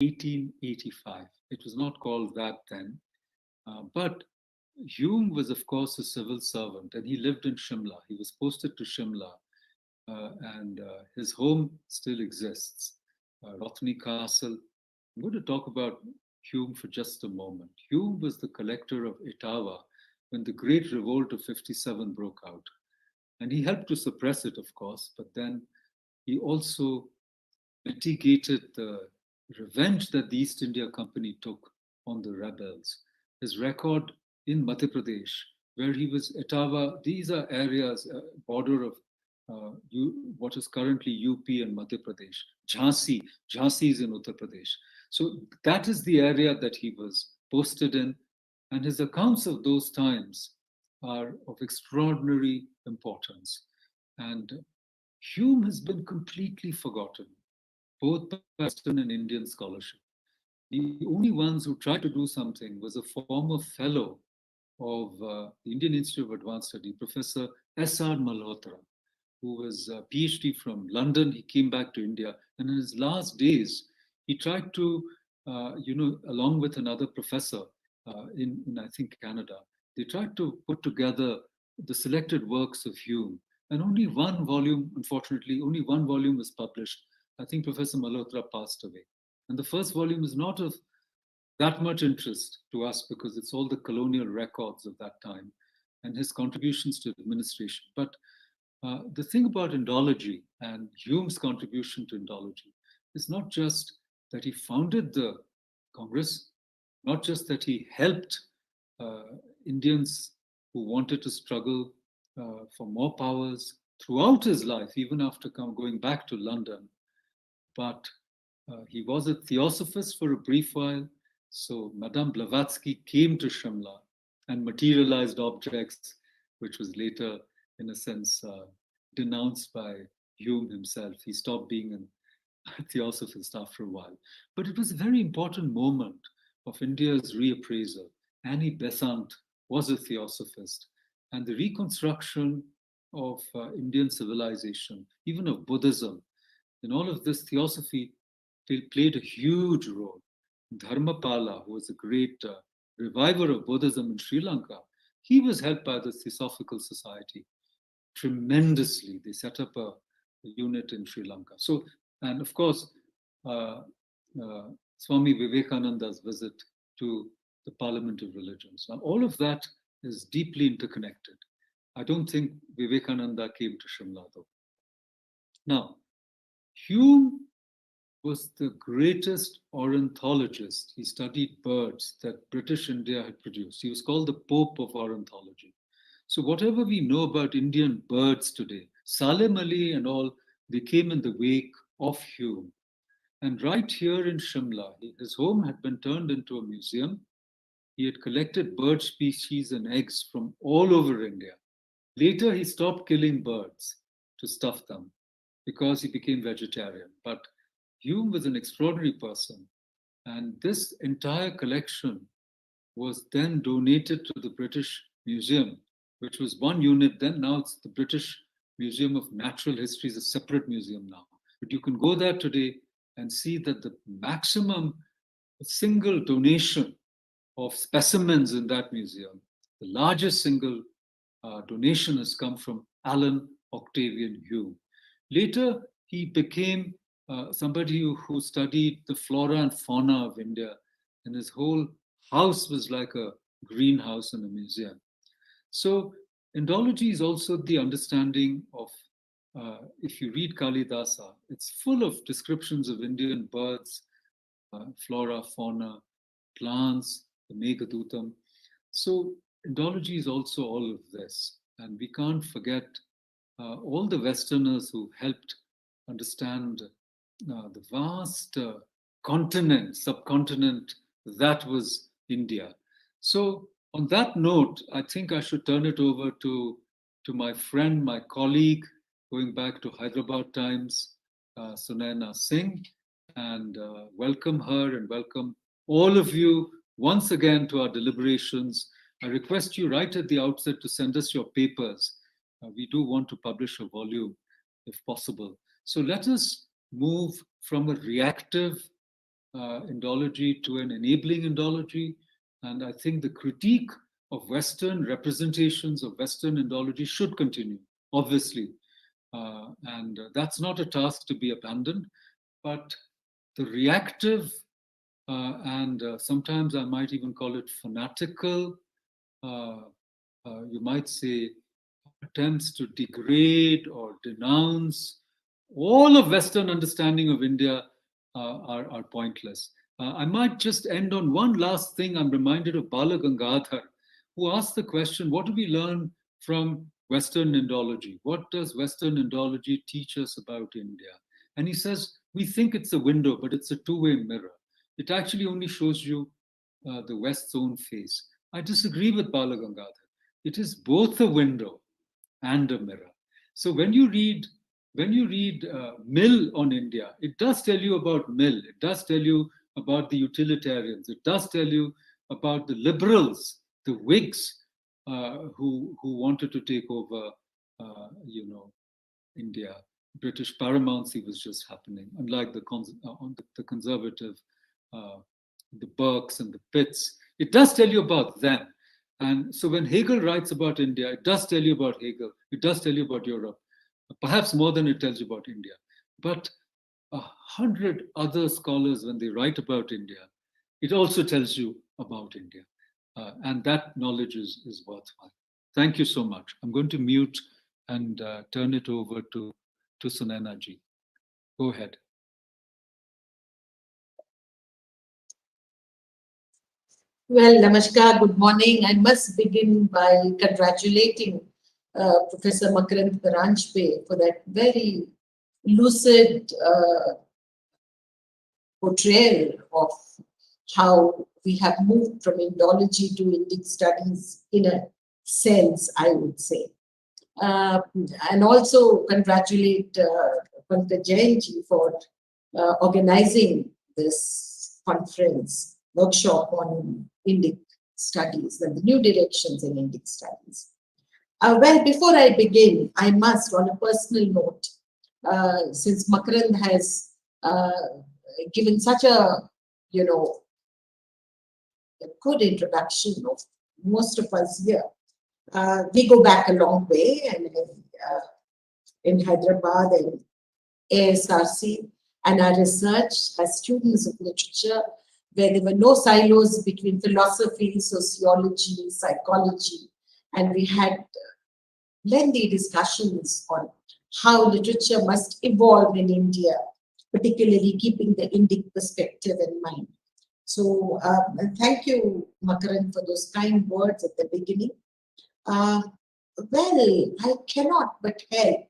1885. It was not called that then. But Hume was, of course, a civil servant, and he lived in Shimla. He was posted to Shimla, and his home still exists, Rothney Castle. I'm going to talk about Hume for just a moment. Hume was the collector of Etawah when the Great Revolt of 57 broke out. And he helped to suppress it, of course, but then he also mitigated the revenge that the East India Company took on the rebels. His record in Madhya Pradesh, where he was Etawah, these are areas, border of what is currently UP and Madhya Pradesh. Jhansi is in Uttar Pradesh. So that is the area that he was posted in. And his accounts of those times are of extraordinary importance. And Hume has been completely forgotten, both by Western and Indian scholarship. The only ones who tried to do something was a former fellow of the Indian Institute of Advanced Study, Professor S.R. Malhotra, who was a PhD from London. He came back to India, and in his last days, he tried to, along with another professor in I think Canada, they tried to put together the selected works of Hume, and only one volume, unfortunately, only one volume was published. I think Professor Malhotra passed away, and the first volume is not of that much interest to us because it's all the colonial records of that time and his contributions to administration. But the thing about Indology and Hume's contribution to Indology is not just that he founded the Congress, not just that he helped Indians who wanted to struggle for more powers throughout his life, even after going back to London, but he was a theosophist for a brief while. So Madame Blavatsky came to Shimla and materialized objects, which was later, in a sense, denounced by Hume himself. He stopped being a theosophist after a while. But it was a very important moment of India's reappraisal. Annie Besant was a theosophist, and the reconstruction of Indian civilization, even of Buddhism, in all of this, theosophy played a huge role. Dharmapala, who was a great reviver of Buddhism in Sri Lanka, he was helped by the Theosophical Society tremendously. They set up a unit in Sri Lanka. So, and of course, Swami Vivekananda's visit to the Parliament of Religions. Now, all of that is deeply interconnected. I don't think Vivekananda came to Shimla, though. Now, Hume was the greatest ornithologist. He studied birds that British India had produced. He was called the Pope of ornithology. So whatever we know about Indian birds today, Salim Ali and all, they came in the wake of Hume. And right here in Shimla, his home had been turned into a museum. He had collected bird species and eggs from all over India. Later, he stopped killing birds to stuff them because he became vegetarian. But Hume was an extraordinary person. And this entire collection was then donated to the British Museum, which was one unit then. Now it's the British Museum of Natural History, is a separate museum now. But you can go there today and see that the maximum single donation of specimens in that museum, the largest single donation has come from Alan Octavian Hume. Later, he became somebody who studied the flora and fauna of India, and his whole house was like a greenhouse in a museum. So, Indology is also the understanding of, if you read Kalidasa, it's full of descriptions of Indian birds, flora, fauna, plants, the Meghadutam. So, Indology is also all of this. And we can't forget all the Westerners who helped understand the vast continent, subcontinent that was India. So, on that note, I think I should turn it over to my friend, my colleague, going back to Hyderabad times, Sunaina Singh, and welcome her and welcome all of you once again to our deliberations. I request you right at the outset to send us your papers. We do want to publish a volume if possible. So let us move from a reactive Indology to an enabling Indology. And I think the critique of Western representations of Western Indology should continue, obviously. And that's not a task to be abandoned, but the reactive and sometimes I might even call it fanatical, you might say, attempts to degrade or denounce all of Western understanding of India are pointless. I might just end on one last thing. I'm reminded of Bala Gangadhar, who asked the question, what do we learn from Western Indology? What does Western Indology teach us about India? And he says, we think it's a window, but it's a two-way mirror. It actually only shows you the West's own face. I disagree with Bala Gangadhar. It is both a window and a mirror. So when you read Mill on India, it does tell you about Mill. It does tell you about the utilitarians. It does tell you about the liberals, the Whigs, who wanted to take over, India. British paramountcy was just happening, unlike the conservative, the Burkes and the Pitts. It does tell you about them. And so when Hegel writes about India, it does tell you about Hegel. It does tell you about Europe, perhaps more than it tells you about India. But 100 other scholars, when they write about India, it also tells you about India. And that knowledge is worthwhile. Thank you so much. I'm going to mute and turn it over to Sunena ji. Go ahead. Well, namaskar, good morning. I must begin by congratulating Professor Makarand Paranjpe for that very lucid portrayal of how we have moved from Indology to Indic studies in a sense, I would say. And also congratulate Pankaj Jain ji for organizing this conference, workshop on Indic studies and the new directions in Indic studies. Well, before I begin, I must, on a personal note, since Makarand has given such a, a good introduction of most of us here, we go back a long way, and in Hyderabad and ASRC, and our research as students of literature, where there were no silos between philosophy, sociology, psychology, and we had lengthy discussions on how literature must evolve in India, particularly keeping the Indic perspective in mind. So thank you, Makarand, for those kind words at the beginning. Well, I cannot but help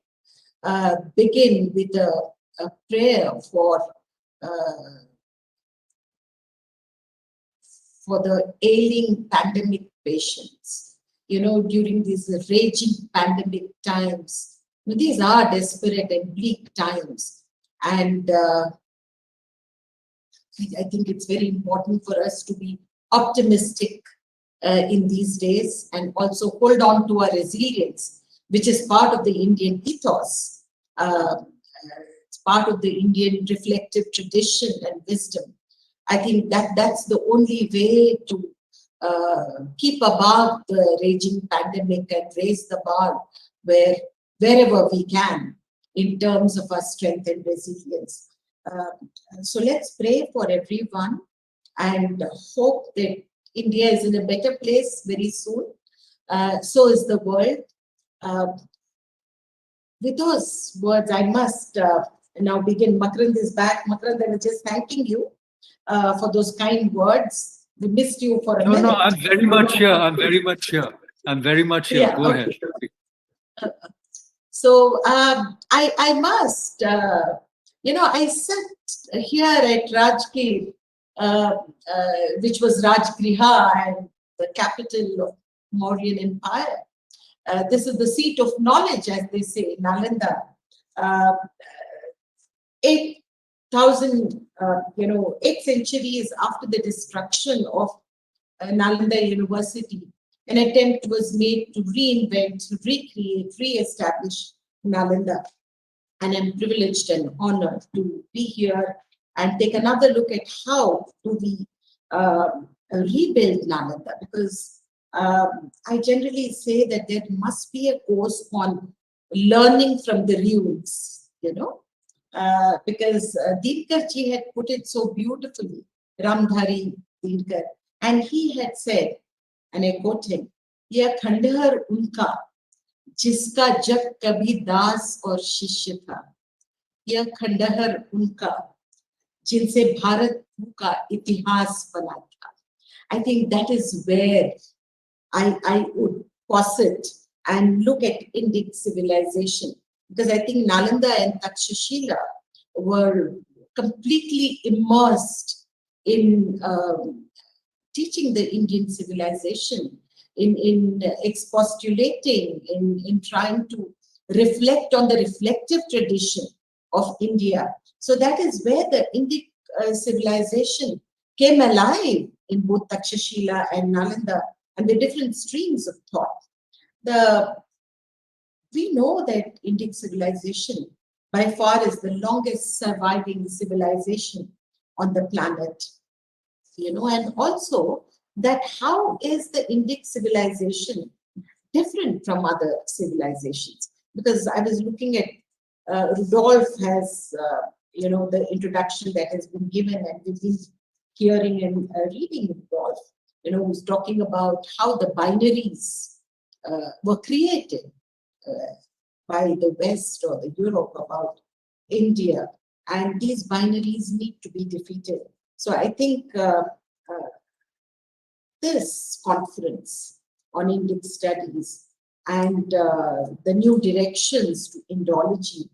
begin with a prayer for the ailing pandemic patients. During these raging pandemic times, these are desperate and bleak times. And I think it's very important for us to be optimistic in these days and also hold on to our resilience, which is part of the Indian ethos. It's part of the Indian reflective tradition and wisdom. I think that's the only way to keep above the raging pandemic and raise the bar wherever we can in terms of our strength and resilience. So let's pray for everyone and hope that India is in a better place very soon. So is the world. With those words, I must now begin. Makarand is back. Makarand, I was just thanking you for those kind words. We missed you for a minute. No, I'm very much here. I'm very much here. Yeah, Go ahead. So I must, I sat here at Rajgir, which was Rajgriha and the capital of Mauryan Empire. This is the seat of knowledge, as they say, Nalanda. 8,000, 8 centuries after the destruction of Nalanda University, an attempt was made to reinvent, recreate, re-establish Nalanda. And I'm privileged and honored to be here and take another look at how do we rebuild Nalanda, because I generally say that there must be a course on learning from the ruins, because Dinkarji had put it so beautifully, Ramdhari Dinkar, and he had said, and I quote him, "Yeh खंडहर उनका जिसका जब कभी दास और शिष्य था, यह खंडहर उनका जिनसे भारत का इतिहास बना था." I think that is where I would posit and look at Indic civilization, because I think Nalanda and Takshashila were completely immersed in teaching the Indian civilization, in expostulating, in trying to reflect on the reflective tradition of India. So that is where the Indic civilization came alive in both Takshashila and Nalanda, and the different streams of thought. We know that Indic civilization by far is the longest surviving civilization on the planet, and also that how is the Indic civilization different from other civilizations? Because I was looking at Rudolf has, the introduction that has been given, and we've been hearing and reading Rudolf, who's talking about how the binaries were created by the West or the Europe about India, and these binaries need to be defeated. So I think this conference on Indic studies and the new directions to Indology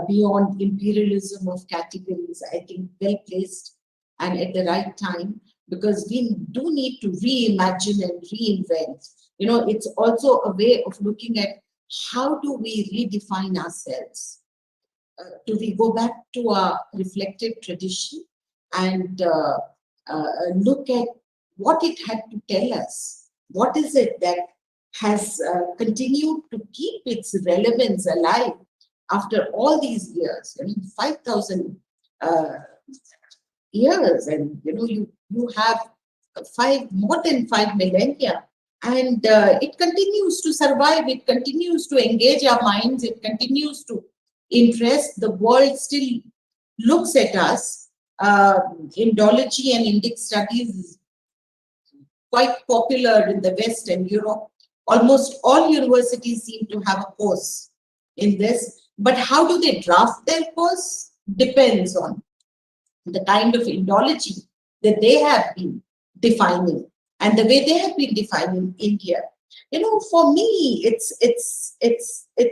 beyond imperialism of categories, I think well placed and at the right time, because we do need to reimagine and reinvent. It's also a way of looking at how do we redefine ourselves? Do we go back to our reflective tradition and look at what it had to tell us? What is it that has continued to keep its relevance alive after all these years? 5,000 years, and you have more than 5 millennia, and it continues to survive. It continues to engage our minds. It continues to interest. The world still looks at us. Indology and Indic studies is quite popular in the West and Europe. Almost all universities seem to have a course in this, but how do they draft their course depends on the kind of Indology that they have been defining and the way they have been defining India. For me, it's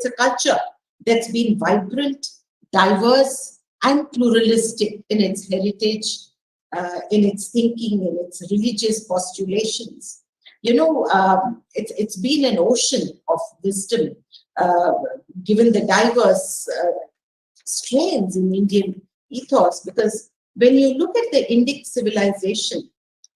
a culture that's been vibrant, diverse, and pluralistic in its heritage, in its thinking, in its religious postulations. It's been an ocean of wisdom, given the diverse strains in Indian ethos. Because when you look at the Indic civilization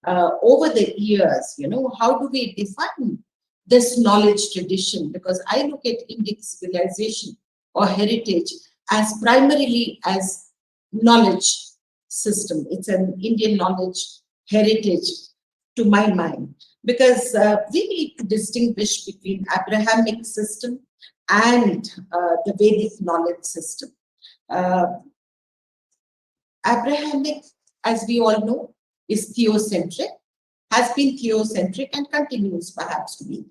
over the years, how do we define this knowledge tradition? Because I look at Indic civilization or heritage as primarily as knowledge system. It's an Indian knowledge heritage to my mind, because we need to distinguish between Abrahamic system and the Vedic knowledge system. Abrahamic, as we all know, is theocentric, has been theocentric and continues perhaps to be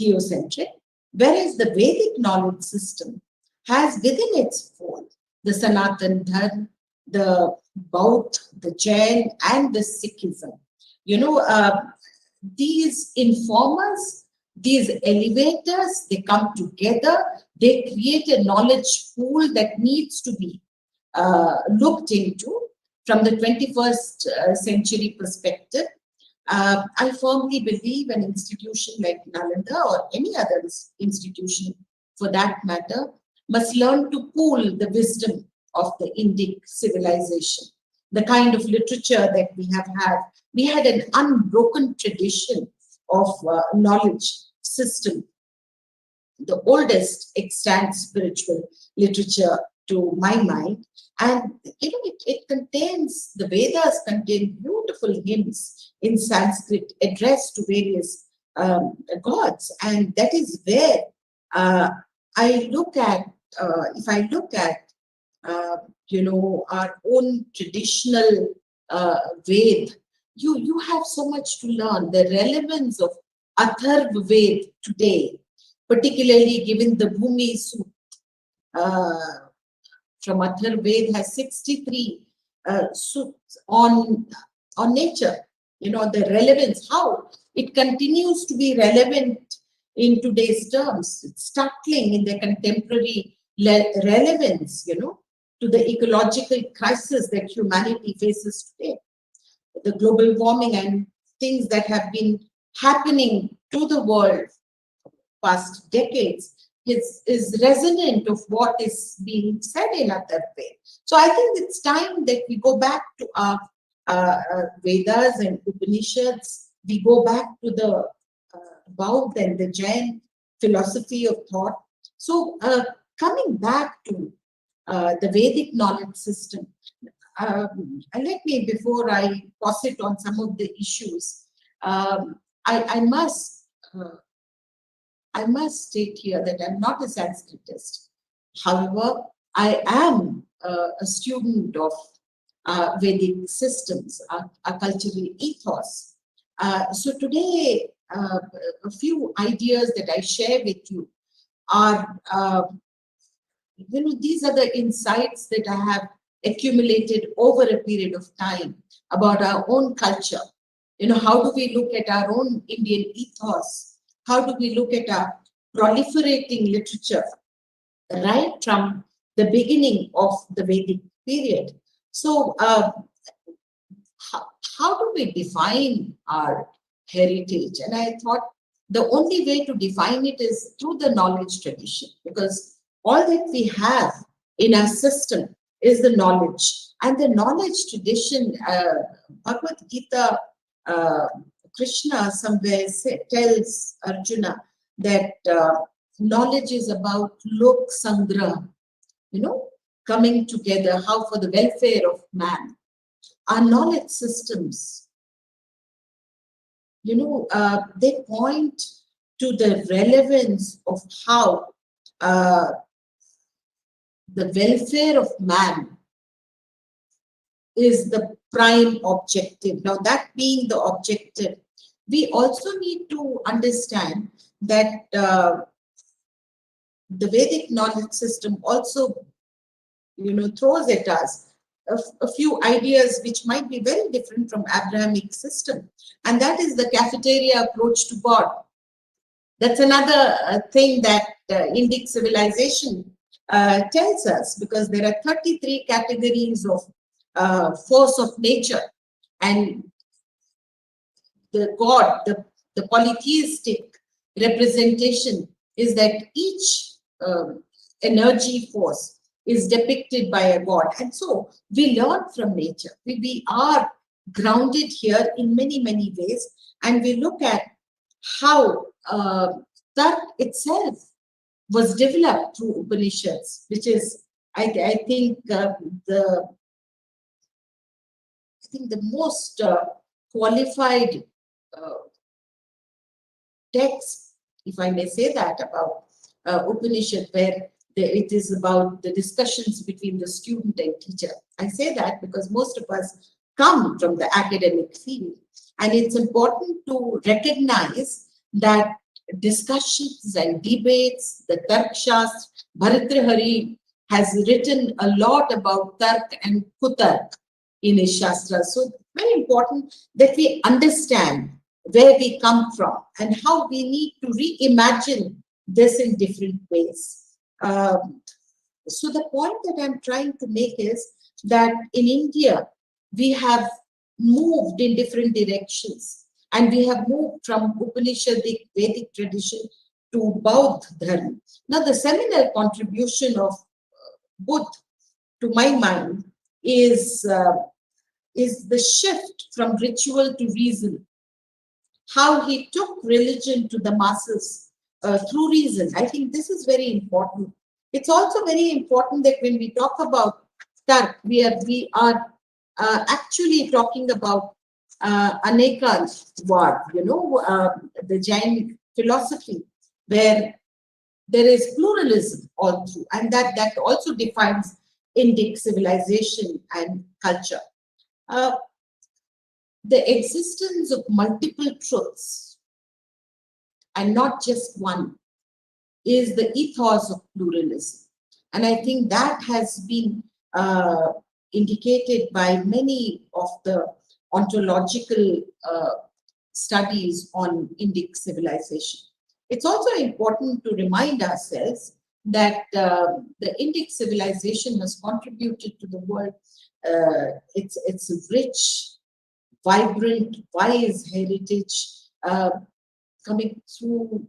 theocentric, whereas the Vedic knowledge system has within its fold the Sanatan Dharma, the Bauth, the Jain, and the Sikhism. These informers, these elevators, they come together, they create a knowledge pool that needs to be looked into from the 21st century perspective. I firmly believe an institution like Nalanda, or any other institution for that matter, must learn to pool the wisdom of the Indic civilization, the kind of literature that we have had. We had an unbroken tradition of knowledge system, the oldest extant spiritual literature to my mind. And it contains, the Vedas contain beautiful hymns in Sanskrit addressed to various gods. And that is where I look at, if I look at, our own traditional Ved, you have so much to learn. The relevance of Atharva Ved today, particularly given the Bhumi Sut from Atharva Ved has 63 suits on nature. The relevance, how it continues to be relevant in today's terms. It's startling in the contemporary relevance, to the ecological crisis that humanity faces today. The global warming and things that have been happening to the world past decades is resonant of what is being said in Atharva. So I think it's time that we go back to our Vedas and Upanishads. We go back to the Baudd and the Jain philosophy of thought. So coming back to the Vedic knowledge system, let me, before I pass it on some of the issues, I must state here that I'm not a Sanskritist. However, I am a student of Vedic systems, a cultural ethos. So today, a few ideas that I share with you are, these are the insights that I have accumulated over a period of time about our own culture. How do we look at our own Indian ethos? How do we look at our proliferating literature right from the beginning of the Vedic period? So, how do we define our heritage? And I thought the only way to define it is through the knowledge tradition, because all that we have in our system is the knowledge. And the knowledge tradition, Bhagavad Gita, Krishna somewhere tells Arjuna that knowledge is about lok sangraha, coming together, how for the welfare of man. Our knowledge systems, they point to the relevance of how the welfare of man is the prime objective. Now, that being the objective, we also need to understand that the Vedic knowledge system also, throws at us a few ideas which might be very different from Abrahamic system. And that is the cafeteria approach to God. That's another thing that Indic civilization tells us, because there are 33 categories of force of nature, and the God, the polytheistic representation is that each energy force is depicted by a God. And so we learn from nature. We are grounded here in many, many ways, and we look at how that itself was developed through Upanishads, which is, I think, the most qualified text, if I may say that, about Upanishad, where it is about the discussions between the student and teacher. I say that because most of us come from the academic field, and it's important to recognize that discussions and debates, the Tark Shastra, Bhartrihari has written a lot about Tark and Kutark in his Shastra. So very important that we understand where we come from and how we need to reimagine this in different ways. So the point that I'm trying to make is that in India, we have moved in different directions, and we have moved from Upanishadic Vedic tradition to Baudd Dharma. Now, the seminal contribution of Buddha, to my mind, is the shift from ritual to reason. How he took religion to the masses through reason. I think this is very important. It's also very important that when we talk about Tark, we are actually talking about Anekavad, the Jain philosophy, where there is pluralism all through, and that also defines Indic civilization and culture. The existence of multiple truths and not just one is the ethos of pluralism. And I think that has been indicated by many of the ontological studies on Indic civilization. It's also important to remind ourselves that the Indic civilization has contributed to the world. It's rich, vibrant, wise heritage coming through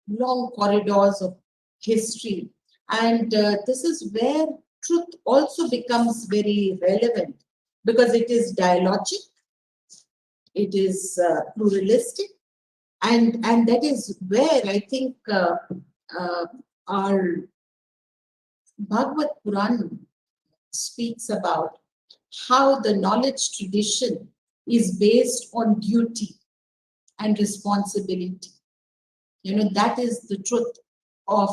long corridors of history. And this is where truth also becomes very relevant, because it is dialogic, it is pluralistic, and that is where I think our Bhagavad Puran speaks about how the knowledge tradition is based on duty and responsibility. That is the truth of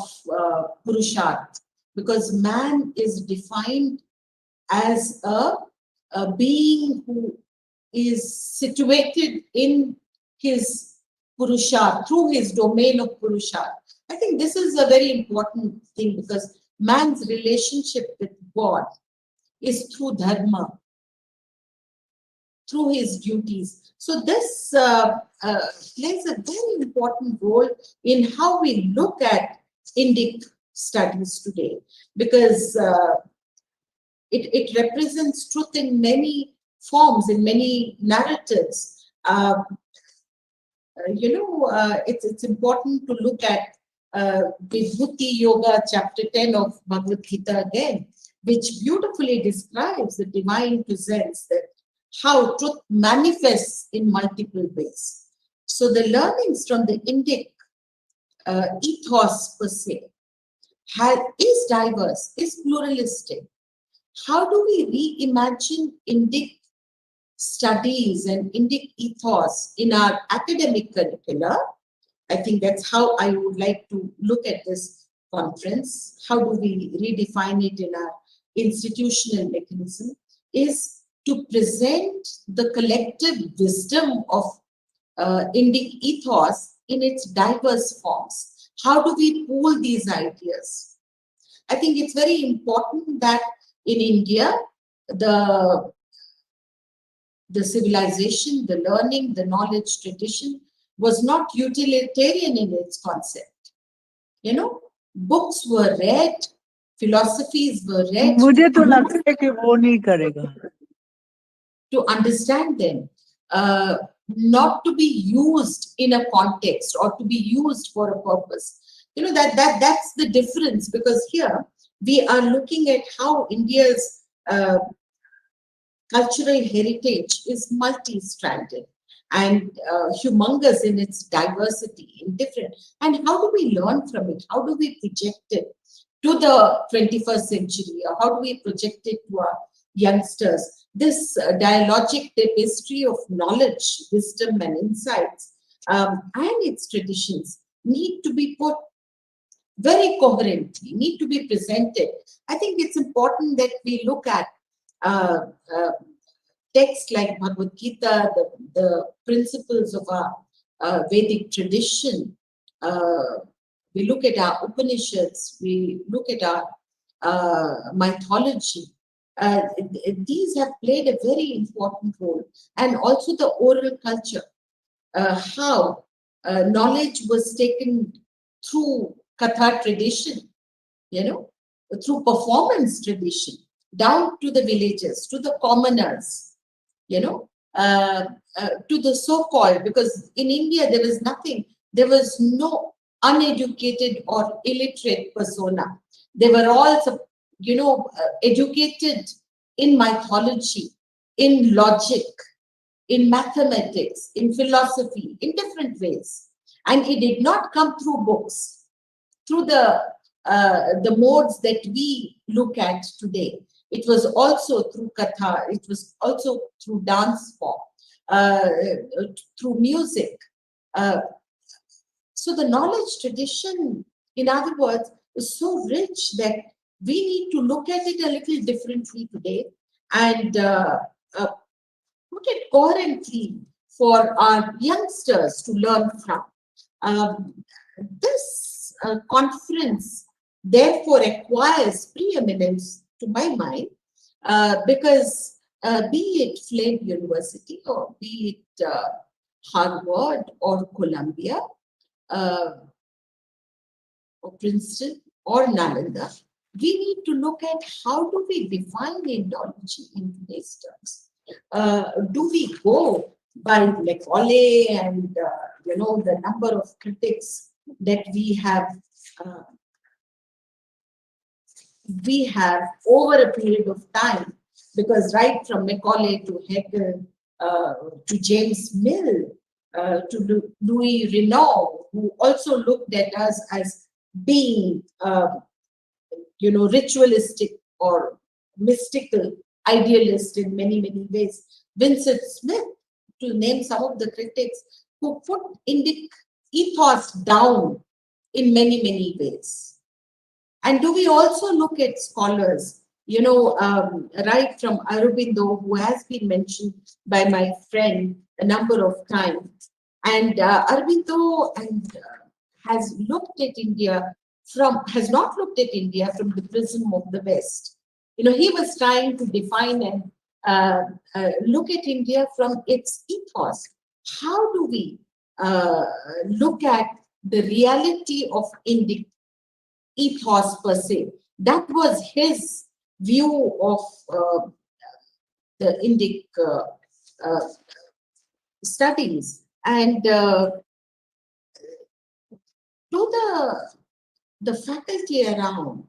Purusharth, because man is defined as a being who is situated in his Purusharth, through his domain of Purusharth. I think this is a very important thing, because man's relationship with God is through dharma, through his duties. So this plays a very important role in how we look at Indic studies today, because it represents truth in many forms, in many narratives. It's important to look at Vibhuti Yoga, chapter 10 of Bhagavad Gita again, which beautifully describes the divine presence, that how truth manifests in multiple ways. So the learnings from the Indic ethos per se is diverse, is pluralistic. How do we reimagine Indic studies and Indic ethos in our academic curricula? I think that's how I would like to look at this conference. How do we redefine it in our institutional mechanism? Is to present the collective wisdom of Indic ethos in its diverse forms. How do we pool these ideas? I think it's very important that in India, the civilization, the learning, the knowledge tradition was not utilitarian in its concept. Books were read, philosophies were read. मुझे तो लगता है कि वो नहीं करेगा. To understand them, not to be used in a context or to be used for a purpose. That's the difference, because here we are looking at how India's cultural heritage is multi-stranded and humongous in its diversity, in different. And how do we learn from it? How do we project it to the 21st century? Or how do we project it to our youngsters? This dialogic tapestry of knowledge, wisdom, and insights and its traditions need to be put very coherently, need to be presented. I think it's important that we look at texts like Bhagavad Gita, the principles of our Vedic tradition. We look at our Upanishads, we look at our mythology. These have played a very important role. And also the oral culture, how knowledge was taken through Katha tradition, through performance tradition, down to the villages, to the commoners, to the so-called, because in India there was no uneducated or illiterate persona. They were all, educated in mythology, in logic, in mathematics, in philosophy, in different ways. And it did not come through books, through the the modes that we look at today. It was also through katha, it was also through dance form, through music. So the knowledge tradition, in other words, is so rich that we need to look at it a little differently today and put it coherently for our youngsters to learn from. This conference therefore acquires preeminence to my mind because be it Flame University or be it Harvard or Columbia or Princeton or Nalanda, we need to look at how do we define Indology in today's terms. Do we go by Macaulay and the number of critics that we have over a period of time, because right from Macaulay to Hegel to James Mill to Louis Renaud, who also looked at us as being ritualistic or mystical idealist in many, many ways. Vincent Smith, to name some of the critics who put Indic ethos down in many, many ways. And do we also look at scholars, right from Aurobindo, who has been mentioned by my friend a number of times. And Aurobindo has looked at India has not looked at India from the prism of the West. He was trying to define and look at India from its ethos. How do we look at the reality of Indic ethos per se? That was his view of the Indic studies. And to the faculty around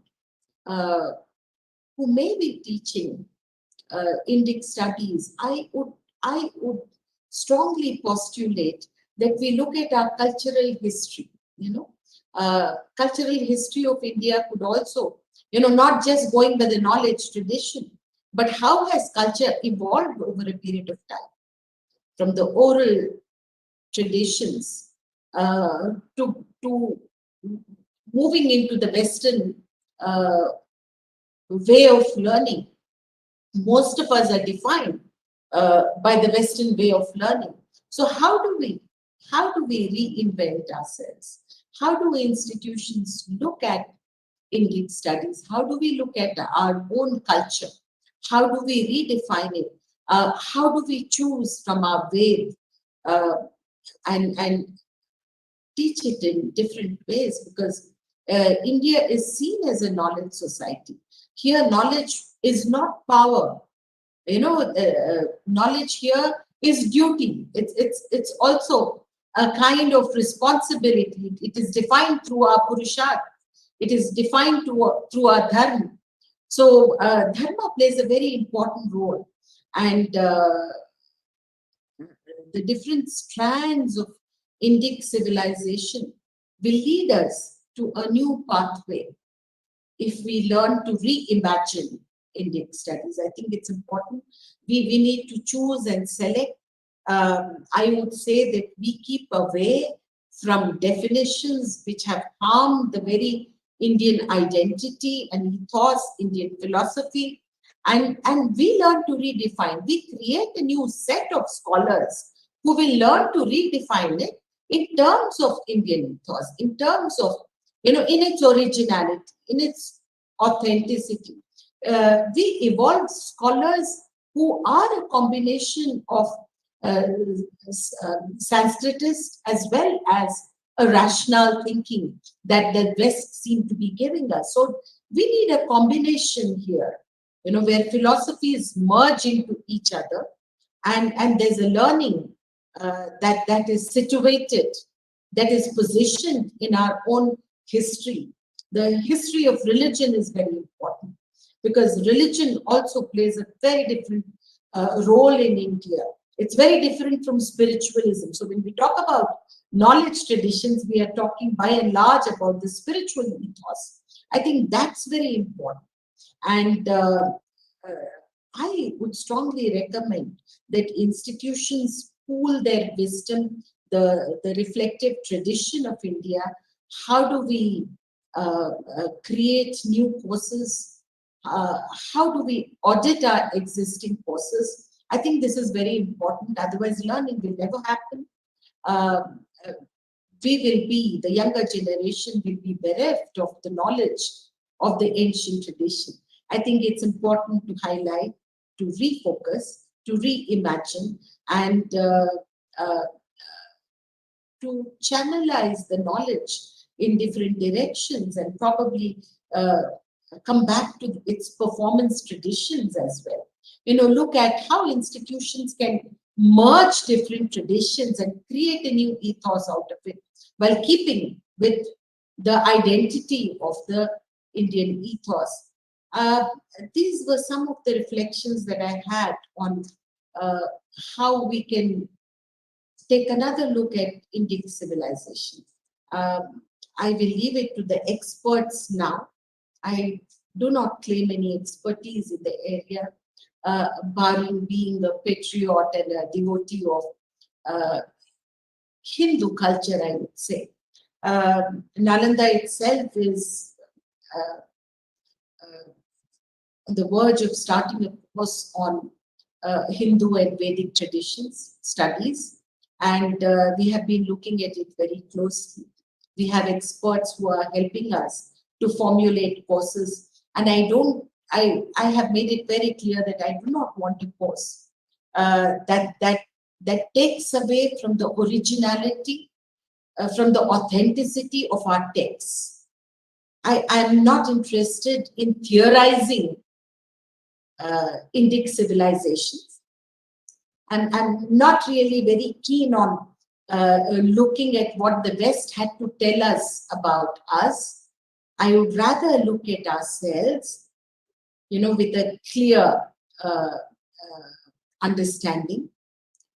who may be teaching Indic studies, I would strongly postulate that we look at our cultural history. Cultural history of India could also, not just going by the knowledge tradition, but how has culture evolved over a period of time, from the oral traditions to moving into the Western way of learning. Most of us are defined by the Western way of learning. So how do we reinvent ourselves? How do institutions look at Indic studies? How do we look at our own culture? How do we redefine it? How do we choose from our way and teach it in different ways? Because India is seen as a knowledge society. Here, knowledge is not power. Knowledge here is duty. It's also a kind of responsibility. It is defined through our purusharth. It is defined through our dharma. So dharma plays a very important role. And the different strands of Indic civilization will lead us to a new pathway if we learn to reimagine Indic studies. I think it's important. We need to choose and select. I would say that we keep away from definitions which have harmed the very Indian identity and ethos, Indian philosophy, and we learn to redefine. We create a new set of scholars who will learn to redefine it in terms of Indian ethos, in terms of, in its originality, in its authenticity. We evolve scholars who are a combination of Sanskritist as well as a rational thinking that the West seem to be giving us. So we need a combination here, where philosophies merge into each other, and there's a learning that is situated, that is positioned in our own history. The history of religion is very important because religion also plays a very different role in India. It's very different from spiritualism. So when we talk about knowledge traditions, we are talking by and large about the spiritual ethos. I think that's very important. And I would strongly recommend that institutions pool their wisdom, the reflective tradition of India. How do we create new courses? How do we audit our existing courses? I think this is very important. Otherwise, learning will never happen. Uh, the younger generation will be bereft of the knowledge of the ancient tradition. I think it's important to highlight, to refocus, to reimagine, and uh, to channelize the knowledge in different directions, and probably come back to its performance traditions as well. Look at how institutions can merge different traditions and create a new ethos out of it, while keeping with the identity of the Indian ethos. These were some of the reflections that I had on how we can take another look at Indic civilization. I will leave it to the experts now. I do not claim any expertise in the area, barring being a patriot and a devotee of Hindu culture, I would say. Nalanda itself is on the verge of starting a course on Hindu and Vedic traditions studies, and we have been looking at it very closely. We have experts who are helping us to formulate courses, and I have made it very clear that I do not want a course that takes away from the originality, from the authenticity of our texts. I am not interested in theorizing Indic civilizations. I'm not really very keen on looking at what the West had to tell us about us. I would rather look at ourselves, with a clear understanding,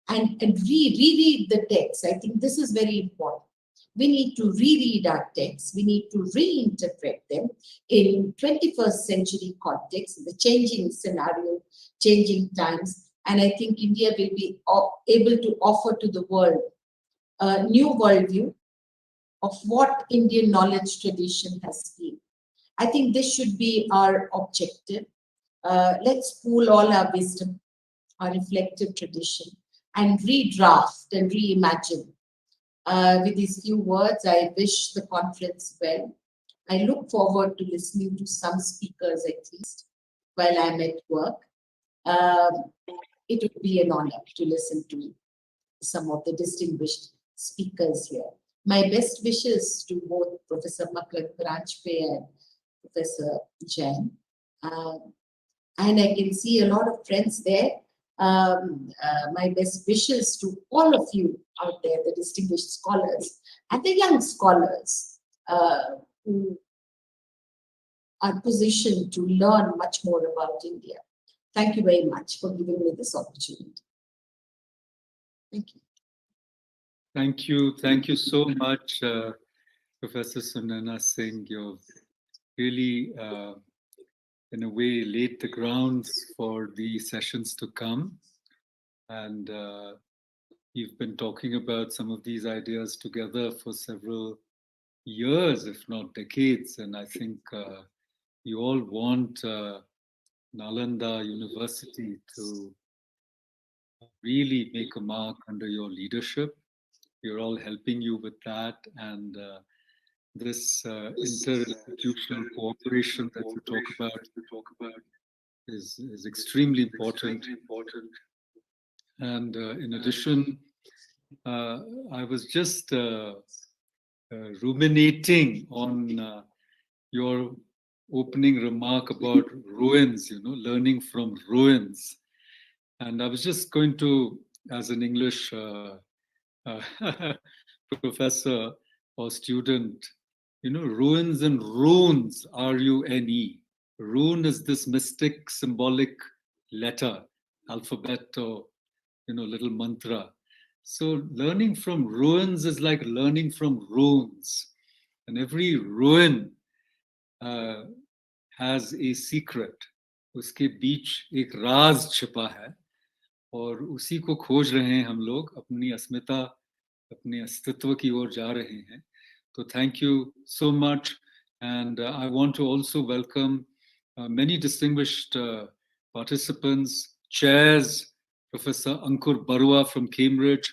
and reread the text. I think this is very important. We need to reread our texts. We need to reinterpret them in 21st century context, the changing scenario, changing times. And I think India will be able to offer to the world a new worldview of what Indian knowledge tradition has been. I think this should be our objective. Let's pool all our wisdom, our reflective tradition, and redraft and reimagine. With these few words, I wish the conference well. I look forward to listening to some speakers at least while I'm at work. It would be an honor to listen to some of the distinguished speakers here. My best wishes to both Professor Makran Paranjpe and Professor Jain. And I can see a lot of friends there. My best wishes to all of you out there, the distinguished scholars and the young scholars who are positioned to learn much more about India. Thank you very much for giving me this opportunity. Thank you. Thank you. Thank you so much, Professor Sunana Singh. You've really, in a way, laid the grounds for the sessions to come. And we've been talking about some of these ideas together for several years, if not decades. And I think you all want Nalanda University to really make a mark under your leadership. We're all helping you with that. And this interinstitutional cooperation that you talk about is extremely important. And in addition, I was just ruminating on your opening remark about ruins, learning from ruins. And I was just going to, as an English professor or student, ruins and runes, R-U-N-E. Rune is this mystic, symbolic letter, alphabet, or little mantra. So learning from ruins is like learning from runes. And every ruin has a secret. उसके बीच एक राज छिपा है और उसी को खोज रहे हैं हम लोग, अपनी अस्मिता, अपने अस्तित्व की ओर जा रहे हैं. So thank you so much, and I want to also welcome many distinguished participants, chairs, Professor Ankur Barua from Cambridge.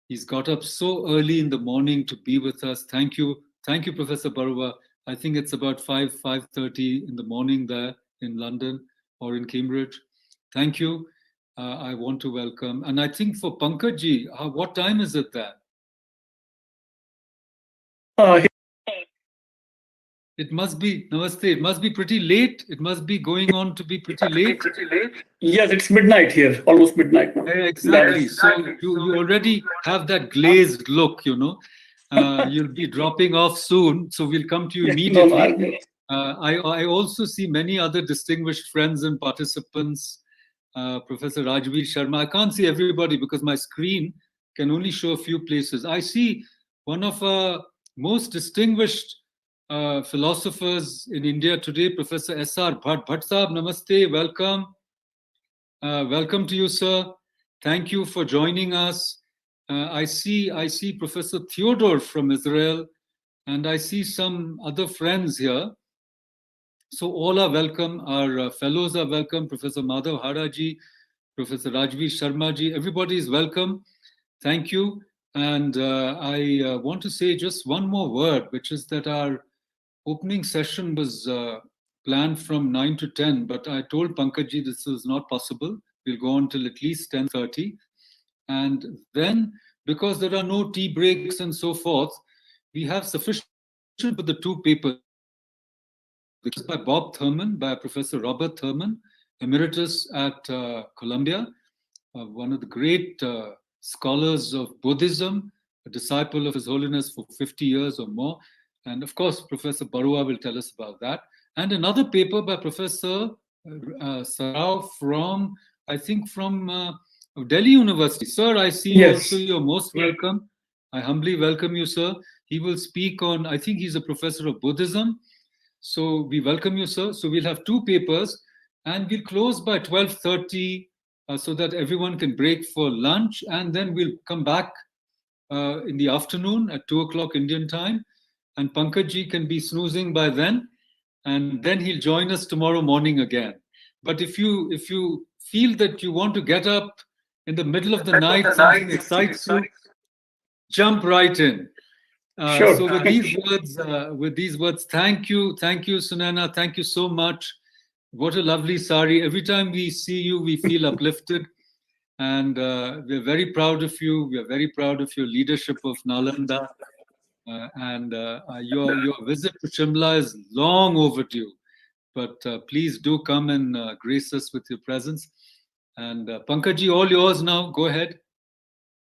He's got up so early in the morning to be with us. Thank you, Professor Barua. I think it's about 5:30 in the morning there in London or in Cambridge. Thank you. I want to welcome, and I think for Pankaj-ji, what time is it there? It must be, Namaste, it must be pretty late. It must be going on to be pretty late. Yes, it's midnight here, almost midnight now. Exactly. So you already have that glazed look, you know. You'll be dropping off soon, so we'll come to you immediately. I also see many other distinguished friends and participants. Professor Rajveer Sharma. I can't see everybody because my screen can only show a few places. I see one of our most distinguished philosophers in India today, Professor S.R. Bhatt. Bhatt Sahab, namaste, welcome. Welcome to you, sir. Thank you for joining us. I see Professor Theodore from Israel, and I see some other friends here. So all are welcome. Our fellows are welcome. Professor Madhav Haraji, Professor Rajveer Sharma-ji, everybody is welcome. Thank you. And I want to say just one more word, which is that our opening session was planned from 9 to 10, but I told Pankaj-ji this was not possible. We'll go on till at least 10:30. And then, because there are no tea breaks and so forth, we have sufficient for the two papers. This is by Bob Thurman, by Professor Robert Thurman, emeritus at Columbia, one of the great scholars of Buddhism, a disciple of His Holiness for 50 years or more. And of course, Professor Barua will tell us about that. And another paper by Professor Sarao from, I think, from Delhi University. Sir, I see you also. You're most welcome. I humbly welcome you, sir. He will speak on, I think he's a professor of Buddhism. So we welcome you, sir. So we'll have two papers, and we'll close by 12:30 so that everyone can break for lunch, and then we'll come back in the afternoon at 2 o'clock Indian time, and Pankaj-ji can be snoozing by then, and then he'll join us tomorrow morning again. But if you feel that you want to get up in the middle of the night, something excites you, jump right in. Sure. So with these words, thank you, Sunana, thank you so much. What a lovely sari. Every time we see you, we feel uplifted, and we're very proud of you. We are very proud of your leadership of Nalanda, and your visit to Shimla is long overdue. But please do come and grace us with your presence. And Pankaj-ji, all yours now. Go ahead.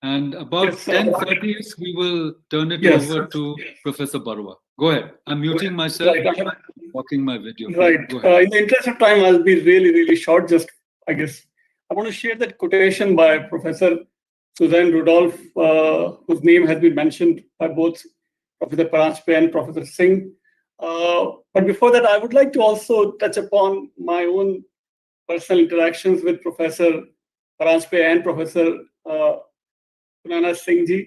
And about 10:30, we will turn it over to Professor Barua. Go ahead. I'm muting myself, blocking my video. Right. In the interest of time, I'll be really, really short. Just, I guess, I want to share that quotation by Professor Suzanne Rudolph, whose name has been mentioned by both Professor Paranjpe and Professor Singh. But before that, I would like to also touch upon my own personal interactions with Professor Paranjpe and Professor Sunana Singhji.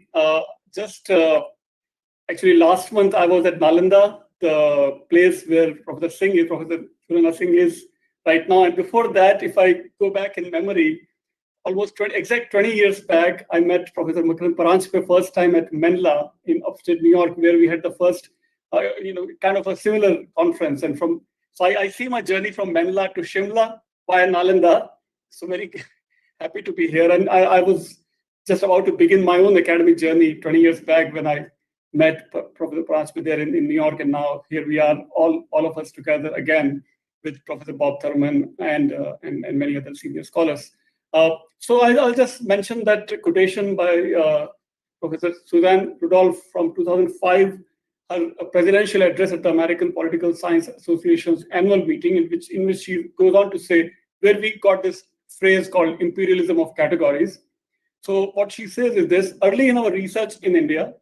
Actually, last month I was at Nalanda, the place where Professor Sunana Singh is right now. And before that, if I go back in memory, almost 20 years back, I met Professor Makarand Paranjpe first time at Menla in upstate New York, where we had the first, kind of a similar conference. And so I see my journey from Menla to Shimla via Nalanda. So very happy to be here. And I was just about to begin my own academic journey 20 years back when I met Professor Paranjpe there in New York. And now here we are, all of us together again with Professor Bob Thurman and many other senior scholars. So I'll just mention that quotation by Professor Suzanne Rudolph from 2005, her presidential address at the American Political Science Association's annual meeting, in which she goes on to say, where we got this phrase called imperialism of categories. So what she says is this: early in our research in India,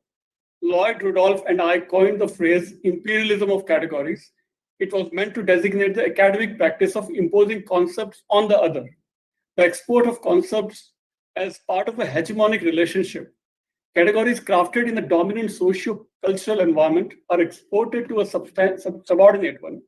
Lloyd Rudolph and I coined the phrase imperialism of categories it was meant to designate the academic practice of imposing concepts on the other. The export of concepts as part of a hegemonic relationship. Categories crafted in a dominant socio-cultural environment are exported to a subordinate one.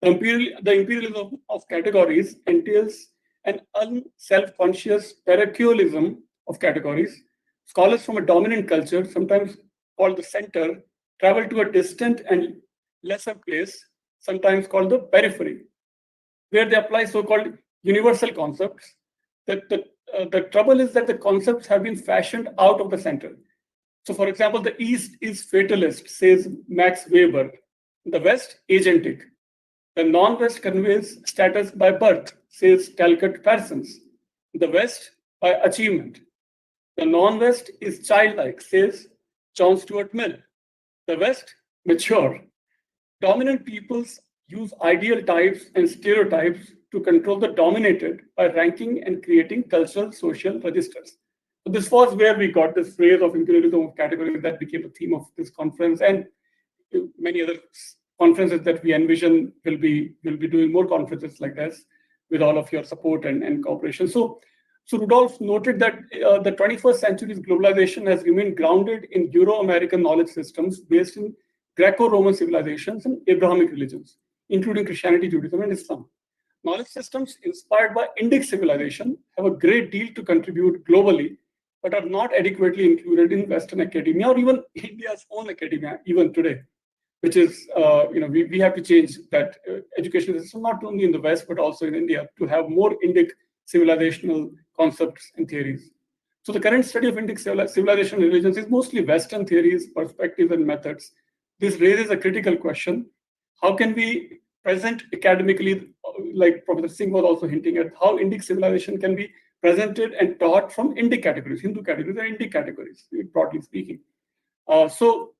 The imperialism of categories entails an unself-conscious parochialism of categories. Scholars from a dominant culture, sometimes called the center, travel to a distant and lesser place, sometimes called the periphery, where they apply so-called universal concepts. The trouble is that the concepts have been fashioned out of the center. So, for example, the East is fatalist, says Max Weber. The West, agentic. The non-West conveys status by birth, says Talcott Parsons. The West, by achievement. The non-West is childlike, says John Stuart Mill. The West, mature. Dominant peoples use ideal types and stereotypes to control the dominated by ranking and creating cultural social registers. So this was where we got this phrase of imperialism of categories that became the theme of this conference, and many other conferences that we envision will be doing more conferences like this with all of your support and cooperation. So Rudolph noted that the 21st century's globalization has remained grounded in Euro-American knowledge systems based in Greco-Roman civilizations and Abrahamic religions, including Christianity, Judaism, and Islam. Knowledge systems inspired by Indic civilization have a great deal to contribute globally, but are not adequately included in Western academia or even India's own academia, even today, which is, we have to change that education system, not only in the West, but also in India, to have more Indic civilizational concepts and theories. So the current study of Indic civilization and religions is mostly Western theories, perspectives, and methods. This raises a critical question. How can we present academically, like Professor Singh was also hinting at, how Indic civilization can be presented and taught from Indic categories, Hindu categories, and Indic categories, broadly speaking. So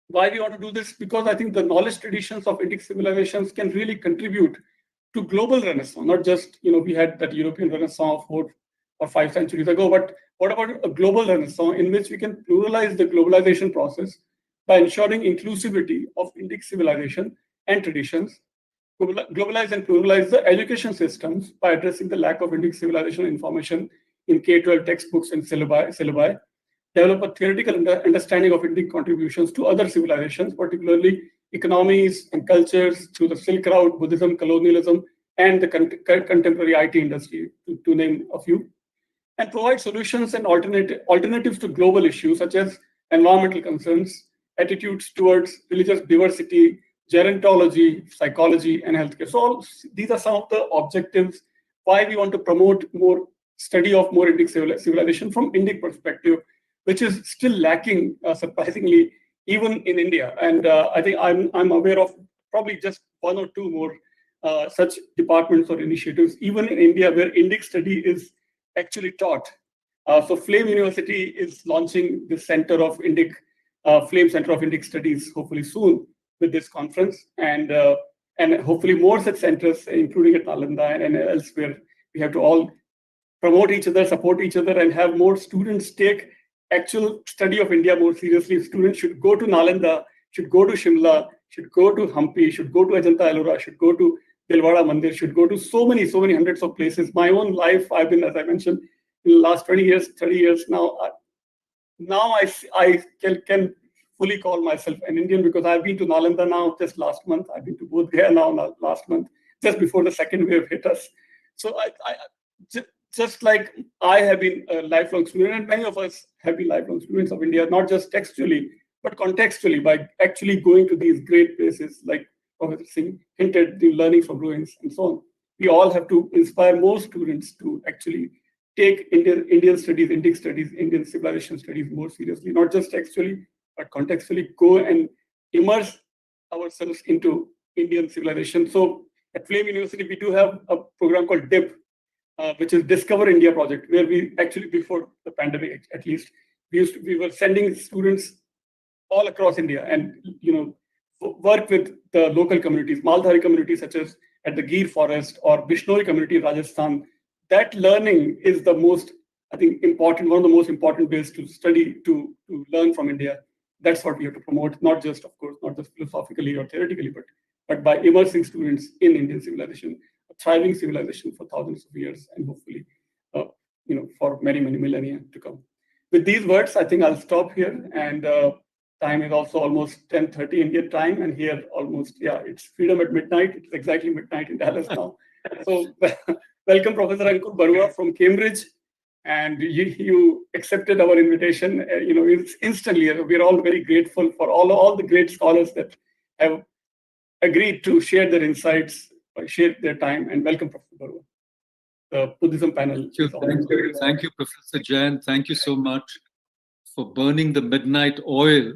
why we want to do this? Because I think the knowledge traditions of Indic civilizations can really contribute to global renaissance, not just, we had that European renaissance 4 or 5 centuries ago, but what about a global renaissance in which we can pluralize the globalization process by ensuring inclusivity of Indic civilization and traditions, globalize and pluralize the education systems by addressing the lack of Indic civilization information in K-12 textbooks and syllabi, develop a theoretical understanding of Indic contributions to other civilizations, particularly economies and cultures through the Silk Route, Buddhism, colonialism, and the contemporary IT industry, to name a few, and provide solutions and alternatives to global issues such as environmental concerns, attitudes towards religious diversity, gerontology, psychology, and healthcare. So these are some of the objectives why we want to promote more study of more Indic civilization from Indic perspective, which is still lacking, surprisingly, even in India. And I think I'm aware of probably just 1 or 2 more such departments or initiatives, even in India, where Indic study is actually taught. So Flame University is launching the Center of Indic, Flame Center of Indic Studies, hopefully soon with this conference, and hopefully more such centers, including at Nalanda and elsewhere. We have to all promote each other, support each other, and have more students take actual study of India more seriously. Students should go to Nalanda, should go to Shimla, should go to Hampi, should go to Ajanta Ellora, should go to Dilwara Mandir, should go to so many hundreds of places. My own life, I've been, as I mentioned, in the last 20 years, 30 years now. Now I can fully call myself an Indian because I've been to Nalanda now just last month. I've been to Bodh Gaya now last month, just before the second wave hit us. So just like I have been a lifelong student, and many of us have been lifelong students of India, not just textually, but contextually, by actually going to these great places like Professor Singh hinted, the learning from ruins and so on. We all have to inspire more students to actually take Indian studies, Indic studies, Indian civilization studies more seriously, not just textually, but contextually go and immerse ourselves into Indian civilization. So at Flame University, we do have a program called DIP, which is Discover India project, where we actually, before the pandemic at least, we were sending students all across India and work with the local communities, Maldhari communities such as at the Gir forest or Bishnoi community in Rajasthan. That learning is the most, I think, important, one of the most important ways to study, to learn from India. That's what we have to promote, not just, of course, not just philosophically or theoretically, but but by immersing students in Indian civilization, a thriving civilization for thousands of years, and hopefully, for many, many millennia to come. With these words, I think I'll stop here. And time is also almost 10:30 Indian time, and here almost, it's freedom at midnight. It's exactly midnight in Dallas now. So welcome, Professor Ankur Barua from Cambridge. And you accepted our invitation, instantly. We're all very grateful for all the great scholars that have agreed to share their insights, share their time, and welcome, Professor Barua. The Buddhism panel. Thank you, Professor Jain. Thank you so much for burning the midnight oil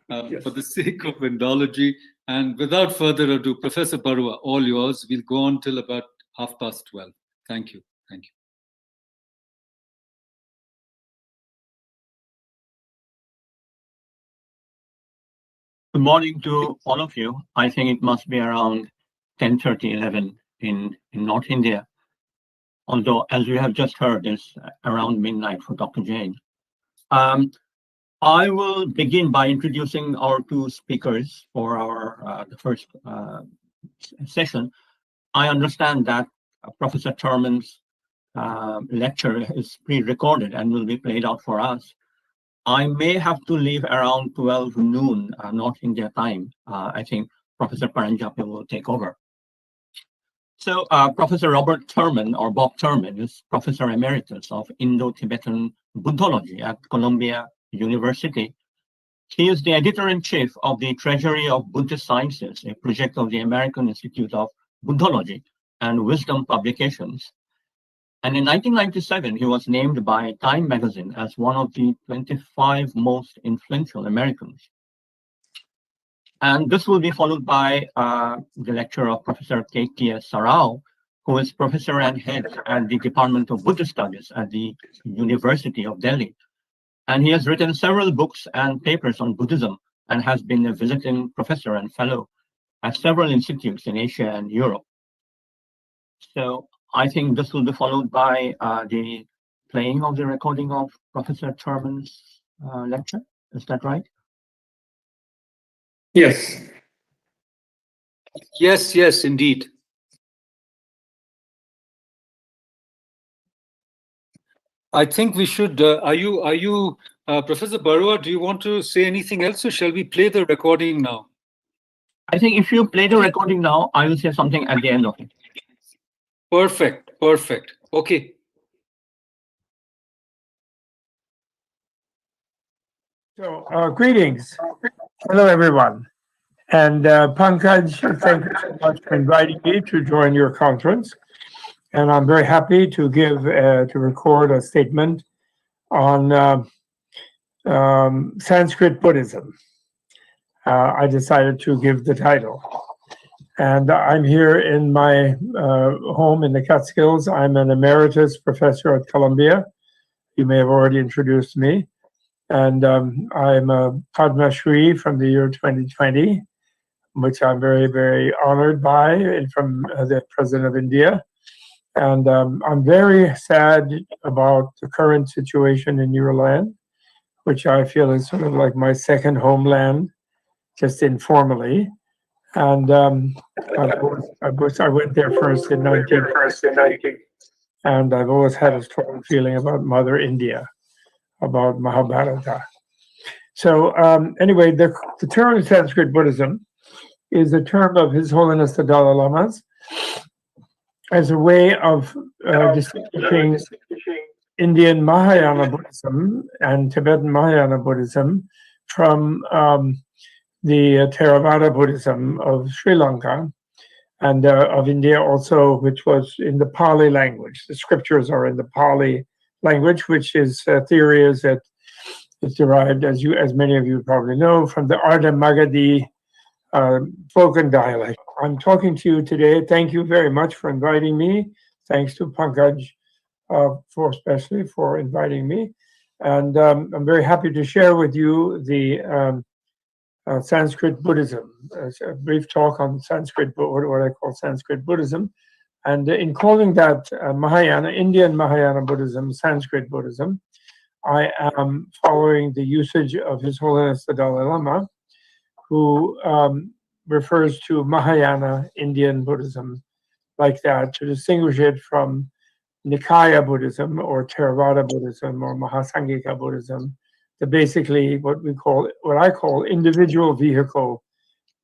Yes. for the sake of Indology. And without further ado, Professor Barua, all yours. We'll go on till about 12:30. Thank you. Thank you. Good morning to all of you. I think it must be around 10:30, 11 in North India. Although, as we have just heard, it's around midnight for Dr. Jain. I will begin by introducing our two speakers for our the first session. I understand that Professor Thurman's lecture is pre-recorded and will be played out for us. I may have to leave around 12 noon North India time. I think Professor Paranjape will take over. So Professor Robert Thurman, or Bob Thurman, is Professor Emeritus of Indo-Tibetan Buddhology at Columbia University. He is the editor-in-chief of the Treasury of Buddhist Sciences, a project of the American Institute of Buddhology and Wisdom Publications. And in 1997, he was named by Time magazine as one of the 25 most influential Americans. And this will be followed by the lecture of Professor K.T.S. Sarao, who is professor and head at the Department of Buddhist Studies at the University of Delhi. And he has written several books and papers on Buddhism and has been a visiting professor and fellow at several institutes in Asia and Europe. So I think this will be followed by the playing of the recording of Professor Thurman's lecture. Is that right? Yes. Yes, indeed. I think we should. Are you, Professor Barua? Do you want to say anything else, or shall we play the recording now? I think if you play the recording now, I will say something at the end of it. Perfect. Okay. So, greetings. Hello, everyone. And Pankaj, thank you so much for inviting me to join your conference. And I'm very happy to record a statement on Sanskrit Buddhism. I decided to give the title. And I'm here in my home in the Catskills. I'm an emeritus professor at Columbia. You may have already introduced me. And I'm a Padma Shri from the year 2020, which I'm very, very honored by, and from the President of India. And I'm very sad about the current situation in your land, which I feel is sort of like my second homeland, just informally. And I went there first in 1990, and I've always had a strong feeling about Mother India, about Mahabharata. So anyway, the term Sanskrit Buddhism is a term of His Holiness the Dalai Lama's as a way of distinguishing Indian Mahayana Buddhism and Tibetan Mahayana Buddhism from the Theravada Buddhism of Sri Lanka and of India also, which was in the Pali language. The scriptures are in the Pali language, which is theory is that it's derived, as many of you probably know, from the Ardha Magadhi spoken dialect. I'm talking to you today. Thank you very much for inviting me. Thanks to Pankaj especially for inviting me. And I'm very happy to share with you the Sanskrit Buddhism, a brief talk on Sanskrit, what I call Sanskrit Buddhism. And in calling that Mahayana, Indian Mahayana Buddhism, Sanskrit Buddhism, I am following the usage of His Holiness the Dalai Lama, who refers to Mahayana Indian Buddhism like that, to distinguish it from Nikaya Buddhism or Theravada Buddhism or Mahasangika Buddhism, the basically what I call individual vehicle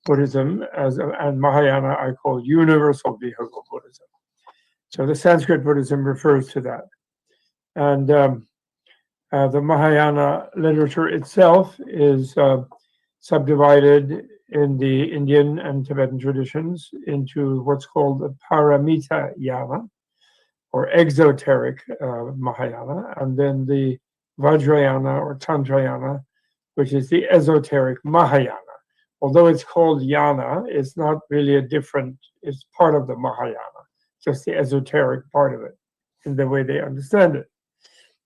Buddhism, and Mahayana I call universal vehicle Buddhism. So the Sanskrit Buddhism refers to that. And the Mahayana literature itself is subdivided in the Indian and Tibetan traditions into what's called the Paramita Yana, or exoteric Mahayana, and then the Vajrayana or Tantrayana, which is the esoteric Mahayana. Although it's called Yana, it's not really it's part of the Mahayana, just the esoteric part of it, in the way they understand it.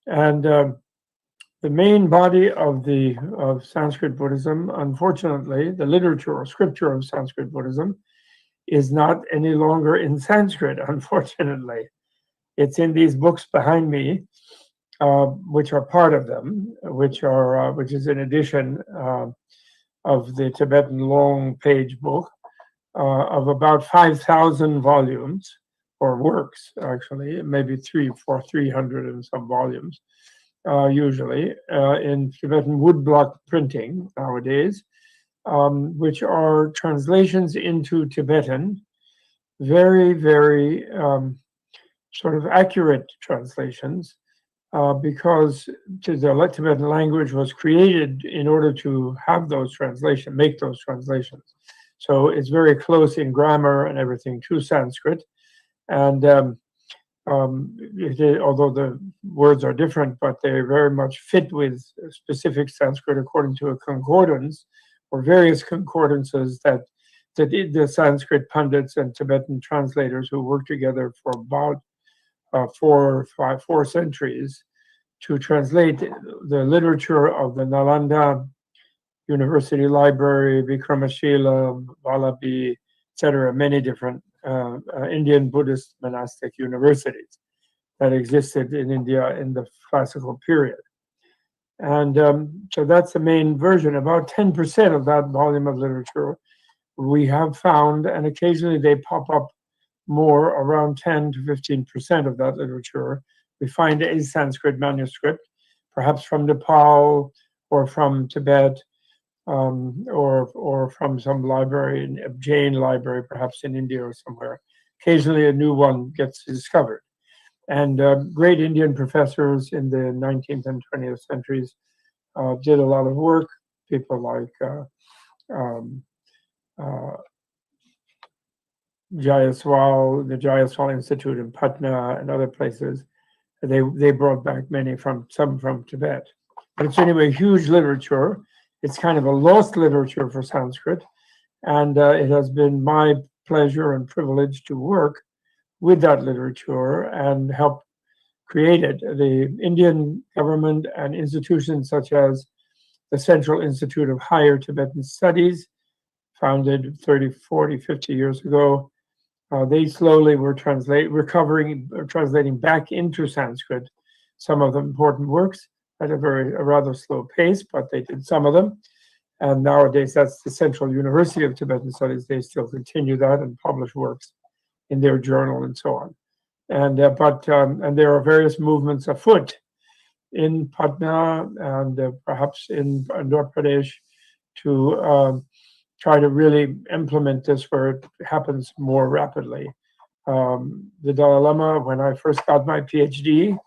And the main body of Sanskrit Buddhism, unfortunately, the literature or scripture of Sanskrit Buddhism, is not any longer in Sanskrit, unfortunately. It's in these books behind me, which are part of them, which is an edition of the Tibetan long page book of about 5,000 volumes, or works, actually, maybe 300 and some volumes, usually, in Tibetan woodblock printing nowadays, which are translations into Tibetan, very, very sort of accurate translations, because the Tibetan language was created in order to have those translations, make those translations. So it's very close in grammar and everything to Sanskrit. And although the words are different, but they very much fit with specific Sanskrit according to a concordance, or various concordances that the Sanskrit pundits and Tibetan translators who worked together for about 4 centuries to translate the literature of the Nalanda University Library, Vikramashila, Vallabhi, etc., many different Indian Buddhist monastic universities that existed in India in the classical period. And so that's the main version. About 10% of that volume of literature we have found, and occasionally they pop up more, around 10 to 15% of that literature we find a Sanskrit manuscript, perhaps from Nepal or from Tibet, or from some library, a Jain library, perhaps in India or somewhere. Occasionally a new one gets discovered. And great Indian professors in the 19th and 20th centuries did a lot of work. People like Jayaswal, the Jayaswal Institute in Patna and other places. They brought back some from Tibet. But it's anyway huge literature. It's kind of a lost literature for Sanskrit. And it has been my pleasure and privilege to work with that literature and help create it. The Indian government and institutions such as the Central Institute of Higher Tibetan Studies, founded 30, 40, 50 years ago, they slowly were translating back into Sanskrit some of the important works at a rather slow pace, but they did some of them. And nowadays, that's the Central University of Tibetan Studies. They still continue that and publish works in their journal and so on. And and there are various movements afoot in Patna and perhaps in Andhra Pradesh to try to really implement this where it happens more rapidly. The Dalai Lama, when I first got my PhD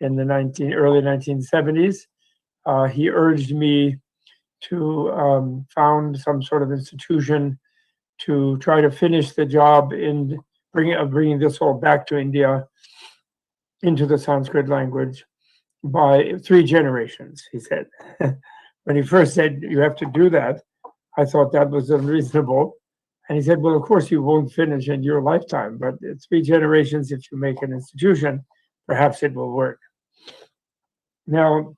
in the early 1970s, he urged me to found some sort of institution to try to finish the job in bringing this all back to India into the Sanskrit language by 3 generations, he said. When he first said, you have to do that, I thought that was unreasonable. And he said, well, of course you won't finish in your lifetime, but 3 generations, if you make an institution, perhaps it will work. Now,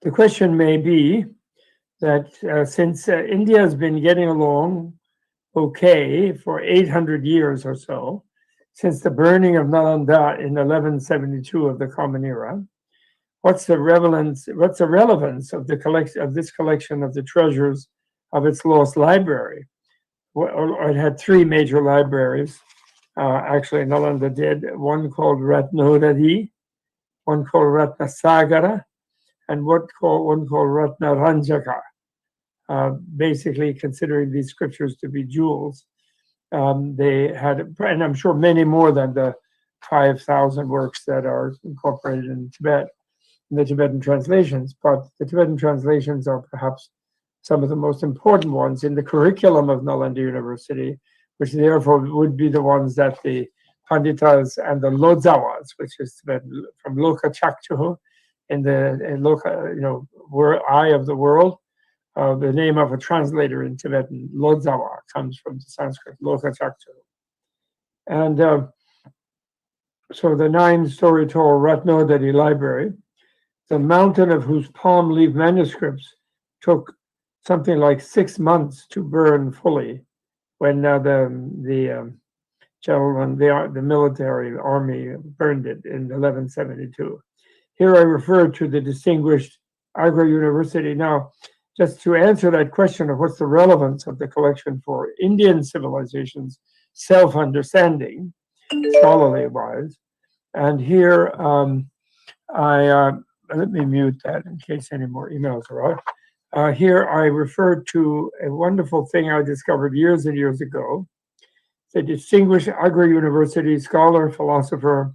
the question may be that since India has been getting along okay for 800 years or so, since the burning of Nalanda in 1172 of the Common Era, what's the relevance of this collection of the treasures of its lost library? it had three major libraries. Actually, Nalanda did one called Ratnodadi, one called Ratnasagara, and one called Ratnaranjaka. Basically, considering these scriptures to be jewels, they had, and I'm sure many more than the 5,000 works that are incorporated in Tibet, in the Tibetan translations. But the Tibetan translations are perhaps some of the most important ones in the curriculum of Nalanda University, which therefore would be the ones that the Panditas and the Lodzawas, which is Tibetan, from Loka Chakchu, in Loka, eye of the world. The name of a translator in Tibetan, Lodzawa, comes from the Sanskrit, Loka Chakchu. And so the 9-story tall Ratnodadi library, the mountain of whose palm leaf manuscripts took something like 6 months to burn fully, when the military army burned it in 1172. Here I refer to the distinguished Agra University. Now, just to answer that question of what's the relevance of the collection for Indian civilization's self-understanding, scholarly wise, and here let me mute that in case any more emails arrive. Here I refer to a wonderful thing I discovered years and years ago. The distinguished Agra University scholar, philosopher,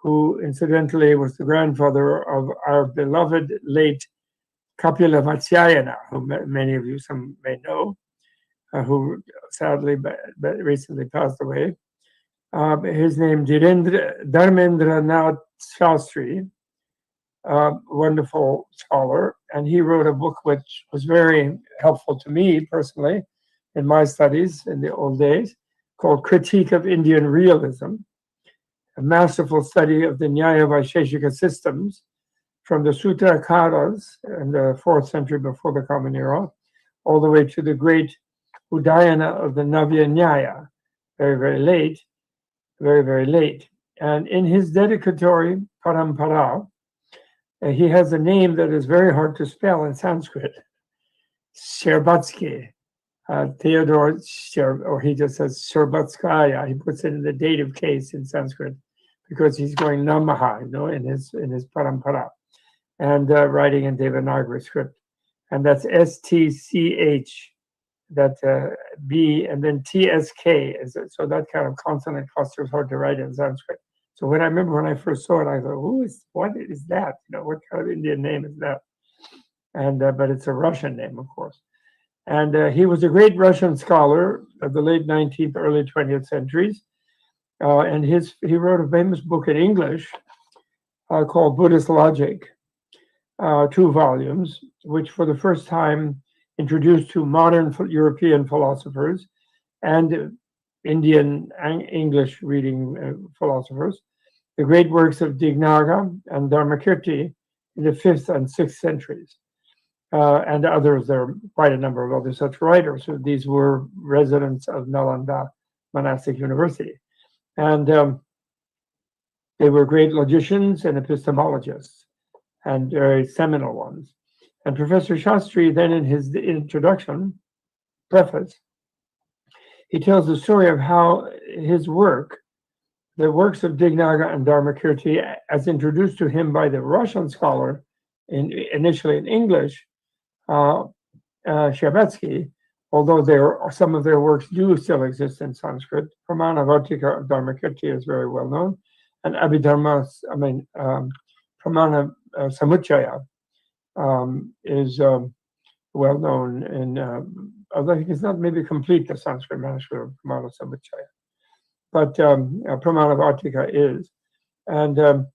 who incidentally was the grandfather of our beloved late Kapila Vatsyayana, who many of you some may know, who sadly recently passed away. His name Dharmendra Nath Shastri, wonderful scholar, and he wrote a book which was very helpful to me personally in my studies in the old days, called Critique of Indian Realism, a masterful study of the Nyaya Vaisheshika systems from the Sutakaras in the 4th century before the Common Era, all the way to the great Udayana of the Navya Nyaya, very, very late, very, very late. And in his dedicatory Parampara, he has a name that is very hard to spell in Sanskrit, Shabetsky, Theodore, or he just says Shabetskaya. He puts it in the dative case in Sanskrit because he's going Namaha, in his Parampara, and writing in Devanagari script. And that's STCH, that B, and then TSK. So that kind of consonant cluster is hard to write in Sanskrit. So when I first saw it, I thought, what is that? What kind of Indian name is that? And but it's a Russian name, of course. And he was a great Russian scholar of the late 19th, early 20th centuries. And he wrote a famous book in English called Buddhist Logic, 2 volumes, which for the first time introduced to modern European philosophers and Indian and English reading philosophers the great works of Dignaga and Dharmakirti in the 5th and 6th centuries. And others, there are quite a number of other such writers. So these were residents of Nalanda Monastic University. And they were great logicians and epistemologists, and very seminal ones. And Professor Shastri then, in his introduction, preface, he tells the story of how his work, the works of Dignaga and Dharmakirti, as introduced to him by the Russian scholar, initially in English, Shabetsky, although some of their works do still exist in Sanskrit. Pramana Vartika of Dharmakirti is very well known, and Abhidharma, Pramana Samuchaya is well known in, although it's not maybe complete, the Sanskrit manuscript of Pramana Samuchaya, but Pramana Vartika is. And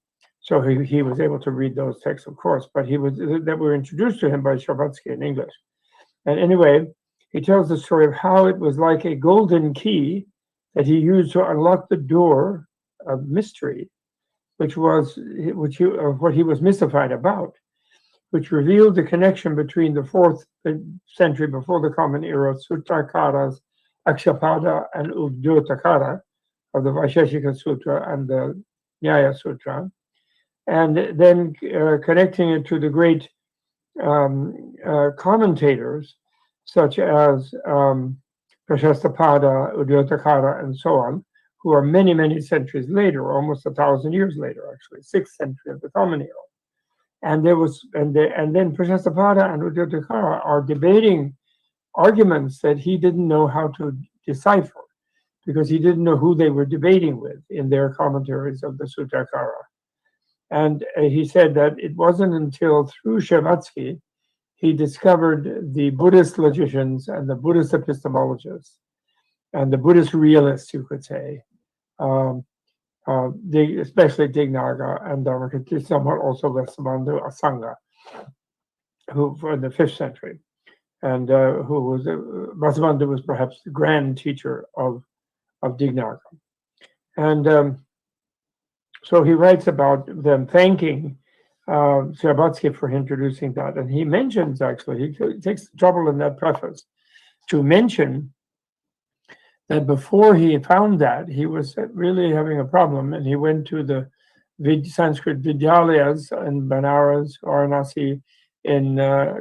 so he was able to read those texts, of course, but that were introduced to him by Shabetsky in English. And anyway, he tells the story of how it was like a golden key that he used to unlock the door of mystery, what he was mystified about, which revealed the connection between the 4th century before the Common Era Suttakaras, Akshapada, and Udyotakara of the Vaisheshika Sutra and the Nyaya Sutra, and then connecting it to the great commentators such as Prashastapada, Udyotakara, and so on, who are many, many centuries later, almost 1,000 years later, actually, 6th century of the Common Era. And there was, and then Prashastapada and Udyotakara are debating arguments that he didn't know how to decipher, because he didn't know who they were debating with in their commentaries of the Suttakara. And he said that it wasn't until through Shabetsky he discovered the Buddhist logicians and the Buddhist epistemologists and the Buddhist realists, you could say, especially Dignaga and somewhat also Vasubandhu Asanga, who in the 5th century, and who was Vasubandhu was perhaps the grand teacher of Dignaga. And so he writes about them thanking Shabetsky for introducing that. And he mentions, actually, he takes the trouble in that preface to mention that before he found that, he was really having a problem. And he went to the Sanskrit Vidyalayas in Banaras, Varanasi, in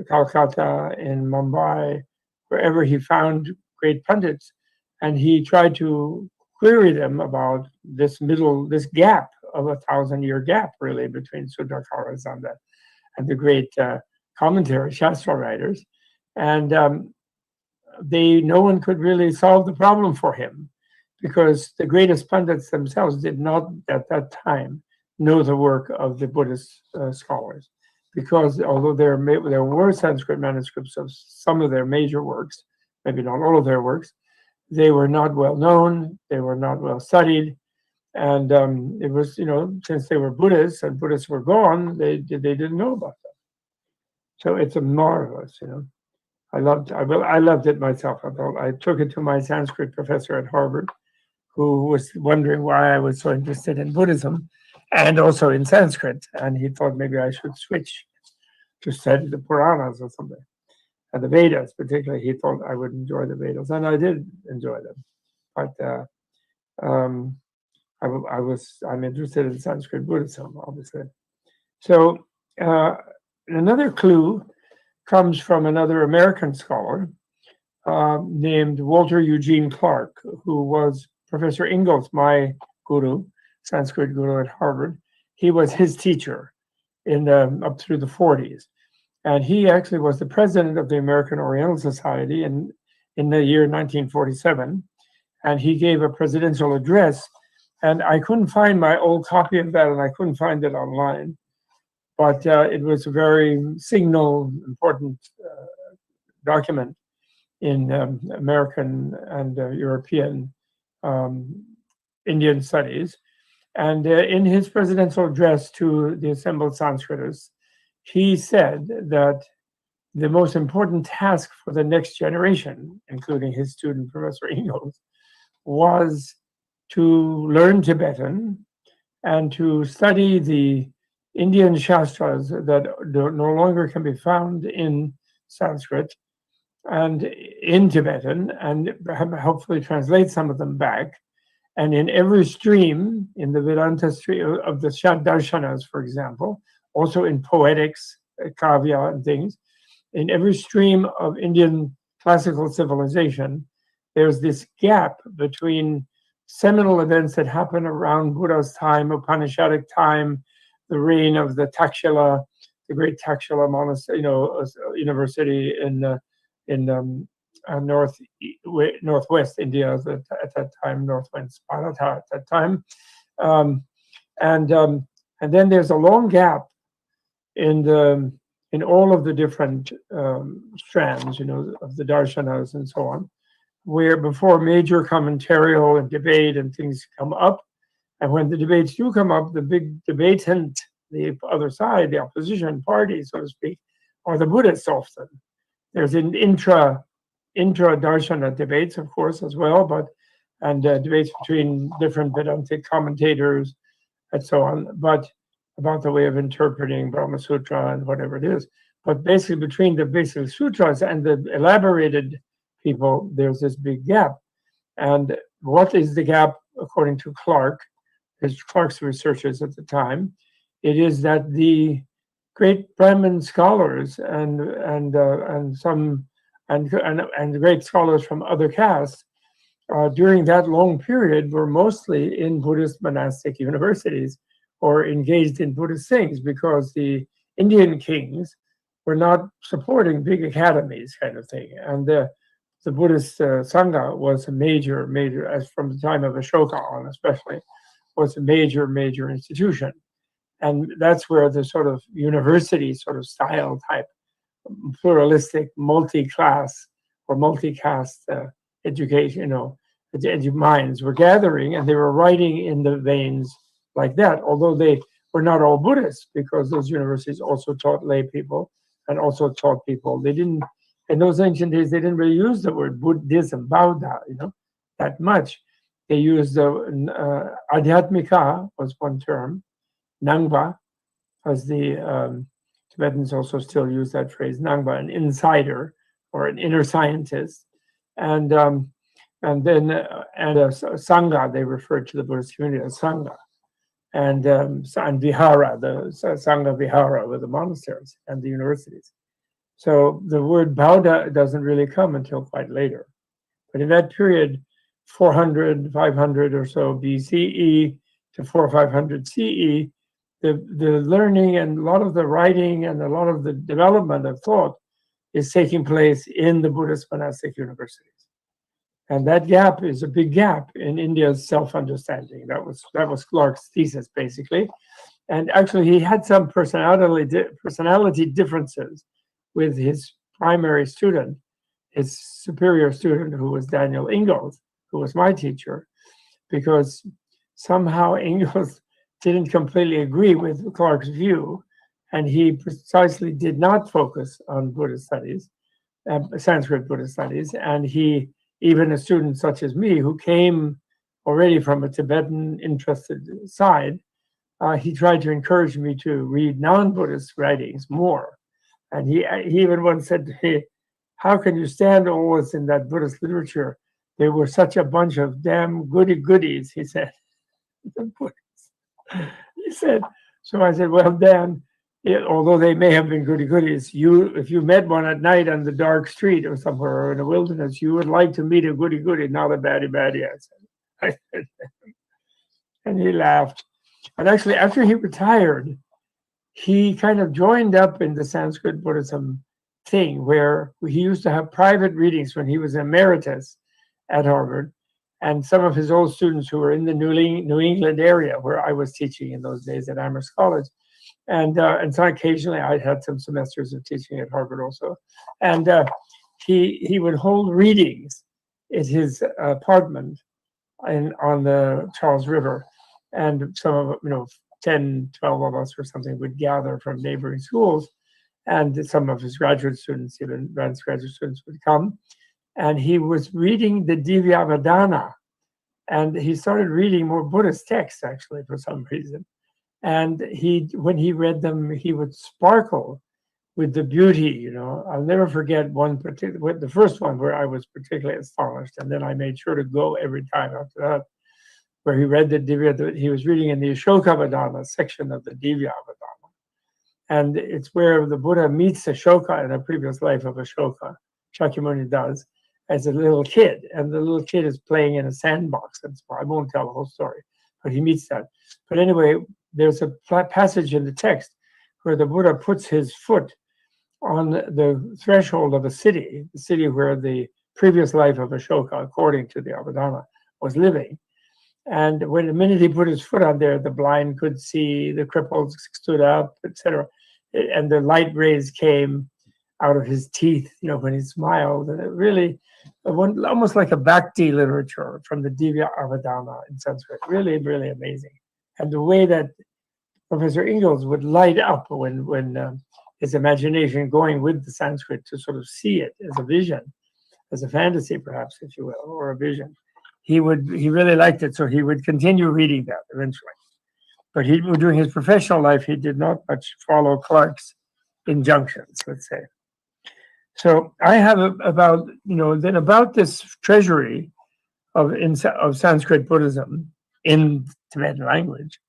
Calcutta, in Mumbai, wherever he found great pundits. And he tried to query them about this gap of 1,000-year gap, really, between Suttakaras and the great commentary Shastra writers. And no one could really solve the problem for him, because the greatest pundits themselves did not at that time know the work of the Buddhist scholars, because although there were Sanskrit manuscripts of some of their major works, maybe not all of their works, they were not well known, they were not well studied, and it was, since they were Buddhists and Buddhists were gone, they didn't know about them. So it's a marvelous, I loved it myself. I took it to my Sanskrit professor at Harvard, who was wondering why I was so interested in Buddhism and also in Sanskrit, and he thought maybe I should switch to study the Puranas or something. And the Vedas, particularly, he thought I would enjoy the Vedas, and I did enjoy them. But I'm interested in Sanskrit Buddhism, obviously. So another clue comes from another American scholar named Walter Eugene Clark, who was Professor Ingalls, my guru, Sanskrit guru at Harvard. He was his teacher up through the 40s. And he actually was the president of the American Oriental Society in the year 1947. And he gave a presidential address. And I couldn't find my old copy of that, and I couldn't find it online. But it was a very signal, important document in American and European Indian studies. And in his presidential address to the assembled Sanskritists, he said that the most important task for the next generation, including his student, Professor Ingalls, was to learn Tibetan and to study the Indian Shastras that no longer can be found in Sanskrit and in Tibetan, and hopefully translate some of them back. And in every stream, in the Vedanta stream of the Darshanas, for example, also in poetics, kavya and things, in every stream of Indian classical civilization, there's this gap between seminal events that happen around Buddha's time, Upanishadic time, the reign of the Takshila, the great Takshila monastery, university in northwest India at that time, northwest Bharat at that time, and then there's a long gap in all of the different strands, of the darshanas and so on, where before major commentarial and debate and things come up, and when the debates do come up, the big debatant, the other side, the opposition party, so to speak, are the Buddhists often. There's an intra-darshana debates, of course, as well, and debates between different Vedantic commentators and so on, but about the way of interpreting Brahma Sutra and whatever it is. But basically between the basic sutras and the elaborated people, there's this big gap. And what is the gap, according to Clark's researchers at the time? It is that the great Brahmin scholars and some and great scholars from other castes during that long period were mostly in Buddhist monastic universities or engaged in Buddhist things, because the Indian kings were not supporting big academies kind of thing. And the Buddhist Sangha was a major, as from the time of Ashoka on especially, was a major institution. And that's where the sort of university sort of style type, pluralistic, multi-class or multi-caste education, minds were gathering, and they were writing in the veins like that, although they were not all Buddhists, because those universities also taught lay people and also taught people. They didn't, in those ancient days, they didn't really use the word Buddhism, Bauddha, that much. They used the Adhyatmika was one term, Nangba, as the Tibetans also still use that phrase, Nangba, an insider or an inner scientist, and then Sangha, they referred to the Buddhist community as Sangha, and Vihara, the Sangha Vihara were the monasteries and the universities. So the word Bauddha doesn't really come until quite later. But in that period, 400, 500 or so BCE to 400 or 500 CE, the learning and a lot of the writing and a lot of the development of thought is taking place in the Buddhist monastic universities. And that gap is a big gap in India's self-understanding. That was Clarke's thesis, basically. And actually, he had some personality differences with his primary student, his superior student, who was Daniel Ingalls, who was my teacher, because somehow Ingalls didn't completely agree with Clarke's view, and he precisely did not focus on Buddhist studies, Sanskrit Buddhist studies, and he, even a student such as me, who came already from a Tibetan interested side, he tried to encourage me to read non-Buddhist writings more. And he even once said to me, "How can you stand always in that Buddhist literature? They were such a bunch of damn goodies," he said. He said, so I said, "Well, Dan, although they may have been goodies, if you met one at night on the dark street or somewhere or in the wilderness, you would like to meet a goody, not a baddie," I said. And he laughed. And actually, after he retired, he kind of joined up in the Sanskrit Buddhism thing, where he used to have private readings when he was emeritus at Harvard. And some of his old students who were in the New England area where I was teaching in those days at Amherst College. And so occasionally I had some semesters of teaching at Harvard also. And he would hold readings at his apartment on the Charles River. And some of, 10, 12 of us or something would gather from neighboring schools. And some of his graduate students, even advanced graduate students, would come. And he was reading the Divyavadana. And he started reading more Buddhist texts, actually, for some reason. And when he read them, he would sparkle with the beauty, I'll never forget the first one where I was particularly astonished. And then I made sure to go every time after that, where he read he was reading in the Ashokavadana section of the Divyavadana. And it's where the Buddha meets Ashoka in a previous life of Ashoka, Shakyamuni does, as a little kid. And the little kid is playing in a sandbox. And so I won't tell the whole story, but he meets that. But anyway, there's a passage in the text where the Buddha puts his foot on the threshold of a city, the city where the previous life of Ashoka, according to the Abhidharma, was living. And the minute he put his foot on there, the blind could see, the cripples stood up, etc. And the light rays came out of his teeth, when he smiled. And it really, almost like a Bhakti literature from the Divya Avadana in Sanskrit. Really, really amazing. And the way that Professor Ingalls would light up when his imagination going with the Sanskrit to sort of see it as a vision, as a fantasy, perhaps, if you will, or a vision. He really liked it, so he would continue reading that eventually. But during his professional life, he did not much follow Clarke's injunctions, let's say. So I have about this treasury of Sanskrit Buddhism in Tibetan language,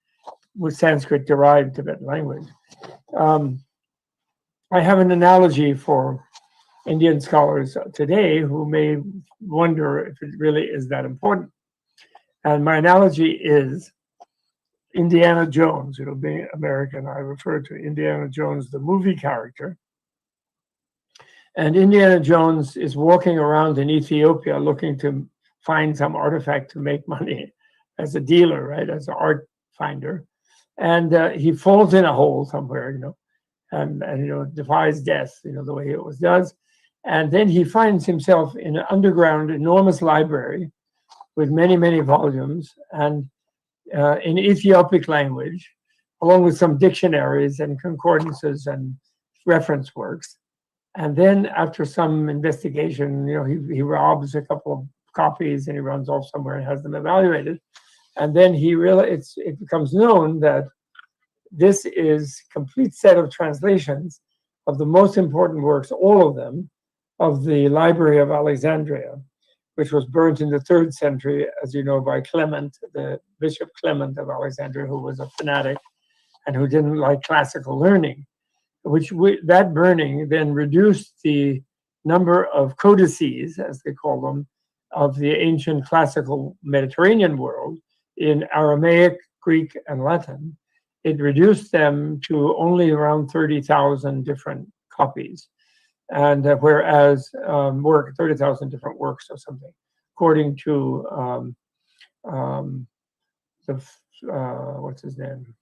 with Sanskrit-derived Tibetan language. I have an analogy for Indian scholars today who may wonder if it really is that important. And my analogy is Indiana Jones. Being American, I refer to Indiana Jones, the movie character. And Indiana Jones is walking around in Ethiopia looking to find some artifact to make money as a dealer, right, as an art finder. And he falls in a hole somewhere, and defies death, the way it was does. And then he finds himself in an underground enormous library with many, many volumes and in Ethiopic language, along with some dictionaries and concordances and reference works. And then after some investigation, he robs a couple of copies and he runs off somewhere and has them evaluated. And then it becomes known that this is a complete set of translations of the most important works, all of them, of the Library of Alexandria, which was burnt in the 3rd century, as you know, by Clement, the Bishop Clement of Alexandria, who was a fanatic and who didn't like classical learning. That burning then reduced the number of codices, as they call them, of the ancient classical Mediterranean world in Aramaic, Greek, and Latin. It reduced them to only around 30,000 different copies, and whereas 30,000 different works or something, according to what's his name?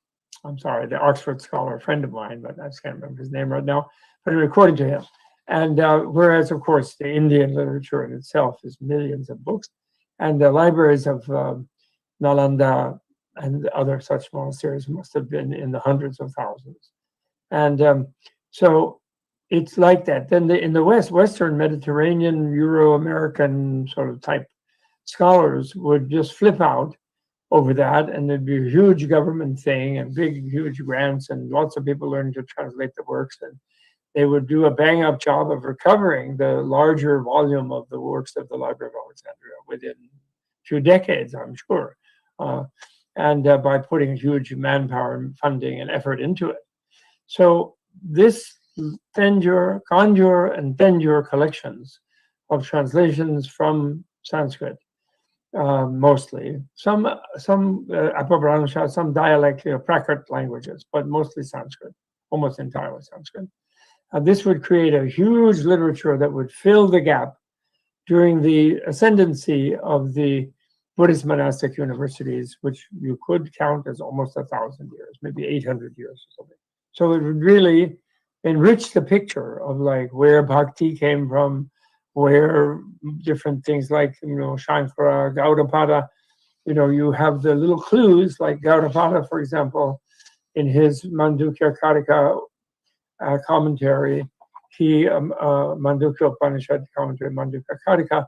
I'm sorry, the Oxford scholar, a friend of mine, but I just can't remember his name right now. But according to him, and whereas of course the Indian literature in itself is millions of books, and the libraries of Nalanda and other such monasteries must have been in the hundreds of thousands. And so it's like that. Then in the Western Mediterranean, Euro-American sort of type scholars would just flip out over that, and there'd be a huge government thing and huge grants and lots of people learning to translate the works, and they would do a bang-up job of recovering the larger volume of the works of the Library of Alexandria within 2 decades, I'm sure, and by putting huge manpower and funding and effort into it. So this Kanjur and Thenjur collections of translations from Sanskrit, mostly, some Apabhransha, some dialect, Prakrit languages, but mostly Sanskrit, almost entirely Sanskrit. This would create a huge literature that would fill the gap during the ascendancy of the Buddhist monastic universities, which you could count as almost 1,000 years, maybe 800 years or something. So it would really enrich the picture of like where bhakti came from, where different things like, Shankara, Gaudapada, you have the little clues like Gaudapada, for example, in his Mandukya Karika commentary, Mandukya Upanishad commentary, Mandukya Karika,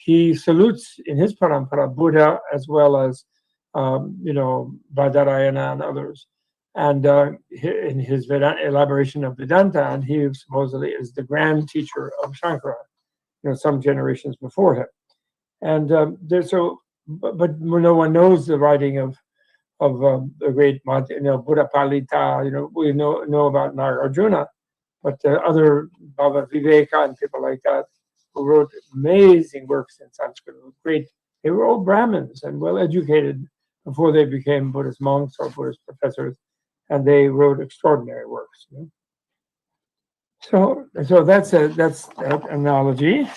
he salutes in his parampara Buddha as well as, Badarayana and others. And in his elaboration of Vedanta, and he supposedly is the grand teacher of Shankara, some generations before him. And but no one knows the writing of the great Buddha Palita. We know about Nagarjuna, but other Baba Viveka and people like that who wrote amazing works in Sanskrit. Great, they were all Brahmins and well educated before they became Buddhist monks or Buddhist professors, and they wrote extraordinary works. So that's that analogy,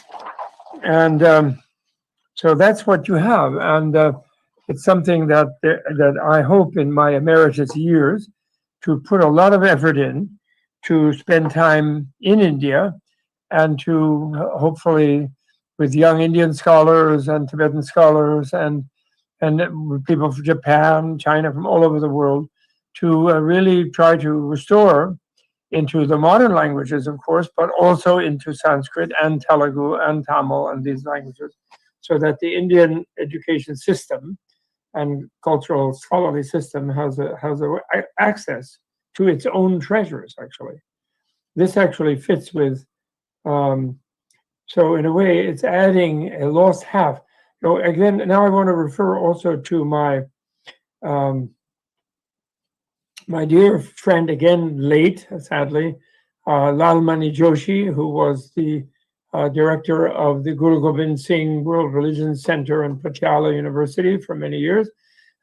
and so that's what you have, and it's something that I hope in my emeritus years to put a lot of effort in, to spend time in India, and to hopefully with young Indian scholars and Tibetan scholars and people from Japan, China, from all over the world, to really try to restore into the modern languages, of course, but also into Sanskrit and Telugu and Tamil and these languages, so that the Indian education system and cultural scholarly system has access to its own treasures, actually. This actually fits with, so in a way, it's adding a lost half. Again, now I want to refer also to my my dear friend, again late, sadly, Lalmani Joshi, who was the director of the Guru Gobind Singh World Religion Center in Patiala University for many years.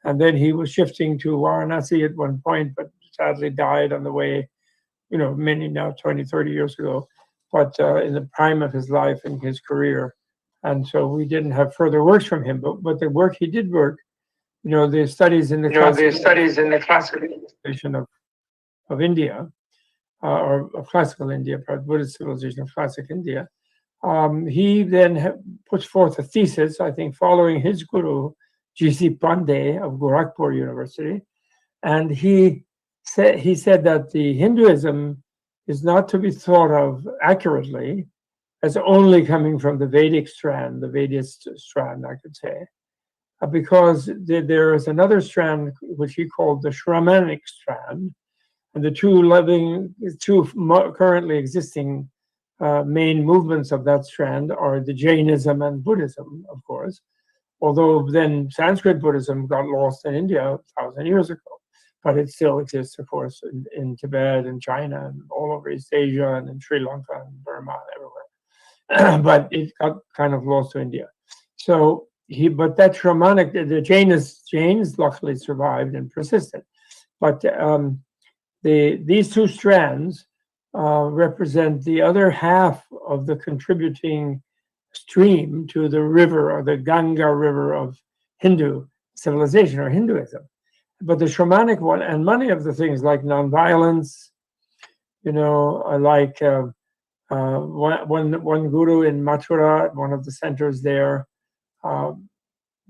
And then he was shifting to Varanasi at one point, but sadly died on the way, many now 20, 30 years ago, but in the prime of his life and his career. And so we didn't have further works from him, but the work he did work, the studies in the classical of India, or of classical India, Buddhist civilization of classic India. He then puts forth a thesis, I think, following his guru, G.C. Pandey of Gorakhpur University. And he said that the Hinduism is not to be thought of accurately as only coming from the Vedic strand, the Vedist strand, I could say, because there is another strand which he called the Shramanic strand, and the two currently existing main movements of that strand are the Jainism and Buddhism, of course, although then Sanskrit Buddhism got lost in India 1,000 years ago. But it still exists, of course, in Tibet and China and all over East Asia and in Sri Lanka and Burma and everywhere. But it got kind of lost to India. So but that Shramanic, the Jains luckily survived and persisted. But these two strands represent the other half of the contributing stream to the river, or the Ganga River of Hindu civilization or Hinduism. But the Shramanic one, and many of the things like nonviolence, like one guru in Mathura, one of the centers there,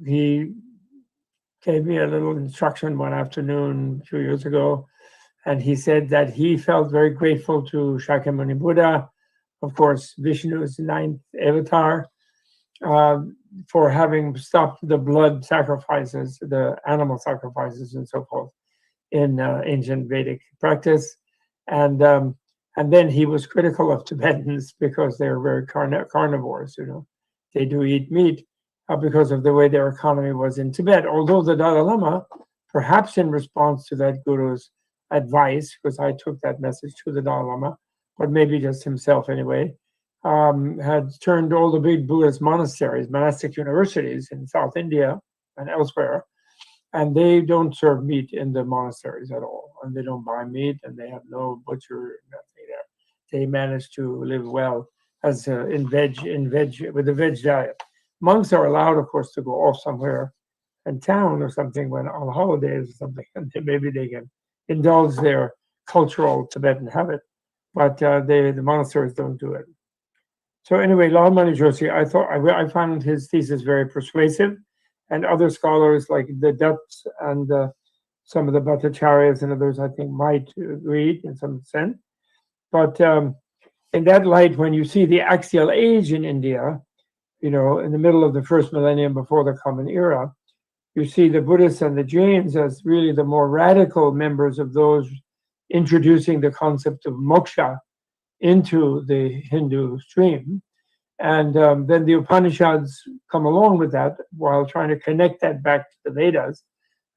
he gave me a little instruction one afternoon a few years ago, and he said that he felt very grateful to Shakyamuni Buddha, of course, Vishnu's 9th avatar, for having stopped the blood sacrifices, the animal sacrifices and so forth in ancient Vedic practice. And then he was critical of Tibetans because they're very carnivores, They do eat meat because of the way their economy was in Tibet. Although the Dalai Lama, perhaps in response to that guru's advice, because I took that message to the Dalai Lama, but maybe just himself anyway, had turned all the big Buddhist monasteries, monastic universities in South India and elsewhere, and they don't serve meat in the monasteries at all, and they don't buy meat, and they have no butcher, nothing there. They manage to live well as with the veg diet. Monks are allowed, of course, to go off somewhere in town or something when on holidays or something, and maybe they can indulge their cultural Tibetan habit, but the monasteries don't do it. So anyway, Lalmani Joshi, I found his thesis very persuasive, and other scholars like the Dutts and some of the Bhattacharyas and others, I think, might agree in some sense. But in that light, when you see the axial age in India, in the middle of the first millennium before the Common Era, you see the Buddhists and the Jains as really the more radical members of those introducing the concept of moksha into the Hindu stream. And then the Upanishads come along with that while trying to connect that back to the Vedas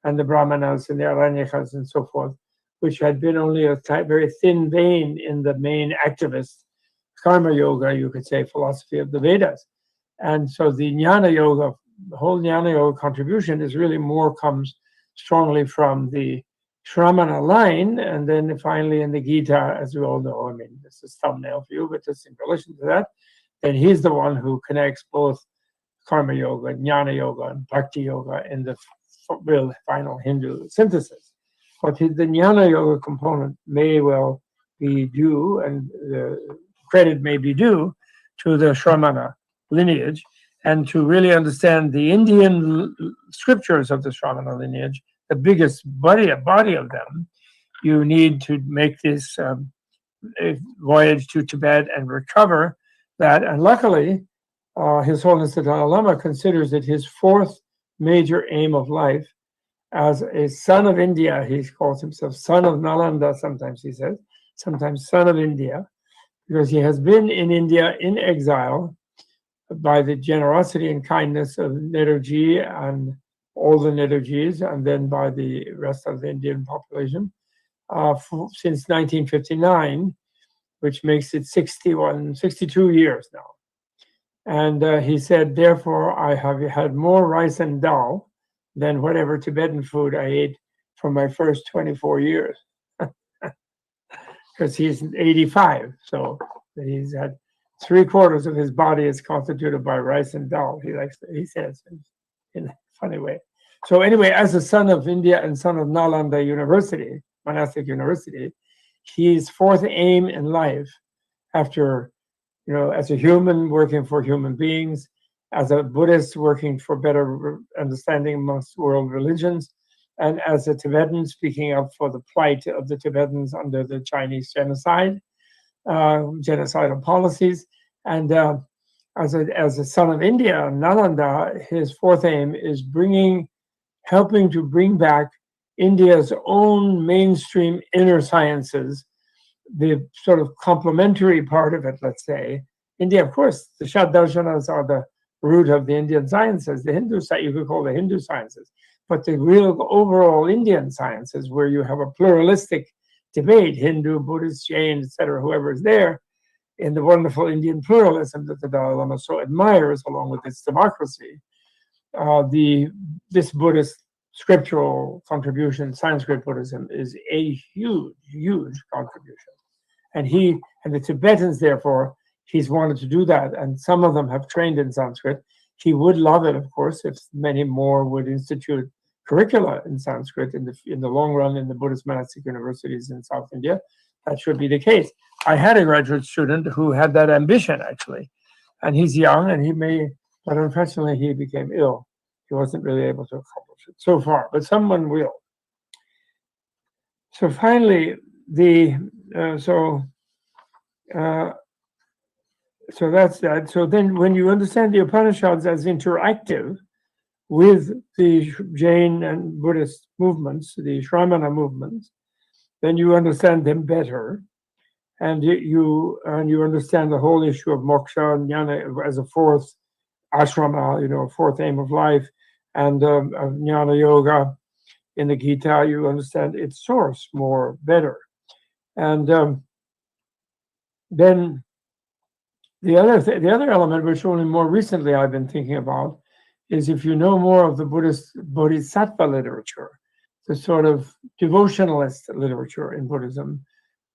and the Brahmanas and the Aranyakas and so forth, which had been only a very thin vein in the main activist karma yoga, you could say, philosophy of the Vedas. And so the Jnana Yoga, the whole Jnana Yoga contribution is really comes strongly from the Shramana line, and then finally in the Gita, as we all know, I mean, this is thumbnail for you, but just in relation to that, then he's the one who connects both Karma Yoga, Jnana Yoga, and Bhakti Yoga in the real final Hindu synthesis. But the Jnana Yoga component may well be due, and the credit may be due to the Shramana lineage, and to really understand the Indian scriptures of the Shramana lineage, the biggest body of them, you need to make this voyage to Tibet and recover that. And luckily, His Holiness the Dalai Lama considers it his fourth major aim of life. As a son of India, he calls himself son of Nalanda, sometimes he says, sometimes son of India, because he has been in India in exile by the generosity and kindness of Nehruji and all the Nehrujis, and then by the rest of the Indian population, since 1959, which makes it 62 years now. And he said, therefore, I have had more rice and dal than whatever Tibetan food I ate for my first 24 years. Because he's 85, so he's had 3/4 of his body is constituted by rice and dal. He says in a funny way. So anyway, as a son of India and son of Nalanda University, monastic university, his fourth aim in life, after, as a human working for human beings, as a Buddhist working for better understanding amongst world religions, and as a Tibetan speaking up for the plight of the Tibetans under the Chinese genocide, genocidal policies, and as a son of India, Nalanda, his fourth aim is helping to bring back India's own mainstream inner sciences, the sort of complementary part of it, let's say. India, of course, the Shadarshanas are the root of the Indian sciences, the Hindu side, you could call the Hindu sciences, but the real overall Indian sciences, where you have a pluralistic debate, Hindu, Buddhist, Jain, etc., whoever is there, in the wonderful Indian pluralism that the Dalai Lama so admires, along with its democracy. This Buddhist scriptural contribution, Sanskrit Buddhism, is a huge, huge contribution. And the Tibetans, therefore, he's wanted to do that. And some of them have trained in Sanskrit. He would love it, of course, if many more would institute curricula in Sanskrit in the long run in the Buddhist monastic universities in South India. That should be the case. I had a graduate student who had that ambition, actually. And he's young, but unfortunately he became ill. He wasn't really able to accomplish it so far, but someone will. So finally, so that's that. So then when you understand the Upanishads as interactive with the Jain and Buddhist movements, the Shramana movements, then you understand them better. And you understand the whole issue of moksha and jnana as a fourth ashrama, fourth aim of life, and jnana yoga in the Gita. You understand its source better. And then the other element, which only more recently I've been thinking about, is if you know more of the Buddhist bodhisattva literature, the sort of devotionalist literature in Buddhism,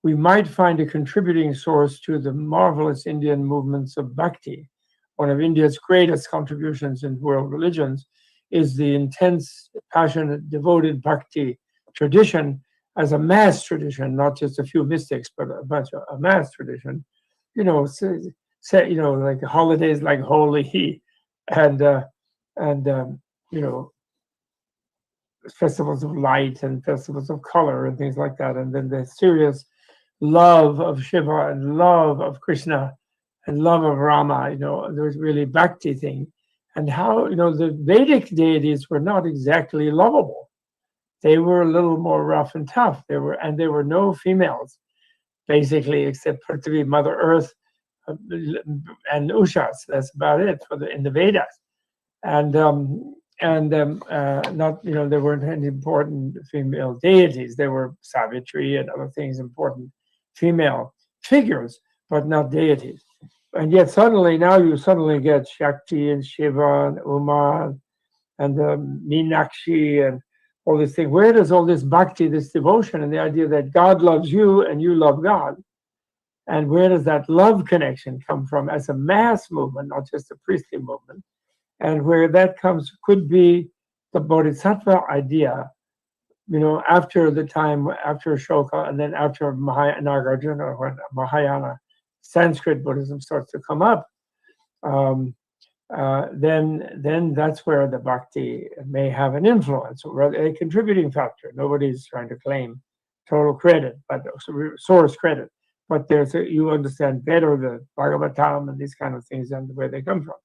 we might find a contributing source to the marvelous Indian movements of bhakti. One of India's greatest contributions in world religions is the intense, passionate, devoted bhakti tradition as a mass tradition, not just a few mystics, but a mass tradition. Like holidays like Holi, and festivals of light and festivals of color and things like that, and then the serious love of Shiva and love of Krishna and love of Rama. There's really bhakti thing, and how the Vedic deities were not exactly lovable. They were a little more rough and tough. There were no females, basically, except Prithvi, Mother Earth, and Ushas. That's about it in the Vedas. And not there weren't any important female deities. There were Savitri and other things, important female figures, but not deities. And yet now you suddenly get Shakti and Shiva and Uma and Meenakshi and all this thing. Where does all this bhakti, this devotion, and the idea that God loves you and you love God? And where does that love connection come from as a mass movement, not just a priestly movement? And where that comes could be the bodhisattva idea, after Ashoka and then after Nagarjuna, when Mahayana Sanskrit Buddhism starts to come up, then that's where the bhakti may have an influence or a contributing factor. Nobody's trying to claim total credit, but source credit. But you understand better the Bhagavatam and these kind of things and where they come from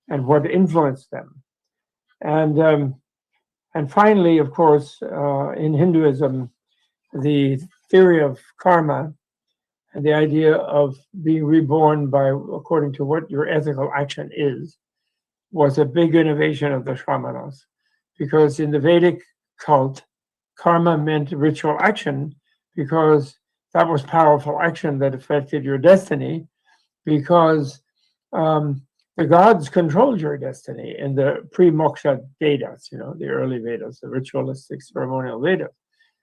and what influenced them. And finally, of course, in Hinduism, the theory of karma and the idea of being reborn according to what your ethical action is was a big innovation of the Shramanas, because in the Vedic cult, karma meant ritual action, because that was powerful action that affected your destiny, because the the gods controlled your destiny in the pre-moksha Vedas, the early Vedas, the ritualistic ceremonial Vedas.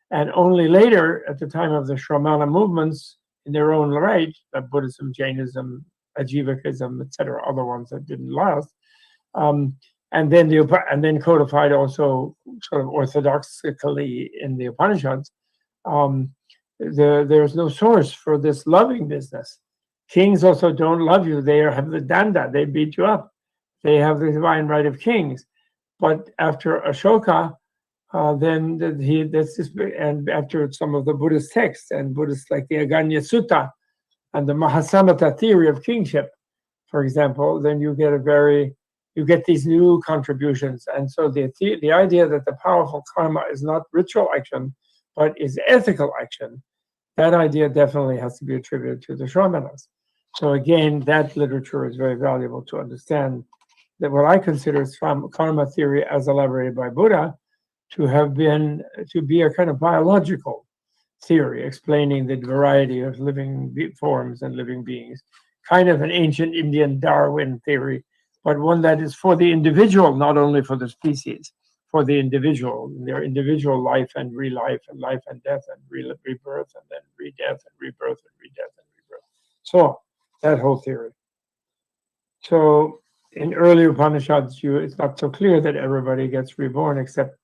And only later, at the time of the Shramana movements, in their own right, Buddhism, Jainism, Ajivikism, etc., other ones that didn't last, and then codified also sort of orthodoxically in the Upanishads. There's no source for this loving business. Kings also don't love you. They have the danda. They beat you up. They have the divine right of kings. But after Ashoka, and after some of the Buddhist texts and Buddhists like the Aganya Sutta and the Mahasamata theory of kingship, for example, then you get these new contributions. And so the idea that the powerful karma is not ritual action, but is ethical action, that idea definitely has to be attributed to the Shramanas. So again, that literature is very valuable to understand that what I consider karma theory as elaborated by Buddha to be a kind of biological theory explaining the variety of living forms and living beings, kind of an ancient Indian Darwin theory, but one that is for the individual, not only for the species, for the individual, their individual life and re-life and life and death and rebirth and then re-death and rebirth and re-death and rebirth. So that whole theory. So in early Upanishads, it's not so clear that everybody gets reborn except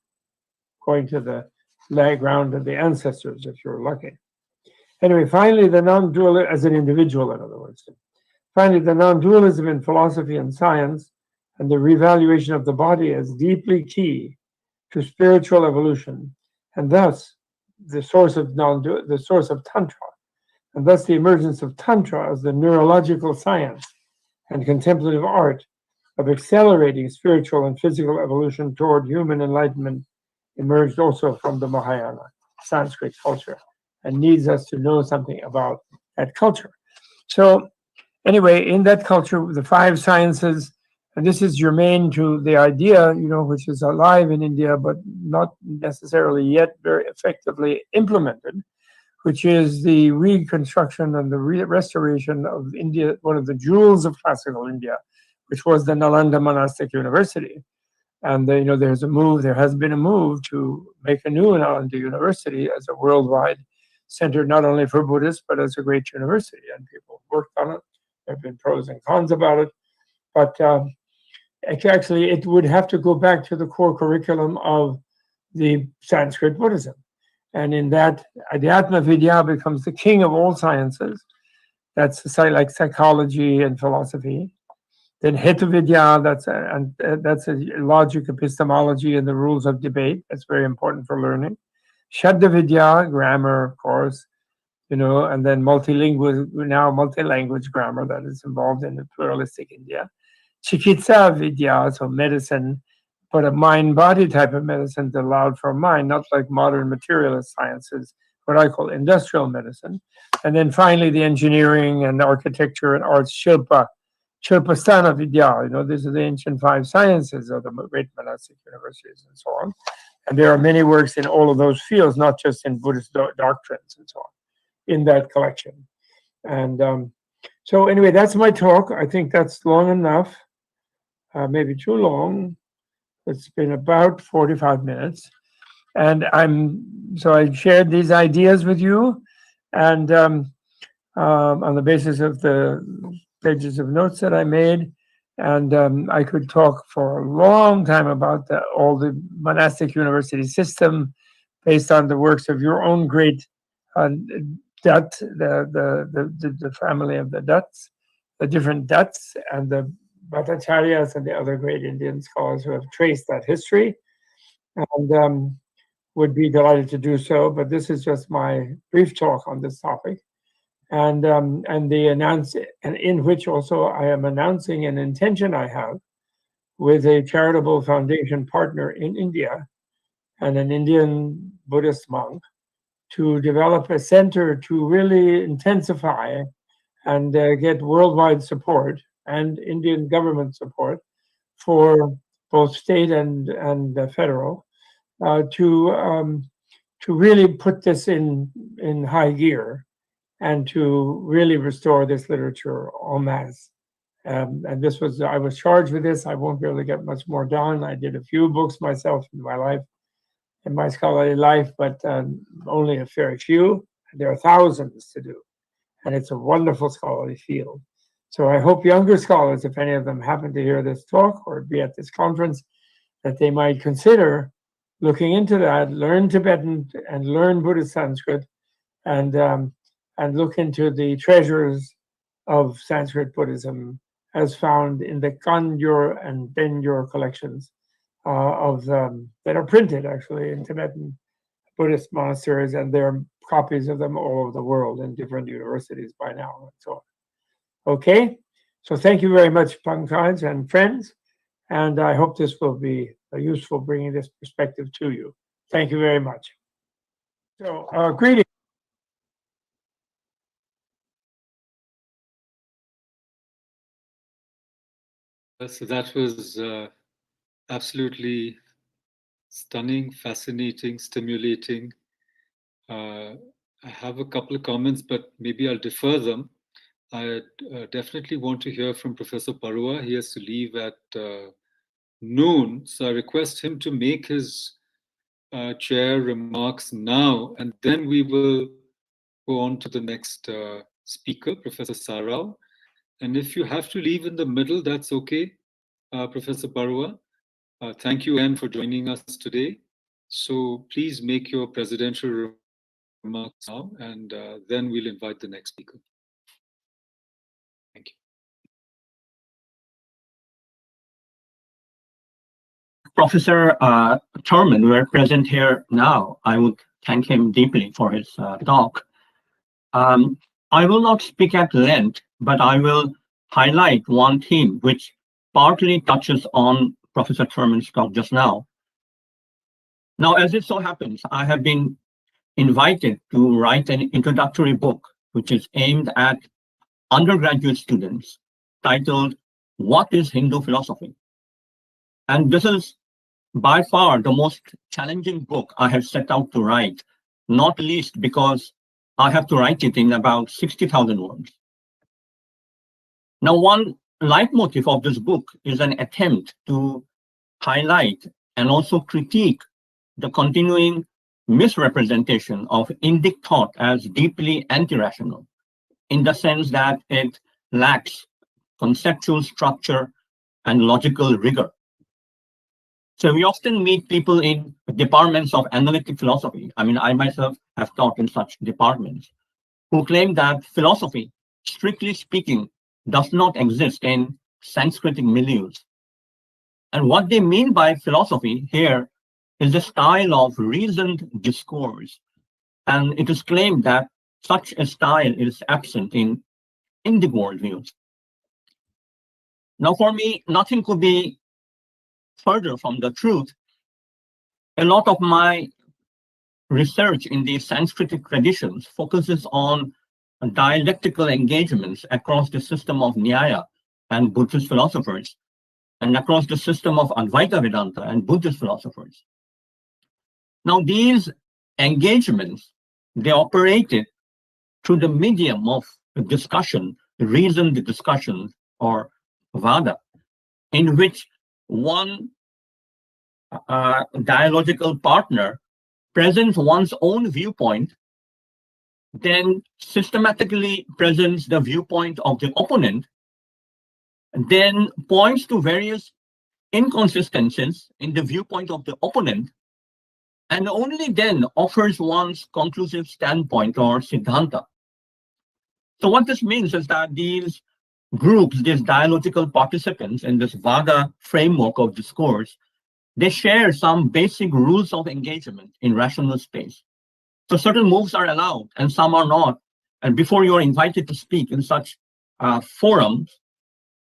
going to the ground of the ancestors, if you're lucky. Anyway, finally, the non-dual, as an individual, in other words. Finally, the non-dualism in philosophy and science and the revaluation of the body as deeply key to spiritual evolution, and thus the source of Tantra, and thus the emergence of Tantra as the neurological science and contemplative art of accelerating spiritual and physical evolution toward human enlightenment emerged also from the Mahayana Sanskrit culture and needs us to know something about that culture. So anyway, in that culture, the 5 sciences, and this is germane to the idea, which is alive in India, but not necessarily yet very effectively implemented, which is the reconstruction and the restoration of India, one of the jewels of classical India, which was the Nalanda monastic university. And there has been a move to make a new Nalanda University as a worldwide center, not only for Buddhists, but as a great university. And people worked on it. There have been pros and cons about it. But actually, it would have to go back to the core curriculum of the Sanskrit Buddhism. And in that, Adhyatma Vidya becomes the king of all sciences. That's like psychology and philosophy. Then Hetu Vidya, that's a logic, epistemology, and the rules of debate. That's very important for learning. Shadda Vidya, grammar, of course, and then multi-language grammar that is involved in the pluralistic India. Chikitsa Vidya, so medicine, but a mind-body type of medicine that allowed for mind, not like modern materialist sciences, what I call industrial medicine. And then finally, the engineering and architecture and arts, Shilpasthana Vidya, these are the ancient 5 sciences of the great monastic universities and so on. And there are many works in all of those fields, not just in Buddhist doctrines and so on, in that collection. And so anyway, that's my talk. I think that's long enough, maybe too long. It's been about 45 minutes. And I shared these ideas with you, and on the basis of the pages of notes that I made, and I could talk for a long time about all the monastic university system based on the works of your own great Dutt, the family of the Dutts, the different Dutts, and the Bhattacharyas and the other great Indian scholars who have traced that history, and would be delighted to do so. But this is just my brief talk on this topic. And in which also I am announcing an intention I have with a charitable foundation partner in India and an Indian Buddhist monk to develop a center to really intensify and get worldwide support and Indian government support for both state and federal to really put this in high gear and to really restore this literature en masse And this was, I was charged with this. I won't be able to get much more done. I did a few books myself in my life, in my scholarly life, but only a fair few. There are thousands to do. And it's a wonderful scholarly field. So I hope younger scholars, if any of them happen to hear this talk or be at this conference, that they might consider looking into that, learn Tibetan and learn Buddhist Sanskrit, and look into the treasures of Sanskrit Buddhism as found in the Kangyur and Dengyur collections that are printed actually in Tibetan Buddhist monasteries, and there are copies of them all over the world in different universities by now and so on. Okay, so thank you very much, Pankaj and friends, and I hope this will be useful bringing this perspective to you. Thank you very much. So, greetings. So that was absolutely stunning, fascinating, stimulating. I have a couple of comments, but maybe I'll defer them. I definitely want to hear from Professor Parua. He has to leave at noon, so I request him to make his chair remarks now, and then we will go on to the next speaker, Professor Sarao. And if you have to leave in the middle, that's okay, Professor Parua. Thank you, Anne, for joining us today. So please make your presidential remarks now, and then we'll invite the next speaker. Thank you. Professor Thurman were present here now, I would thank him deeply for his talk. I will not speak at length, but I will highlight one theme which partly touches on Professor Thurman's talk just now. Now, as it so happens, I have been invited to write an introductory book, which is aimed at undergraduate students, titled, "What is Hindu Philosophy?" And this is by far the most challenging book I have set out to write, not least because I have to write it in about 60,000 words. Now, one leitmotif of this book is an attempt to highlight and also critique the continuing misrepresentation of Indic thought as deeply anti-rational, in the sense that it lacks conceptual structure and logical rigor. So we often meet people in departments of analytic philosophy. I mean, I myself have taught in such departments, who claim that philosophy, strictly speaking, does not exist in Sanskritic milieus. And what they mean by philosophy here is a style of reasoned discourse. And it is claimed that such a style is absent in Indic worldviews. Now, for me, nothing could be further from the truth. A lot of my research in the Sanskritic traditions focuses on dialectical engagements across the system of Nyaya and Buddhist philosophers, and across the system of Advaita Vedanta and Buddhist philosophers. Now, these engagements, they operated through the medium of discussion, reasoned discussion, or vada, in which one dialogical partner presents one's own viewpoint, then systematically presents the viewpoint of the opponent, then points to various inconsistencies in the viewpoint of the opponent, and only then offers one's conclusive standpoint or siddhanta. So what this means is that these groups, these dialogical participants in this vada framework of discourse, they share some basic rules of engagement in rational space. So certain moves are allowed and some are not. And before you are invited to speak in such forums,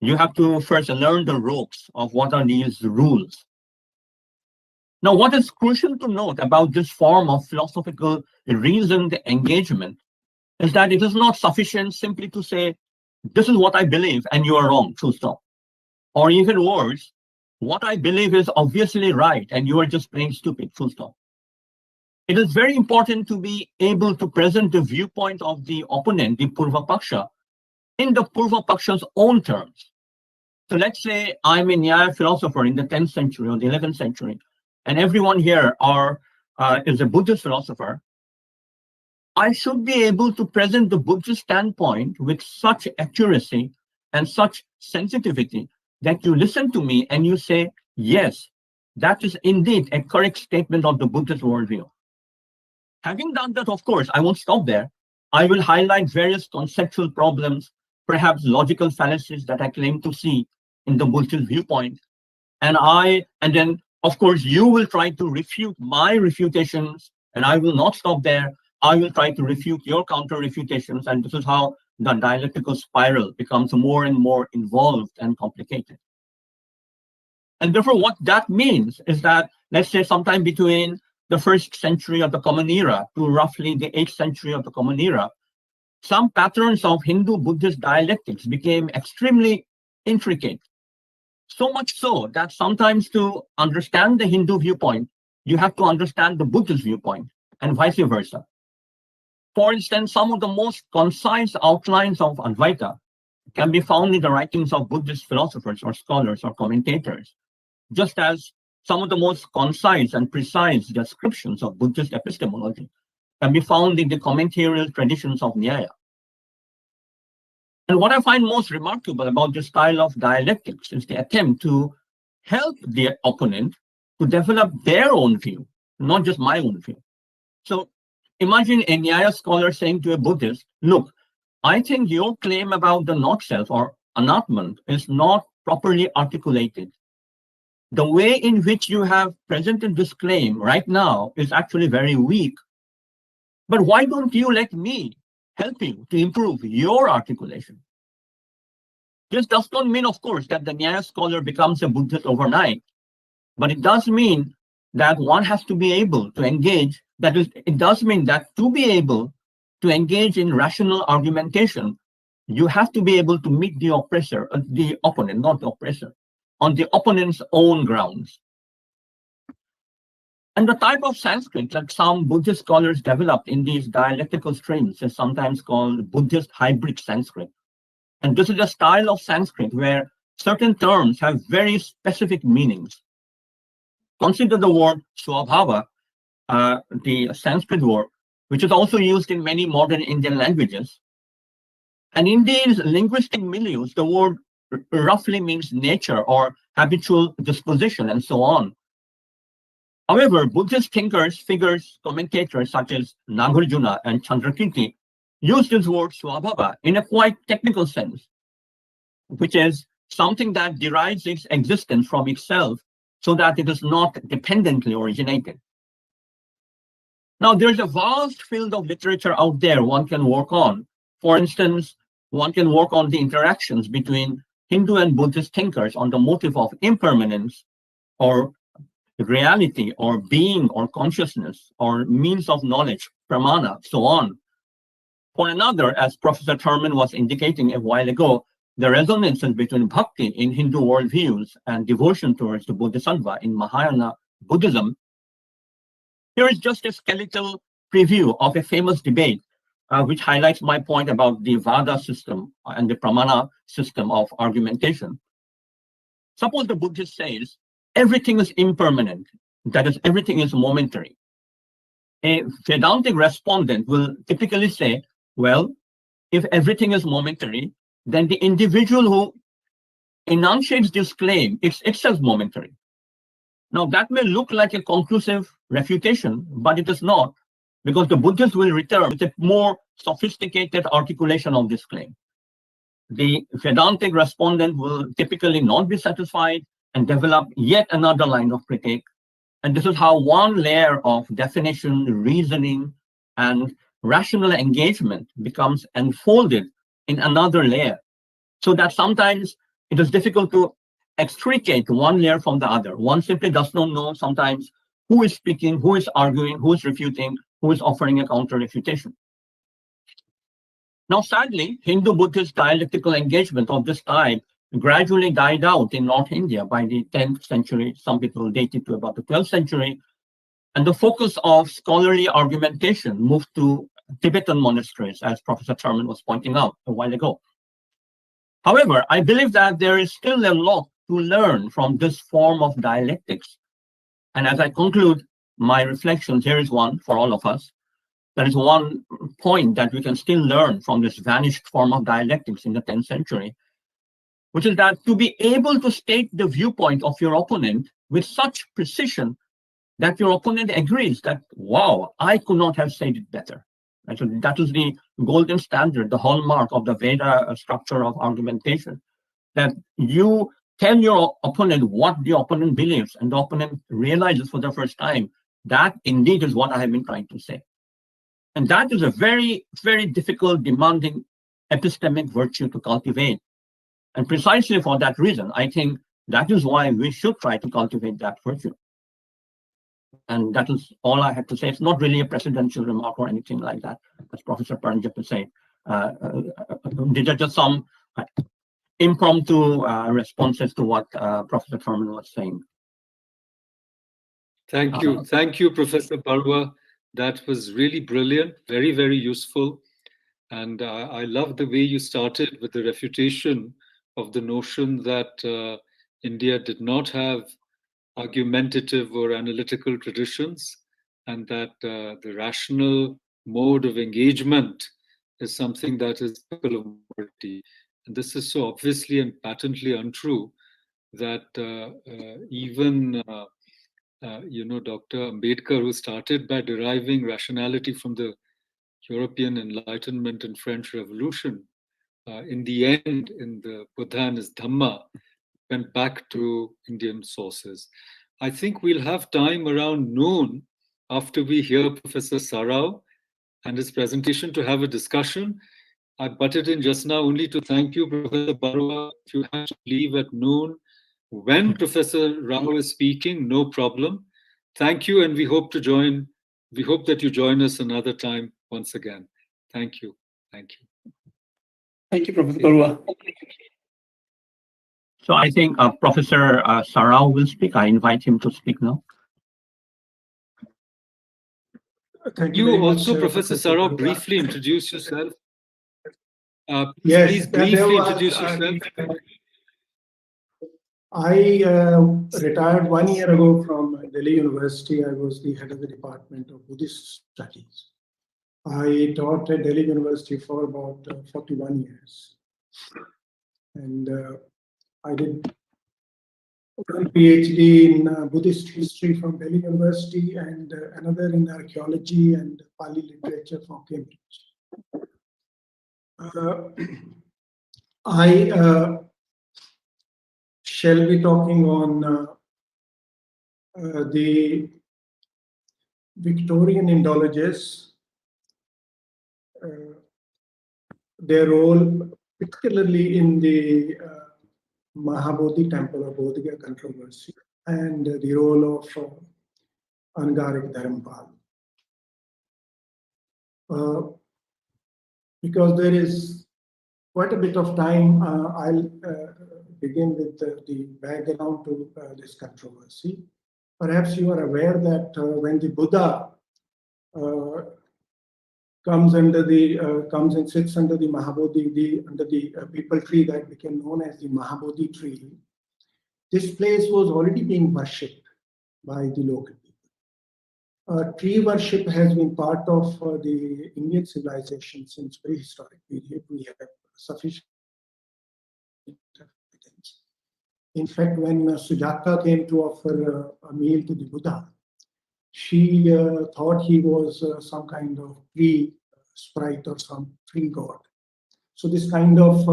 you have to first learn the ropes of what are these rules. Now, what is crucial to note about this form of philosophical reasoned engagement is that it is not sufficient simply to say, this is what I believe and you are wrong, full stop. Or even worse, what I believe is obviously right and you are just plain stupid, full stop. It is very important to be able to present the viewpoint of the opponent, the Purva Paksha, in the Purva Paksha's own terms. So let's say I'm a Nyaya philosopher in the 10th century or the 11th century, and everyone here is a Buddhist philosopher. I should be able to present the Buddhist standpoint with such accuracy and such sensitivity that you listen to me and you say, yes, that is indeed a correct statement of the Buddhist worldview. Having done that, of course, I won't stop there. I will highlight various conceptual problems, perhaps logical fallacies that I claim to see in the Buddhist viewpoint. And then, of course, you will try to refute my refutations, and I will not stop there. I will try to refute your counter-refutations, and this is how the dialectical spiral becomes more and more involved and complicated. And therefore, what that means is that, let's say, sometime between the 1st century of the Common Era to roughly the 8th century of the Common Era, some patterns of Hindu-Buddhist dialectics became extremely intricate. So much so that sometimes to understand the Hindu viewpoint, you have to understand the Buddhist viewpoint, and vice versa. For instance, some of the most concise outlines of Advaita can be found in the writings of Buddhist philosophers or scholars or commentators, just as some of the most concise and precise descriptions of Buddhist epistemology can be found in the commentarial traditions of Nyaya. And what I find most remarkable about this style of dialectics is the attempt to help the opponent to develop their own view, not just my own view. So imagine a Nyaya scholar saying to a Buddhist, look, I think your claim about the not-self or anatman is not properly articulated. The way in which you have presented this claim right now is actually very weak. But why don't you let me help you to improve your articulation? This does not mean, of course, that the Nyaya scholar becomes a Buddhist overnight, but it does mean that one has to be able to engage. That is, it does mean that to be able to engage in rational argumentation, you have to be able to meet the oppressor, the opponent, not the oppressor, on the opponent's own grounds. And the type of Sanskrit that some Buddhist scholars developed in these dialectical streams is sometimes called Buddhist hybrid Sanskrit. And this is a style of Sanskrit where certain terms have very specific meanings. Consider the word swabhava, the Sanskrit word, which is also used in many modern Indian languages. And in these linguistic milieus, the word roughly means nature or habitual disposition and so on. However, Buddhist thinkers, figures, commentators such as Nagarjuna and Chandrakirti use this word swabhava in a quite technical sense, which is something that derives its existence from itself so that it is not dependently originated. Now, there's a vast field of literature out there one can work on. For instance, one can work on the interactions between Hindu and Buddhist thinkers on the motive of impermanence or reality or being or consciousness or means of knowledge, pramana, so on. For another, as Professor Thurman was indicating a while ago, the resonances between bhakti in Hindu worldviews and devotion towards the Bodhisattva in Mahayana Buddhism. Here is just a skeletal preview of a famous debate which highlights my point about the Vada system and the Pramana system of argumentation. Suppose the Buddhist says, everything is impermanent, that is, everything is momentary. A Vedantic respondent will typically say, well, if everything is momentary, then the individual who enunciates this claim is itself momentary. Now, that may look like a conclusive refutation, but it is not, because the Buddhists will return with a more sophisticated articulation of this claim. The Vedantic respondent will typically not be satisfied and develop yet another line of critique. And this is how one layer of definition, reasoning, and rational engagement becomes enfolded in another layer, so that sometimes it is difficult to extricate one layer from the other. One simply does not know sometimes who is speaking, who is arguing, who is refuting, who is offering a counter-refutation. Now, sadly, Hindu-Buddhist dialectical engagement of this type gradually died out in North India by the 10th century. Some people date it to about the 12th century. And the focus of scholarly argumentation moved to Tibetan monasteries, as Professor Thurman was pointing out a while ago. However, I believe that there is still a lot to learn from this form of dialectics. And as I conclude my reflections, here is one for all of us. There is one point that we can still learn from this vanished form of dialectics in the 10th century, which is that to be able to state the viewpoint of your opponent with such precision that your opponent agrees that, wow, I could not have said it better. And so that is the golden standard, the hallmark of the Veda structure of argumentation, that you tell your opponent what the opponent believes, and the opponent realizes for the first time that indeed is what I have been trying to say. And that is a very, very difficult, demanding epistemic virtue to cultivate. And precisely for that reason, I think that is why we should try to cultivate that virtue. And that is all I have to say. It's not really a presidential remark or anything like that, as Professor Paranjit was saying. These are just some impromptu responses to what Professor Thurman was saying. Thank you. Thank you, Professor Barua. That was really brilliant, very, very useful. And I love the way you started with the refutation of the notion that India did not have argumentative or analytical traditions, and that the rational mode of engagement is something that is typical of modernity. And this is so obviously and patently untrue that even Dr. Ambedkar, who started by deriving rationality from the European Enlightenment and French Revolution, in the end, in the Buddha and his Dhamma, went back to Indian sources. I think we'll have time around noon after we hear Professor Sarao and his presentation to have a discussion. I butted in just now only to thank you, Professor Barua. If you have to leave at noon, when Professor Rao is speaking, no problem. Thank you, and we hope that you join us another time once again. Thank you. Thank you. Thank you, Professor Barua. So I think Professor Sarao will speak. I invite him to speak now. Thank you also, Professor Sarao, briefly introduce yourself. Yes, please briefly introduce yourself. I retired 1 year ago from Delhi University. I was the head of the Department of Buddhist Studies. I taught at Delhi University for about 41 years. And I did one PhD in Buddhist history from Delhi University and another in archaeology and Pali literature from Cambridge. I shall be talking on the Victorian Indologists, their role, particularly in the Mahabodhi temple or Bodhiga controversy, and the role of Angaric Dharampal. Because there is quite a bit of time, I'll begin with the background to this controversy. Perhaps you are aware that when the Buddha comes and sits under the Mahabodhi, under the people tree that became known as the Mahabodhi tree, this place was already being worshipped by the local people. Tree worship has been part of the Indian civilization since prehistoric period. We have sufficient evidence. In fact, when Sujata came to offer a meal to the Buddha, she thought he was some kind of tree sprite or some tree god. So this kind of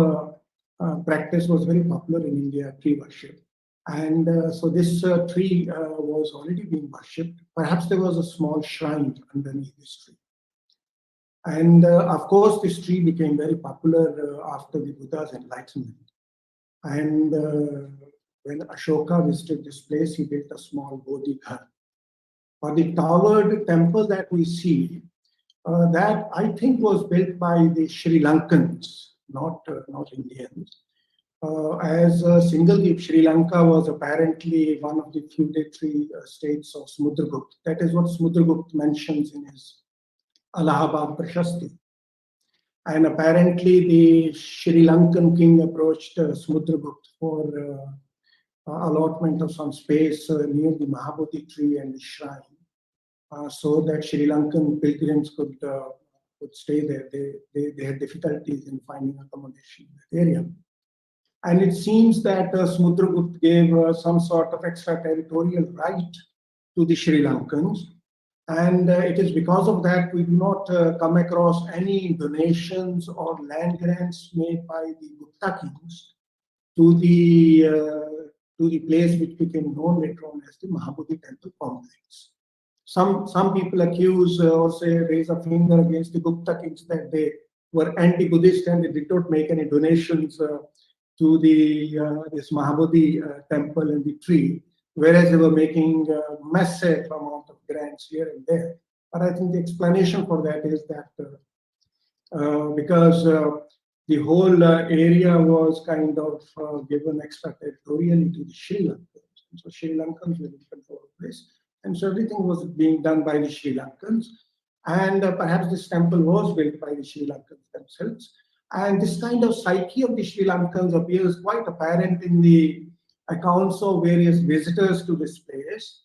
practice was very popular in India, tree worship. And so this tree was already being worshipped. Perhaps there was a small shrine underneath this tree. And of course, this tree became very popular after the Buddha's enlightenment. And when Ashoka visited this place, he built a small Bodhi Ghar. Or the towered temple that we see, that I think was built by the Sri Lankans, not Indians. As Singaldeep, Sri Lanka was apparently one of the feudatory states of Smudragupta. That is what Smudragupta mentions in his Allahabad Prashasti. And apparently the Sri Lankan king approached Samudragupta for allotment of some space near the Mahabodhi tree and the shrine, so that Sri Lankan pilgrims could stay there. They had difficulties in finding accommodation in that area. And it seems that Samudragupta gave some sort of extraterritorial right to the Sri Lankans. And it is because of that we do not come across any donations or land grants made by the Gupta kings to the place which became known later on as the Mahabodhi temple complex. Some people accuse or say raise a finger against the Gupta kings that they were anti-Buddhist and they did not make any donations to the this Mahabodhi temple and the tree, whereas they were making massive amount of grants here and there. But I think the explanation for that is that because the whole area was kind of given extraterritorially to the Sri Lankans. And so Sri Lankans were in control of this. And so everything was being done by the Sri Lankans. And perhaps this temple was built by the Sri Lankans themselves. And this kind of psyche of the Sri Lankans appears quite apparent in the accounts of various visitors to this place,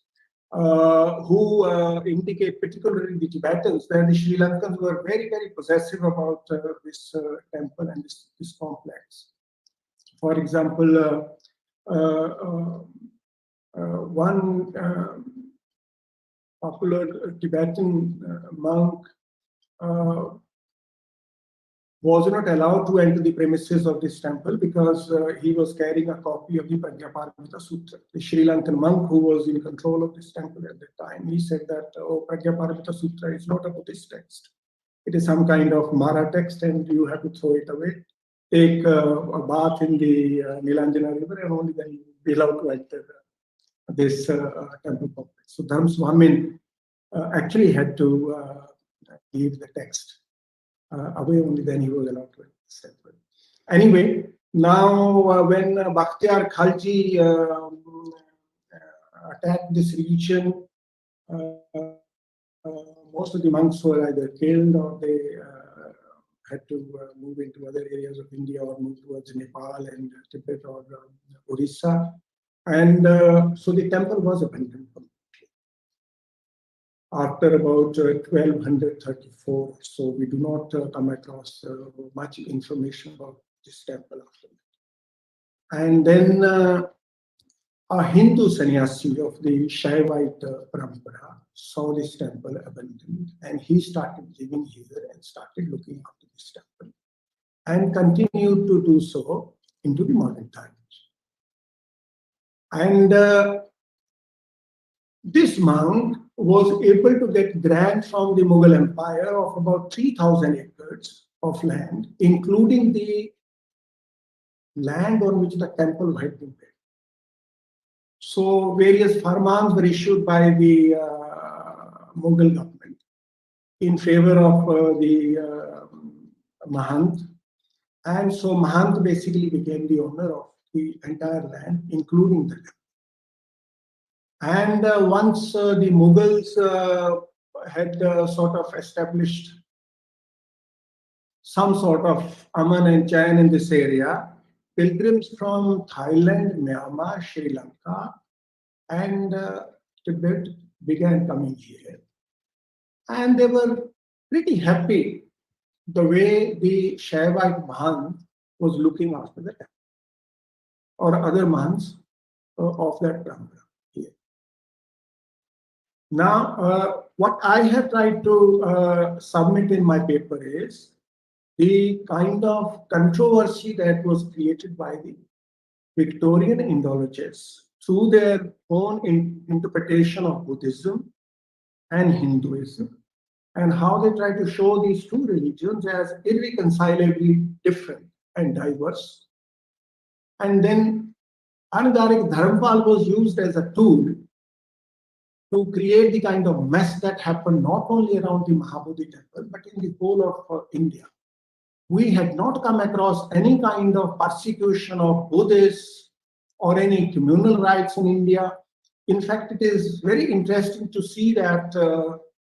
who indicate, particularly the Tibetans, that the Sri Lankans were very, very possessive about this temple and this complex. For example, one popular Tibetan monk was not allowed to enter the premises of this temple because he was carrying a copy of the Prajnaparamita Sutra. The Sri Lankan monk who was in control of this temple at that time, he said that, oh, Prajnaparamita Sutra is not a Buddhist text. It is some kind of Mara text and you have to throw it away. Take a bath in the Nalanda river and only then you will be allowed to enter this temple complex. So Dharma Swamin actually had to leave the text away, only then he was allowed to enter. Anyway, now when Bakhtiyar Khalji attacked this region, most of the monks were either killed or they had to move into other areas of India or move towards Nepal and Tibet or Orissa. And so the temple was abandoned completely. After about 1234, so we do not come across much information about this temple after that. And then a Hindu sannyasi of the Shaivite parampara saw this temple abandoned and he started living here and started looking after this temple and continued to do so into the modern times. And this monk was able to get grant from the Mughal Empire of about 3,000 acres of land, including the land on which the temple had been built. So various farmans were issued by the Mughal government in favor of the Mahant. And so Mahant basically became the owner of the entire land, including the temple. And once the Mughals had sort of established some sort of Aman and Chain in this area, pilgrims from Thailand, Myanmar, Sri Lanka, and Tibet began coming here. And they were pretty happy the way the Shaivite Mahant was looking after the temple, or other Mahants of that parampara here. Now, what I have tried to submit in my paper is the kind of controversy that was created by the Victorian Indologists through their own interpretation of Buddhism and Hinduism, and how they try to show these two religions as irreconcilably different and diverse. And then Anadarik Dharmpal was used as a tool to create the kind of mess that happened not only around the Mahabodhi temple, but in the whole of India. We had not come across any kind of persecution of Buddhists or any communal rights in India. In fact, it is very interesting to see that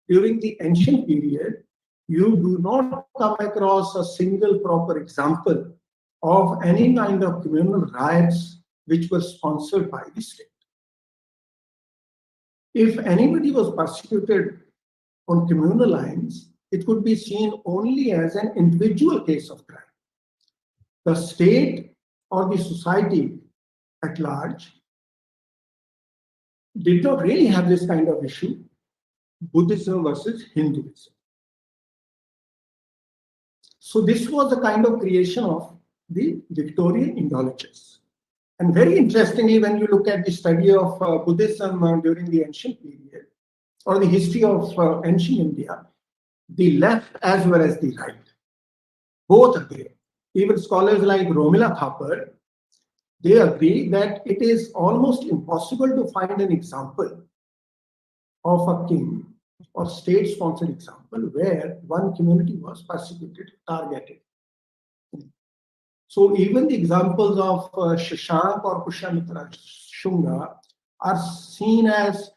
during the ancient period, you do not come across a single proper example of any kind of communal riots which were sponsored by the state. If anybody was persecuted on communal lines, it could be seen only as an individual case of crime. The state or the society at large did not really have this kind of issue, Buddhism versus Hinduism. So this was the kind of creation of the Victorian indulgence. And very interestingly, when you look at the study of Buddhism during the ancient period, or the history of ancient India, the left as well as the right, both agree. Even scholars like Romila Thapar, they agree that it is almost impossible to find an example of a king or state-sponsored example where one community was persecuted, targeted. So even the examples of Shashank or Pushyamitra Shunga are seen as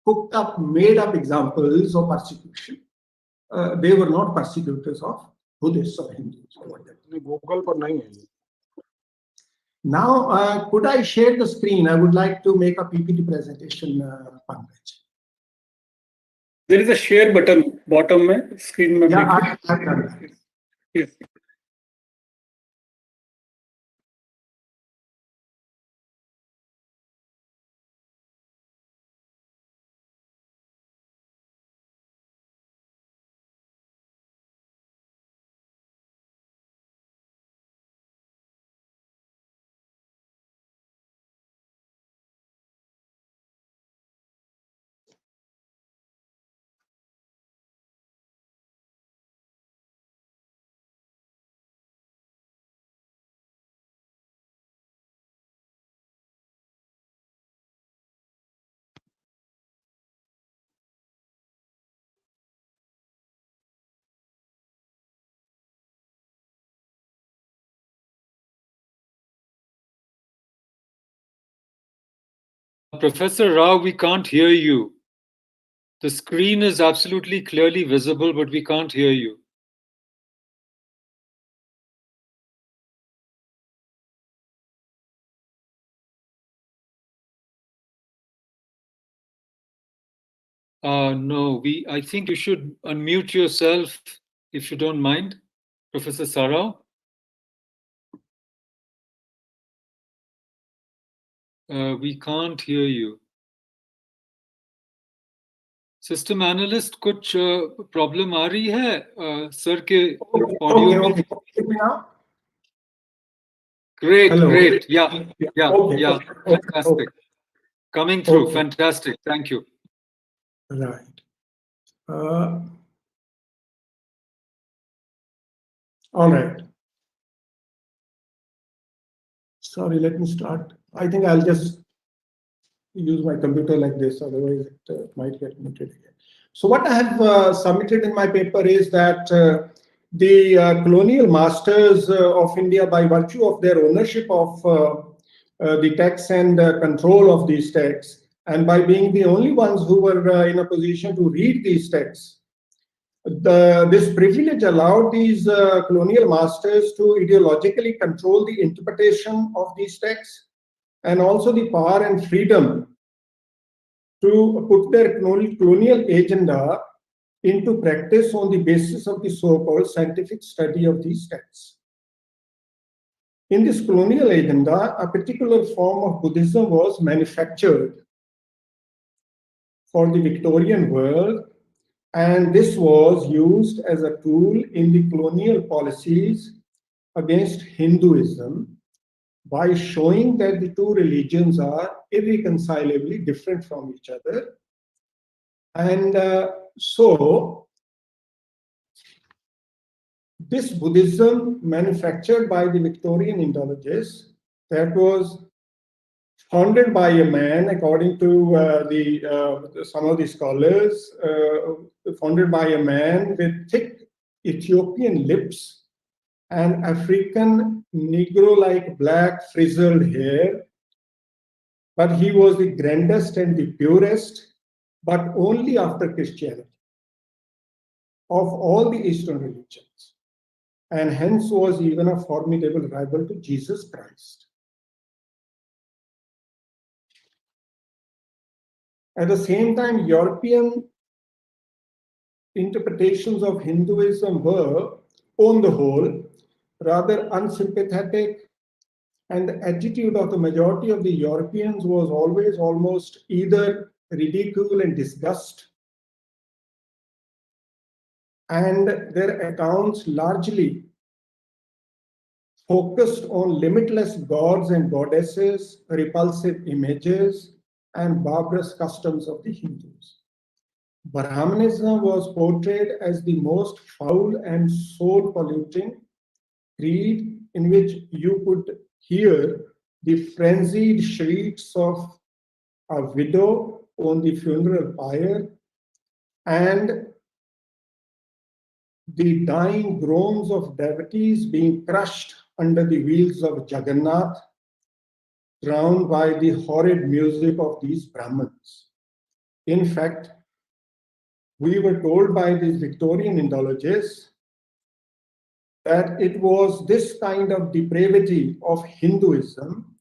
cooked up, made up examples of persecution. They were not persecutors of Buddhists or Hindus or whatever. Now, could I share the screen? I would like to make a PPT presentation, Pankaj. There is a share button bottom mein, screen mein. Yeah, I've done that. Yes. Professor Rao, we can't hear you. The screen is absolutely clearly visible, but we can't hear you. No, I think you should unmute yourself if you don't mind, Professor Sarao. We can't hear you. System analyst, कुछ problem आ रही है sir के audio में? Okay. Now? Great, Hello. great. Yeah, Okay. fantastic. Coming through, fantastic. Thank you. Right. All right. Sorry, let me start. I think I'll just use my computer like this, otherwise it might get muted again. So what I have submitted in my paper is that the colonial masters of India, by virtue of their ownership of the texts and control of these texts, and by being the only ones who were in a position to read these texts, this privilege allowed these colonial masters to ideologically control the interpretation of these texts, and also the power and freedom to put their colonial agenda into practice on the basis of the so-called scientific study of these texts. In this colonial agenda, a particular form of Buddhism was manufactured for the Victorian world, and this was used as a tool in the colonial policies against Hinduism by showing that the two religions are irreconcilably different from each other. And so this Buddhism manufactured by the Victorian indologists, that was founded by a man, according to some of the scholars, founded by a man with thick Ethiopian lips and African Negro-like black frizzled hair, but he was the grandest and the purest, but only after Christianity. of all the Eastern religions, and hence was even a formidable rival to Jesus Christ. At the same time, European interpretations of Hinduism were, on the whole, rather unsympathetic, and the attitude of the majority of the Europeans was always almost either ridicule and disgust, and their accounts largely focused on limitless gods and goddesses, repulsive images, and barbarous customs of the Hindus. Brahmanism was portrayed as the most foul and soul-polluting creed, in which you could hear the frenzied shrieks of a widow on the funeral pyre and the dying groans of devotees being crushed under the wheels of Jagannath, drowned by the horrid music of these Brahmins. In fact, we were told by these Victorian Indologists that it was this kind of depravity of Hinduism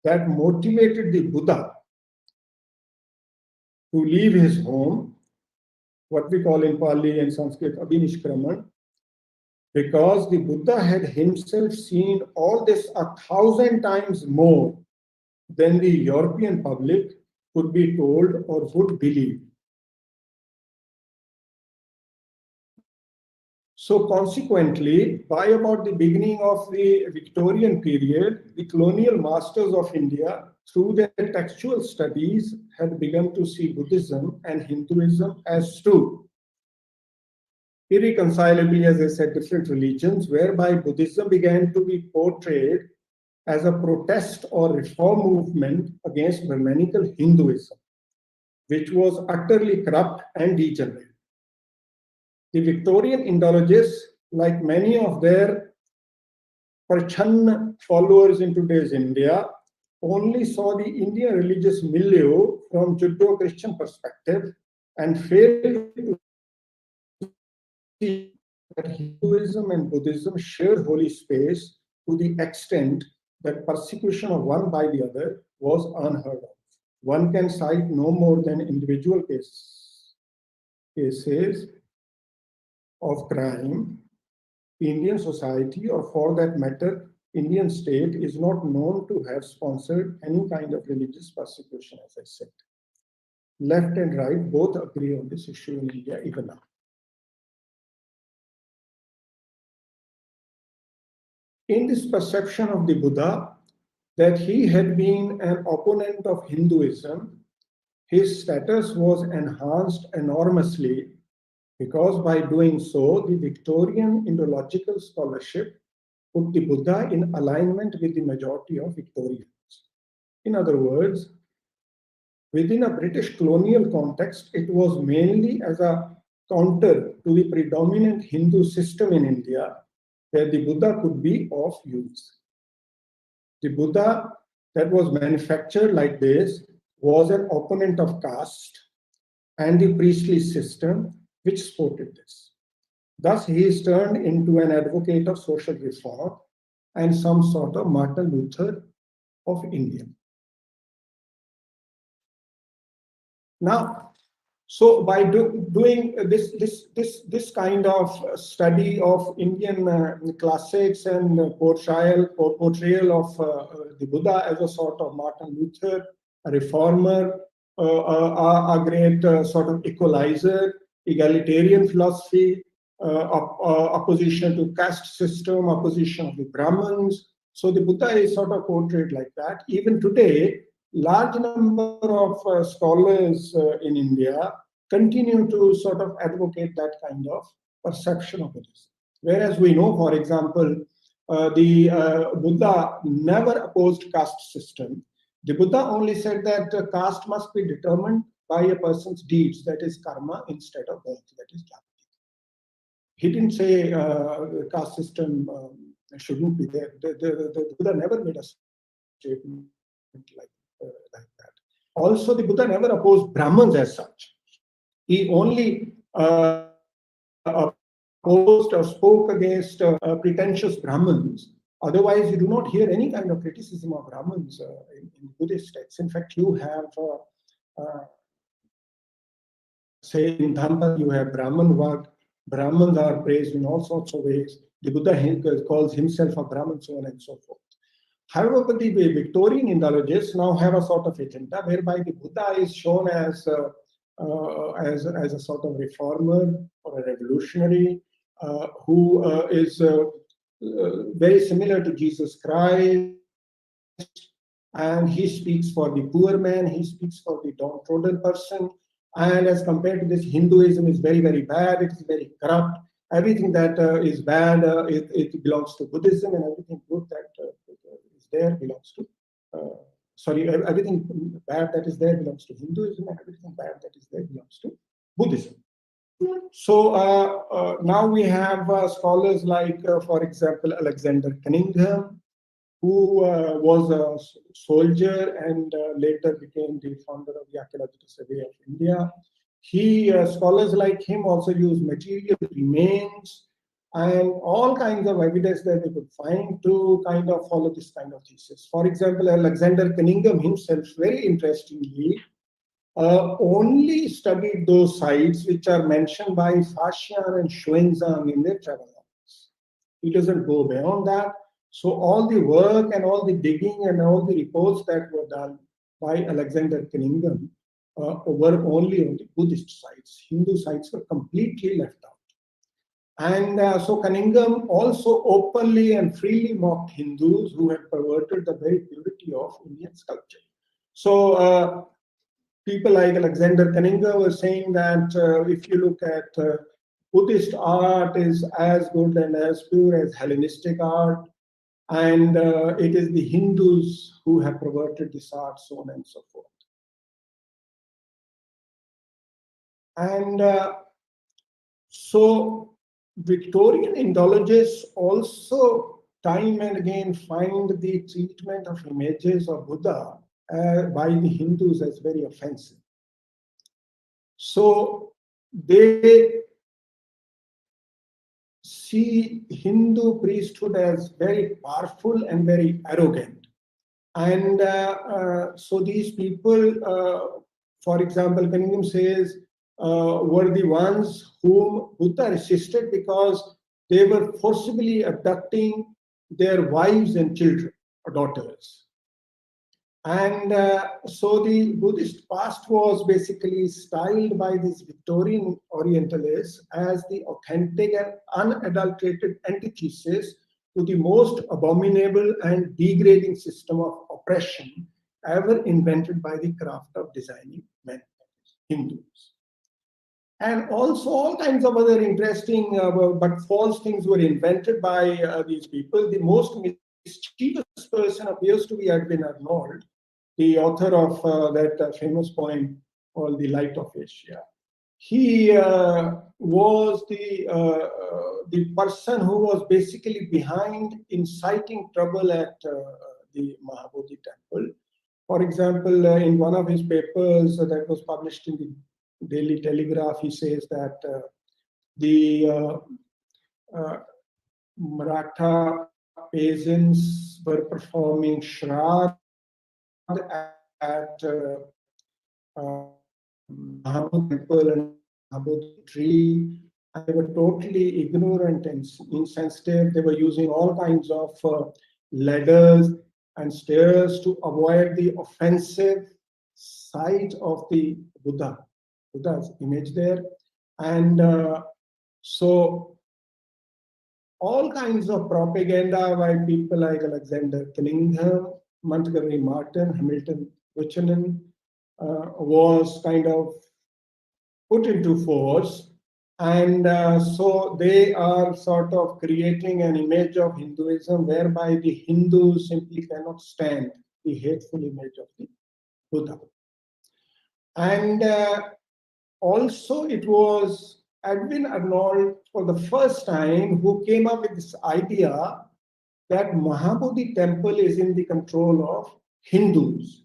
that motivated the Buddha to leave his home, what we call in Pali and Sanskrit Abhinishkraman, because the Buddha had himself seen all this 1,000 times more than the European public could be told or would believe. So consequently, by about the beginning of the Victorian period, the colonial masters of India, through their textual studies, had begun to see Buddhism and Hinduism as two irreconcilably, as I said, different religions, whereby Buddhism began to be portrayed as a protest or reform movement against Brahmanical Hinduism, which was utterly corrupt and degenerate. The Victorian Indologists, like many of their Prachanna followers in today's India, only saw the Indian religious milieu from Judeo-Christian perspective and failed to see that Hinduism and Buddhism shared holy space to the extent that persecution of one by the other was unheard of. One can cite no more than individual cases of crime. Indian society, or for that matter, Indian state, is not known to have sponsored any kind of religious persecution, as I said. Left and right both agree on this issue in India even now. In this perception of the Buddha that he had been an opponent of Hinduism, his status was enhanced enormously, because by doing so, the Victorian Indological scholarship put the Buddha in alignment with the majority of Victorians. In other words, within a British colonial context, it was mainly as a counter to the predominant Hindu system in India that the Buddha could be of use. The Buddha that was manufactured like this was an opponent of caste and the priestly system, which supported this. Thus, he is turned into an advocate of social reform and some sort of Martin Luther of India. Now, so by doing this kind of study of Indian classics and portrayal of the Buddha as a sort of Martin Luther, a reformer, a great sort of equalizer, egalitarian philosophy, opposition to caste system, opposition of the Brahmins. So the Buddha is sort of portrayed like that. Even today, large number of scholars in India continue to sort of advocate that kind of perception of Buddhism. Whereas we know, for example, the Buddha never opposed caste system. The Buddha only said that caste must be determined by a person's deeds, that is karma, instead of birth, that is jati. He didn't say caste system shouldn't be there. The Buddha never made a statement like that. Also, the Buddha never opposed Brahmins as such. He only opposed or spoke against pretentious Brahmins. Otherwise, you do not hear any kind of criticism of Brahmins in Buddhist texts. In fact, you have, say, in Dhamma, you have Brahman Vag. Brahmins are praised in all sorts of ways. The Buddha calls himself a Brahman, so on and so forth. However, the Victorian Indologists now have a sort of agenda whereby the Buddha is shown as a sort of reformer or a revolutionary who is very similar to Jesus Christ, and he speaks for the poor man, he speaks for the downtrodden person. And as compared to this, Hinduism is very, very bad, it is very corrupt. Everything that is bad, it belongs to Buddhism, and everything good that is there belongs to, everything bad that is there belongs to Hinduism, and everything bad that is there belongs to Buddhism. So now we have scholars like, for example, Alexander Cunningham, who was a soldier and later became the founder of the Archaeological Survey of India. Scholars like him also use material remains and all kinds of evidence that they could find to kind of follow this kind of thesis. For example, Alexander Cunningham himself, very interestingly, only studied those sites which are mentioned by Fashian and Xuanzang in their travel logs. He doesn't go beyond that. So all the work and all the digging and all the reports that were done by Alexander Cunningham were only on the Buddhist sites. Hindu sites were completely left out. And so Cunningham also openly and freely mocked Hindus who had perverted the very purity of Indian sculpture. So people like Alexander Cunningham were saying that if you look at Buddhist art is as good and as pure as Hellenistic art, and it is the Hindus who have perverted this art, so on and so forth. And so Victorian Indologists also time and again find the treatment of images of Buddha by the Hindus as very offensive. So they see Hindu priesthood as very powerful and very arrogant. And so these people, for example, Cunningham says, were the ones whom Buddha resisted because they were forcibly abducting their wives and children or daughters. And so the Buddhist past was basically styled by these Victorian Orientalists as the authentic and unadulterated antithesis to the most abominable and degrading system of oppression ever invented by the craft of designing men, Hindus. And also all kinds of other interesting but false things were invented by these people. The most mischievous person appears to be Edwin Arnold, the author of that famous poem called The Light of Asia. He was the person who was basically behind inciting trouble at the Mahabodhi temple. For example, in one of his papers that was published in the Daily Telegraph, he says that the Maratha peasants were performing Shraddh at Mahabodhi temple and Mahabodhi tree. And they were totally ignorant and insensitive. They were using all kinds of ladders and stairs to avoid the offensive sight of the Buddha's image there. And so all kinds of propaganda by people like Alexander Cunningham, Montgomery Martin, Hamilton Buchanan was kind of put into force. And so they are sort of creating an image of Hinduism whereby the Hindus simply cannot stand the hateful image of the Buddha. And also it was Edwin Arnold for the first time who came up with this idea that Mahabodhi temple is in the control of Hindus,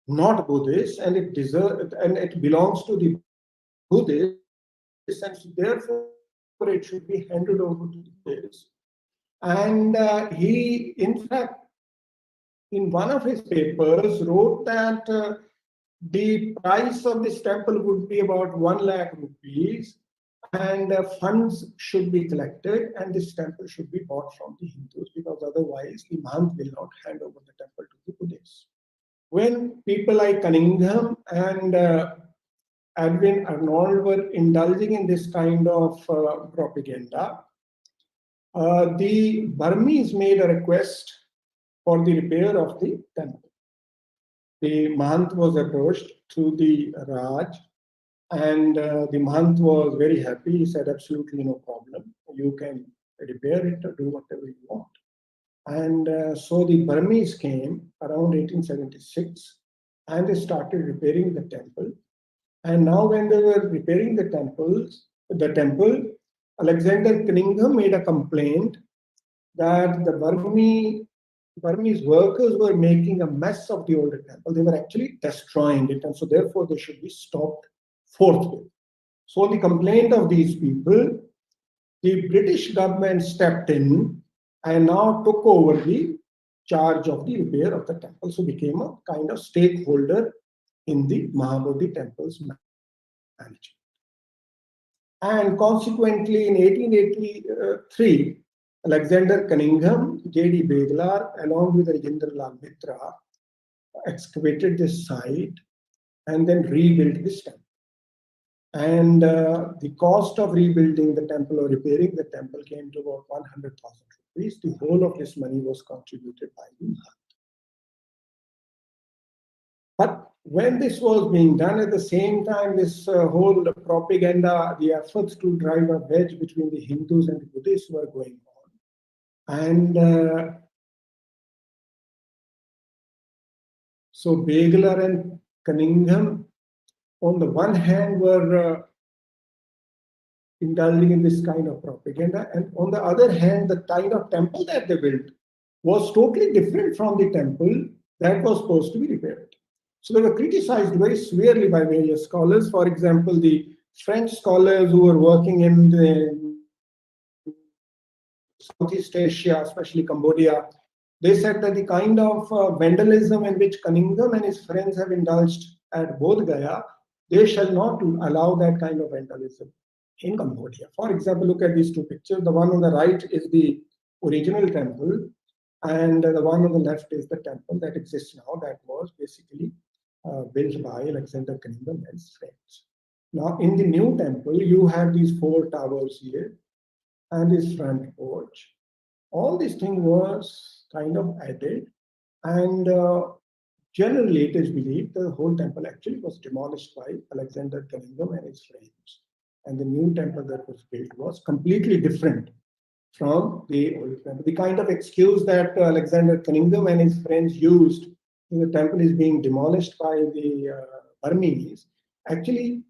not Buddhists, and it belongs to the Buddhists, and therefore it should be handed over to the Buddhists. And he, in fact, in one of his papers, wrote that the price of this temple would be about 1 lakh rupees, and funds should be collected, and this temple should be bought from the Hindus, because otherwise the Mahant will not hand over the temple to the Buddhists. When people like Cunningham and Edwin Arnold were indulging in this kind of propaganda, the Burmese made a request for the repair of the temple. The Mahant was approached to the Raj, and the Mahant was very happy. He said, absolutely no problem. You can repair it or do whatever you want. And so the Burmese came around 1876, and they started repairing the temple. And now when they were repairing the temple, Alexander Cunningham made a complaint that the Burmese workers were making a mess of the older temple. They were actually destroying it, and so therefore they should be stopped forthwith. So the complaint of these people, the British government stepped in and now took over the charge of the repair of the temple. So became a kind of stakeholder in the Mahabodhi temple's management. And consequently, in 1883, Alexander Cunningham, J.D. Beglar, along with Rajendra Lal Mitra, excavated this site and then rebuilt this temple. And the cost of rebuilding the temple or repairing the temple came to about 100,000 rupees. The whole of this money was contributed by the Mahant. But when this was being done, at the same time, this whole propaganda, the efforts to drive a wedge between the Hindus and the Buddhists were going on. And so Beglar and Cunningham, on the one hand, were indulging in this kind of propaganda, and on the other hand, the kind of temple that they built was totally different from the temple that was supposed to be repaired. So they were criticized very severely by various scholars. For example, the French scholars who were working in the Southeast Asia, especially Cambodia, they said that the kind of vandalism in which Cunningham and his friends have indulged at Bodh Gaya, they shall not allow that kind of vandalism in Cambodia. For example, look at these two pictures. The one on the right is the original temple, and the one on the left is the temple that exists now, that was basically built by Alexander Cunningham and his friends. Now, in the new temple, you have these 4 towers here and this front porch. All this thing was kind of added, and generally it is believed the whole temple actually was demolished by Alexander Cunningham and his friends. And the new temple that was built was completely different from the old temple. The kind of excuse that Alexander Cunningham and his friends used, the temple is being demolished by the Burmese, actually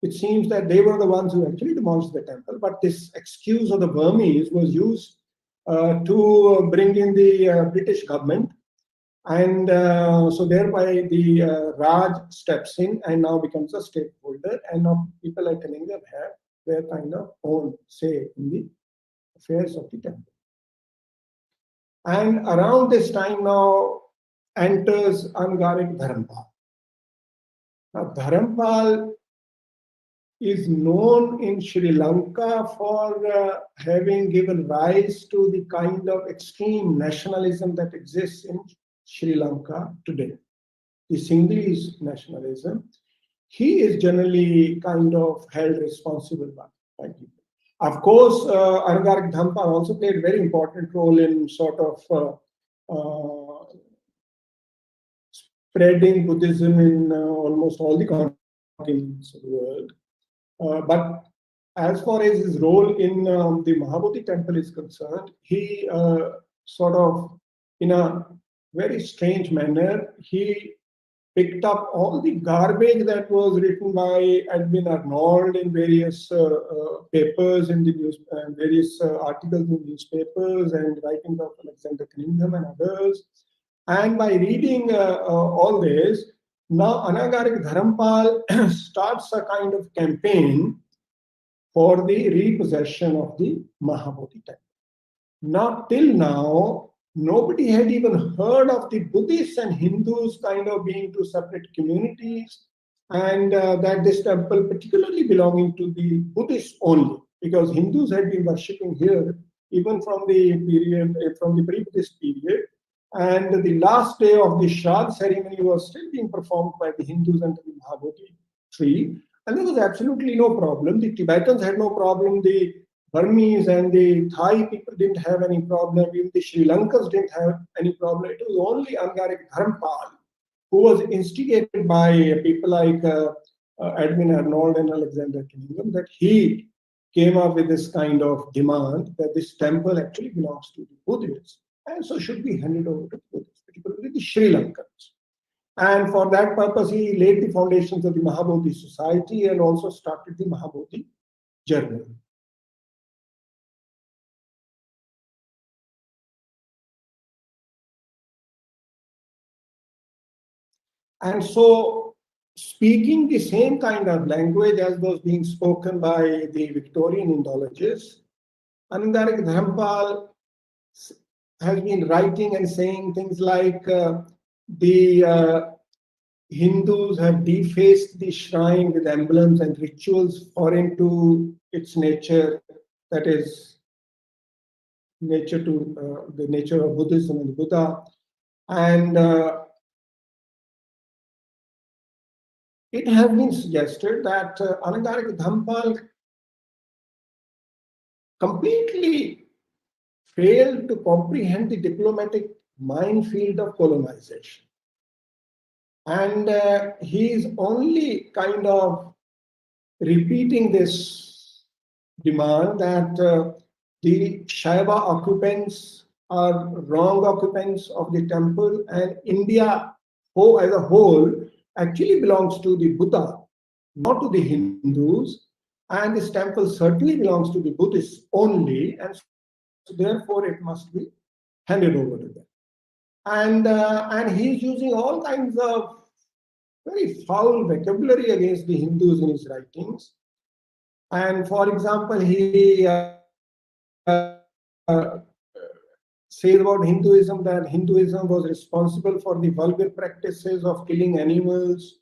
it seems that they were the ones who actually demolished the temple, but this excuse of the Burmese was used to bring in the British government, and so thereby the Raj steps in and now becomes a stakeholder, and now people like Cunningham have their kind of own say in the affairs of the temple. And around this time now enters Angaric Dharampal. Now Dharampal is known in Sri Lanka for having given rise to the kind of extreme nationalism that exists in Sri Lanka today, the Sinhalese nationalism. He is generally kind of held responsible by people. Of course, Angaric Dharampal also played a very important role in sort of spreading Buddhism in almost all the continents of the world. But as far as his role in the Mahabodhi temple is concerned, he sort of, in a very strange manner, he picked up all the garbage that was written by Edwin Arnold in various papers in the news, various articles in newspapers, and writings of Alexander Cunningham and others. And by reading all this, now Angaric Dharampal starts a kind of campaign for the repossession of the Mahabodhi temple. Now, till now, nobody had even heard of the Buddhists and Hindus kind of being two separate communities, and that this temple particularly belonging to the Buddhists only, because Hindus had been worshipping here even from the period, from the pre-Buddhist period, and the last day of the Shraddha ceremony was still being performed by the Hindus under the Mahabodhi tree, and there was absolutely no problem. The Tibetans had no problem, the Burmese and the Thai people didn't have any problem, even the Sri Lankans didn't have any problem. It was only Angarik Dharmpal, who was instigated by people like Edwin Arnold and Alexander Cunningham, that he came up with this kind of demand that this temple actually belongs to the Buddhists and so should be handed over to the Buddhists, particularly the Sri Lankans. And for that purpose, he laid the foundations of the Mahabodhi Society and also started the Mahabodhi Journal. And so, speaking the same kind of language as was being spoken by the Victorian Indologists, Anandarik Dharmpal has been writing and saying things like the Hindus have defaced the shrine with emblems and rituals foreign to its nature, that is, nature to the nature of Buddhism and Buddha. And it has been suggested that Anandarik Dharmpal completely failed to comprehend the diplomatic minefield of colonization. And he is only kind of repeating this demand that the Shaiva occupants are wrong occupants of the temple, and India as a whole actually belongs to the Buddha, not to the Hindus, and this temple certainly belongs to the Buddhists only, and so therefore it must be handed over to them. And he's using all kinds of very foul vocabulary against the Hindus in his writings. And for example, he says about Hinduism that Hinduism was responsible for the vulgar practices of killing animals,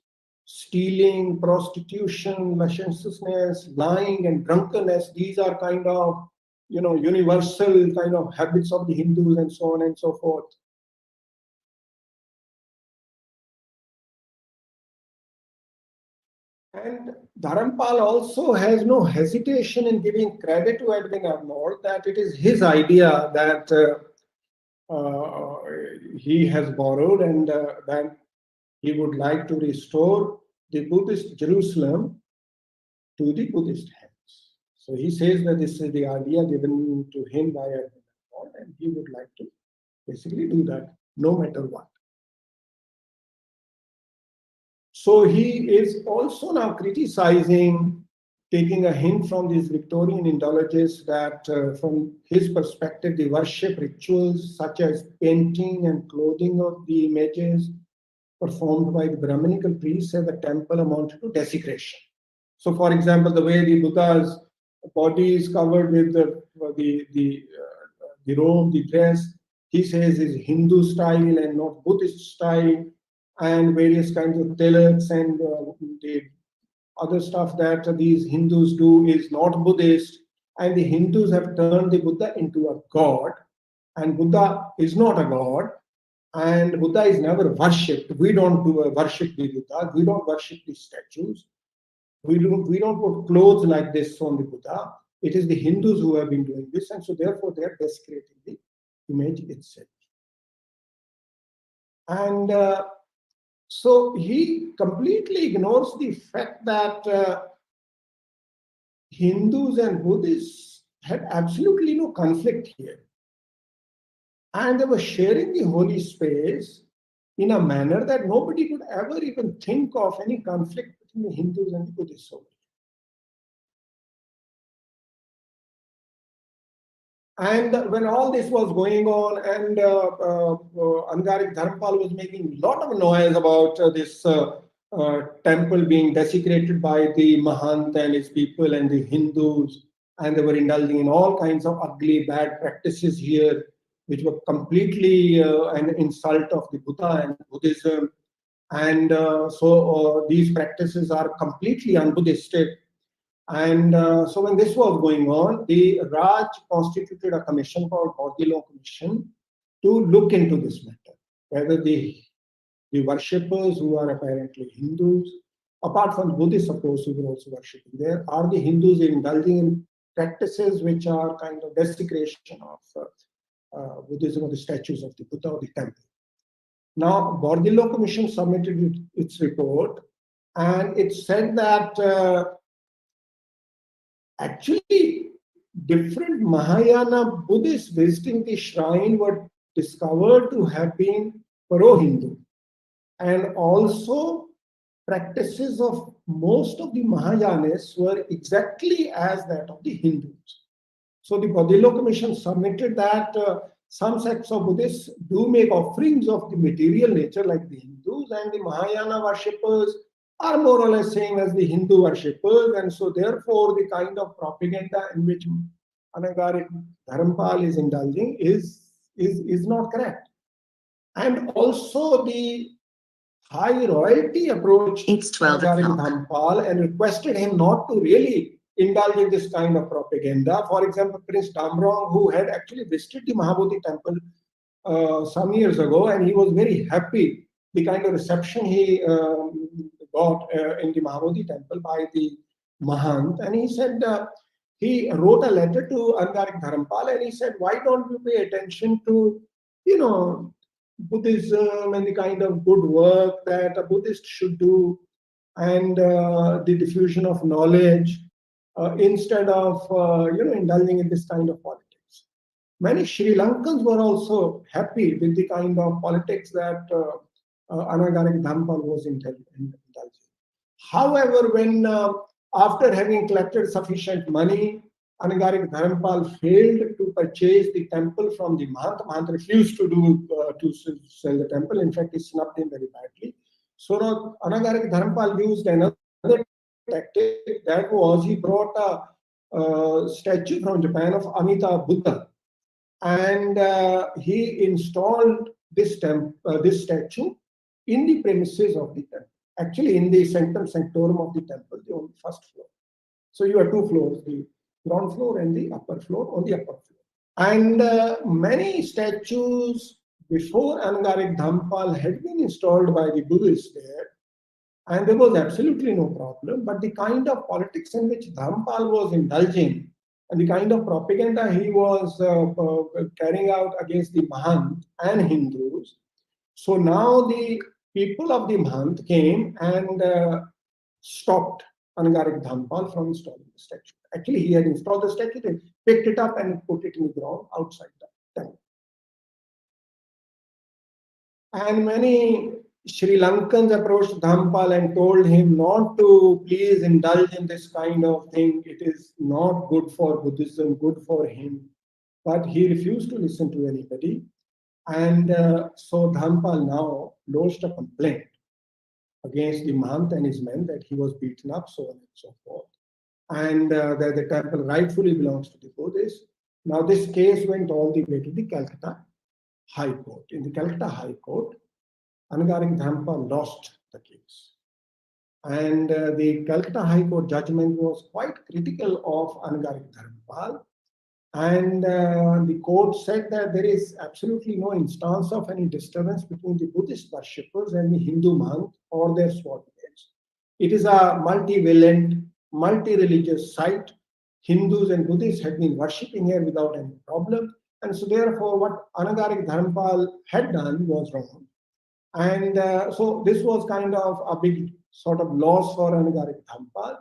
stealing, prostitution, lasciviousness, lying, and drunkenness. These are kind of, universal kind of habits of the Hindus, and so on and so forth. And Dharampal also has no hesitation in giving credit to Edwin Arnold that it is his idea that he has borrowed, and that he would like to restore the Buddhist Jerusalem to the Buddhist hands. So he says that this is the idea given to him by Edwin Arnold, and he would like to basically do that no matter what. So he is also now criticizing, taking a hint from these Victorian Indologists, that from his perspective, the worship rituals such as painting and clothing of the images performed by the Brahminical priests at the temple amounted to desecration. So, for example, the way the Buddha's body is covered with the robe, the dress, he says is Hindu style and not Buddhist style, and various kinds of tilaks and the other stuff that these Hindus do is not Buddhist, and the Hindus have turned the Buddha into a god, and Buddha is not a god, and Buddha is never worshipped. We don't worship the Buddha. We don't worship the statues. We don't put clothes like this on the Buddha. It is the Hindus who have been doing this, and so therefore they are desecrating the image itself. And so he completely ignores the fact that Hindus and Buddhists had absolutely no conflict here. And they were sharing the holy space in a manner that nobody could ever even think of any conflict between the Hindus and the Buddhists over here. And when all this was going on, and Angarik Dharmpal was making a lot of noise about this temple being desecrated by the Mahant and his people and the Hindus, and they were indulging in all kinds of ugly, bad practices here, which were completely an insult of the Buddha and Buddhism. And so these practices are completely un-Buddhistic. And so when this was going on, the Raj constituted a commission called Bordillo Commission to look into this matter, whether the worshippers who are apparently Hindus, apart from Buddhists, of course, who were also worshipping there, are the Hindus indulging in practices which are kind of desecration of Buddhism or the statues of the Buddha or the temple. Now, Bordillo Commission submitted its report, and it said that actually different Mahayana Buddhists visiting the shrine were discovered to have been pro-Hindu. And also practices of most of the Mahayanists were exactly as that of the Hindus. So the Bordillo Commission submitted that some sects of Buddhists do make offerings of the material nature like the Hindus, and the Mahayana worshippers are more or less same as the Hindu worshippers, and so therefore the kind of propaganda in which Anagarik Dharampal is indulging is not correct. And also the high royalty approached Anagarik Dharampal and requested him not to really indulge in this kind of propaganda. For example, Prince Damrong, who had actually visited the Mahabodhi temple some years ago, and he was very happy the kind of reception he got in the Mahabodhi temple by the Mahant. And he said, he wrote a letter to Anagarik Dharampal, and he said, why don't you pay attention to, Buddhism and the kind of good work that a Buddhist should do, and the diffusion of knowledge, instead of indulging in this kind of politics. Many Sri Lankans were also happy with the kind of politics that Anagarik Dharampal was indulging. However, when after having collected sufficient money, Anagarik Dharampal failed to purchase the temple from the Mahant. Mahant refused to sell the temple. In fact, he snubbed him very badly. So now Anagarik Dharampal used another tactic. That was, he brought a statue from Japan of Amitabha Buddha, and he installed this statue in the premises of the temple. Actually, in the sanctum sanctorum of the temple, the only first floor. So you have two floors, the ground floor and the upper floor. On the upper floor, and many statues before Anagarik Dharampal had been installed by the Buddhists there. And there was absolutely no problem, but the kind of politics in which Dharampal was indulging and the kind of propaganda he was carrying out against the Mahant and Hindus. So now the people of the Mahant came and stopped Anagarik Dharampal from installing the statue. Actually, he had installed the statue, they picked it up and put it in the ground outside the temple. And many Sri Lankans approached Dharampal and told him not to please indulge in this kind of thing. It is not good for Buddhism, good for him. But he refused to listen to anybody. And so Dharampal now lodged a complaint against the Mahant and his men that he was beaten up, so on and so forth. And that the temple rightfully belongs to the Buddhists. Now this case went all the way to the Calcutta High Court. In the Calcutta High Court, Anagarik Dharampal lost the case. And the Calcutta High Court judgment was quite critical of Anagarik Dharampal. And the court said that there is absolutely no instance of any disturbance between the Buddhist worshippers and the Hindu Mahant or their subordinates. It is a multivalent, multi-religious site. Hindus and Buddhists had been worshipping here without any problem. And so therefore what Anagarik Dharampal had done was wrong. And so this was kind of a big sort of loss for Anagarik Dharampal.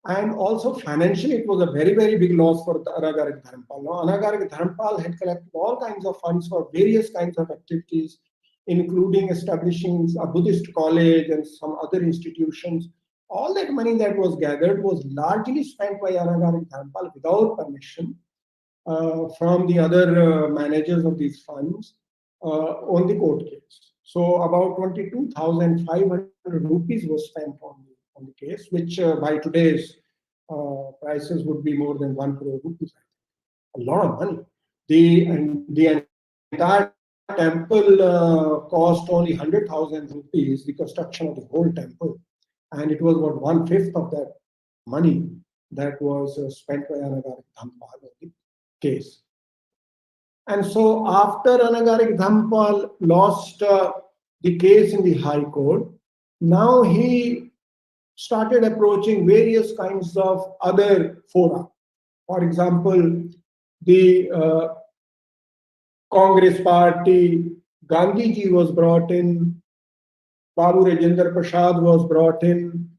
And also financially, it was a very, very big loss for Anagarik Dharampal. Now, Anagarik Dharampal had collected all kinds of funds for various kinds of activities, including establishing a Buddhist college and some other institutions. All that money that was gathered was largely spent by Anagarik Dharampal without permission from the other managers of these funds on the court case. So about 22,500 rupees was spent on the case, which by today's prices would be more than 1 crore rupees. A lot of money. The entire temple cost only 100,000 rupees, the construction of the whole temple, and it was what 1/5 of that money that was spent by Anagarik Dhampal in the case. And so after Anagarik Dhampal lost the case in the High Court, now he started approaching various kinds of other fora. For example, the Congress party, Gandhiji was brought in, Babu Rajendra Prasad was brought in,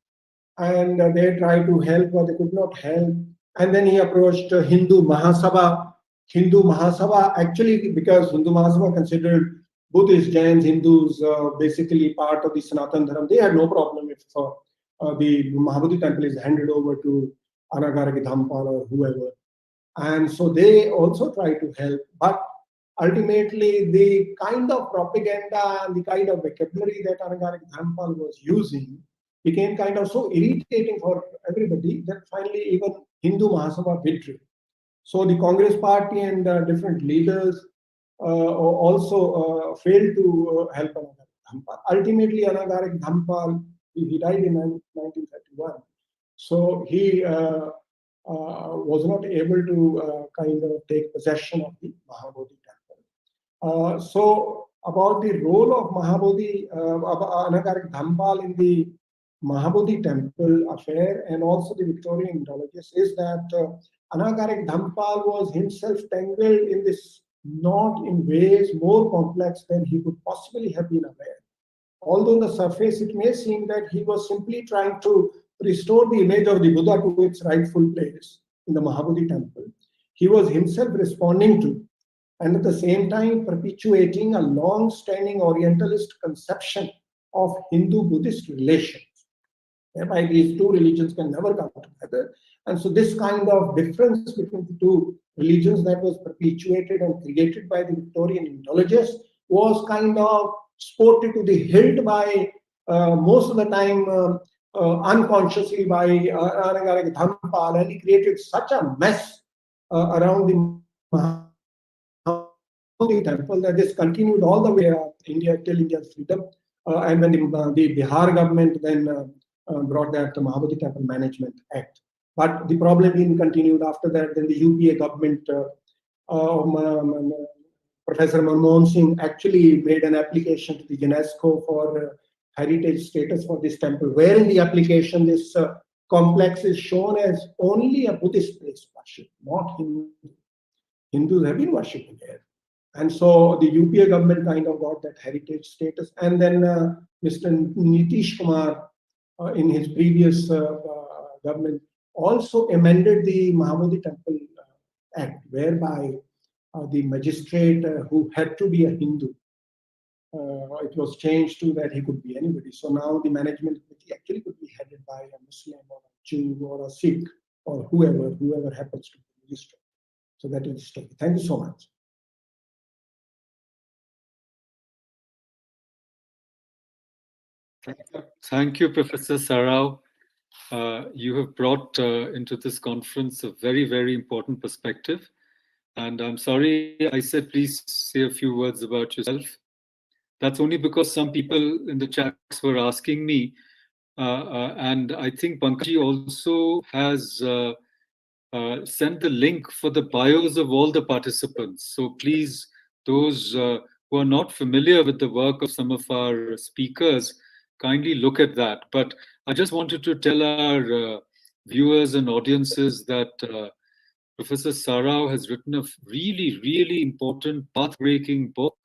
and they tried to help, but they could not help. And then he approached Hindu Mahasabha. Hindu Mahasabha, actually, because Hindu Mahasabha considered Buddhists, Jains, Hindus basically part of the Sanatan Dharma, they had no problem if the Mahabodhi temple is handed over to Anagarik Dhampal or whoever. And so they also try to help. But ultimately, the kind of propaganda and the kind of vocabulary that Anagarik Dhampal was using became kind of so irritating for everybody that finally even Hindu Mahasabha withdrew. So the Congress party and different leaders also failed to help Anagarik Dhampal. Ultimately, Anagarik Dhampal, he died in 1931. So he was not able to kind of take possession of the Mahabodhi temple. So about the role of Anagarik Dhampal in the Mahabodhi temple affair and also the Victorian Indologists is that Anagarik Dhampal was himself tangled in this knot in ways more complex than he could possibly have been aware. Although on the surface it may seem that he was simply trying to restore the image of the Buddha to its rightful place in the Mahabodhi temple, he was himself responding to and at the same time perpetuating a long-standing Orientalist conception of Hindu-Buddhist relations, whereby these two religions can never come together. And so this kind of difference between the two religions that was perpetuated and created by the Victorian Indologists was kind of sported to the hilt by most of the time unconsciously by Anagarik Dhampal, and he created such a mess around the Mahabodhi temple that this continued all the way India till India's freedom. And when the Bihar government then brought that Mahabodhi Temple Management Act. But the problem being continued after that, then the UPA government, Professor Manmohan Singh actually made an application to the UNESCO for heritage status for this temple, where in the application this complex is shown as only a Buddhist place worship, not Hindu. Hindus have been worshipping there. And so the UPA government kind of got that heritage status. And then Mr. Nitish Kumar, in his previous government, also amended the Mahabodhi Temple Act, whereby the magistrate who had to be a Hindu, it was changed to that he could be anybody. So now the management committee actually could be headed by a Muslim or a Jew or a Sikh or whoever happens to be registered. So that is the story. Thank you so much. Thank you, Professor Sarao. You have brought into this conference a very, very important perspective. And I'm sorry I said please say a few words about yourself. That's only because some people in the chats were asking me. And I think Pankaj also has sent the link for the bios of all the participants. So please, those who are not familiar with the work of some of our speakers, kindly look at that. But I just wanted to tell our viewers and audiences that Professor Sarao has written a really, really important path-breaking book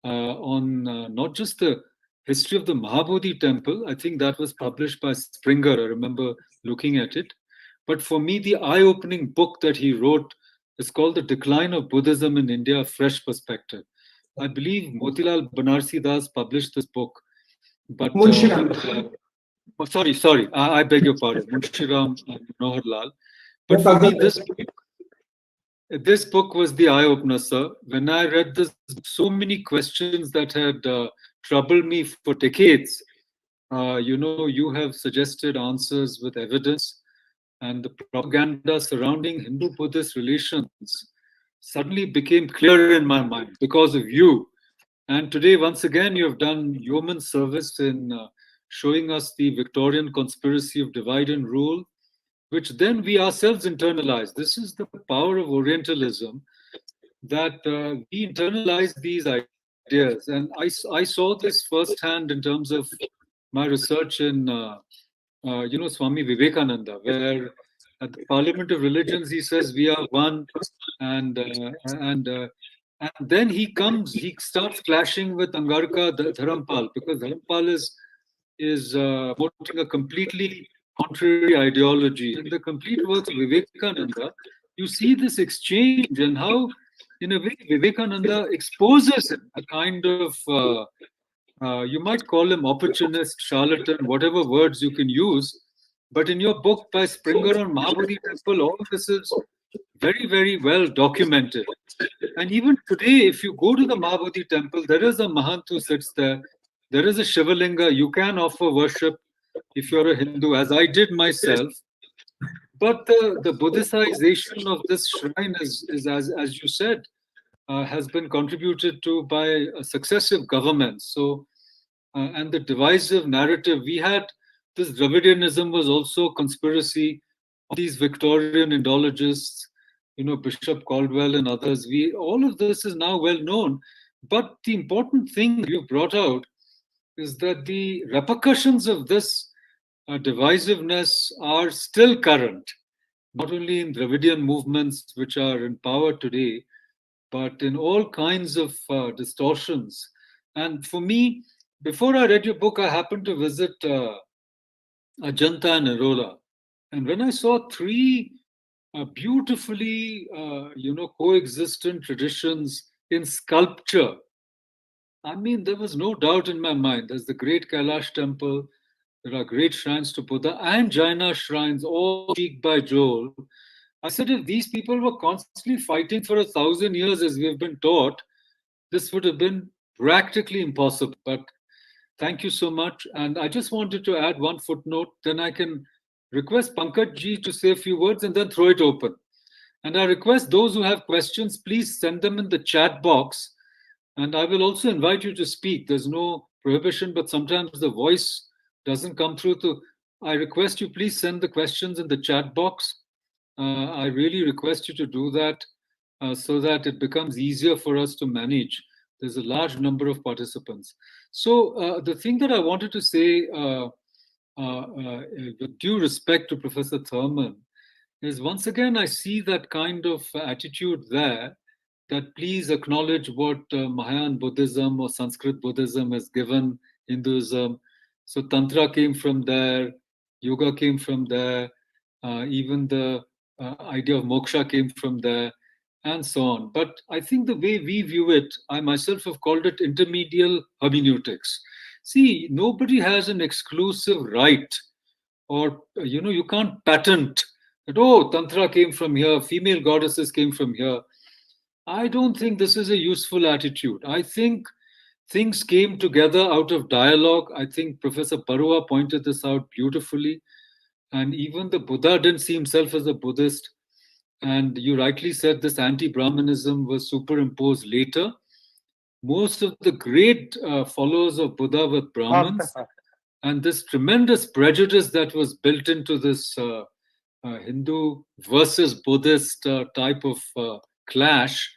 on not just the history of the Mahabodhi temple. I think that was published by Springer. I remember looking at it. But for me, the eye-opening book that he wrote is called The Decline of Buddhism in India, A Fresh Perspective. I believe Motilal Banarsi Das published this book. But sorry, I beg your pardon, Munshiram Manohar Lal. But for me, this book was the eye-opener, sir. When I read this, so many questions that had troubled me for decades You have suggested answers with evidence, and the propaganda surrounding Hindu-Buddhist relations suddenly became clear in my mind because of you. And today, once again, you have done yeoman service in showing us the Victorian conspiracy of divide and rule, which then we ourselves internalize. This is the power of Orientalism, that we internalize these ideas. And I saw this firsthand in terms of my research in, Swami Vivekananda, where at the Parliament of Religions, he says, we are one. And then he starts clashing with Angarka Dharampal, because Dharampal is promoting a completely contrary ideology. In the complete works of Vivekananda, you see this exchange and how, in a way, Vivekananda exposes him, a kind of, you might call him opportunist, charlatan, whatever words you can use. But in your book by Springer on Mahabodhi Temple, all this is very, very well documented. And even today, if you go to the Mahabodhi Temple, there is a Mahant who sits there. There is a Shivalinga. You can offer worship if you're a Hindu, as I did myself. But the Buddhicization of this shrine is as you said, has been contributed to by successive governments. So, and the divisive narrative, we had this Dravidianism was also conspiracy of these Victorian Indologists, Bishop Caldwell and others. All of this is now well known. But the important thing you brought out is that the repercussions of this divisiveness are still current, not only in Dravidian movements which are in power today, but in all kinds of distortions. And for me, before I read your book, I happened to visit Ajanta and Ellora. And when I saw three beautifully, coexistent traditions in sculpture, I mean, there was no doubt in my mind. There's the great Kailash temple, there are great shrines to Buddha and Jaina shrines, all cheek by jowl. I said, if these people were constantly fighting for 1,000 years, as we've been taught, this would have been practically impossible. But thank you so much. And I just wanted to add one footnote, then I can request Pankaj ji to say a few words and then throw it open. And I request those who have questions, please send them in the chat box. And I will also invite you to speak. There's no prohibition, but sometimes the voice doesn't come through. So I request you, please send the questions in the chat box. I really request you to do that so that it becomes easier for us to manage. There's a large number of participants. So the thing that I wanted to say, with due respect to Professor Thurman, is once again, I see that kind of attitude there, that please acknowledge what Mahayana Buddhism or Sanskrit Buddhism has given Hinduism. So Tantra came from there, Yoga came from there, even the idea of moksha came from there, and so on. But I think the way we view it, I myself have called it intermedial hermeneutics. See, nobody has an exclusive right, or you can't patent that, oh, Tantra came from here, female goddesses came from here. I don't think this is a useful attitude. I think things came together out of dialogue. I think Professor Barua pointed this out beautifully. And even the Buddha didn't see himself as a Buddhist. And you rightly said this anti-Brahmanism was superimposed later. Most of the great followers of Buddha were Brahmins. And this tremendous prejudice that was built into this Hindu versus Buddhist type of clash.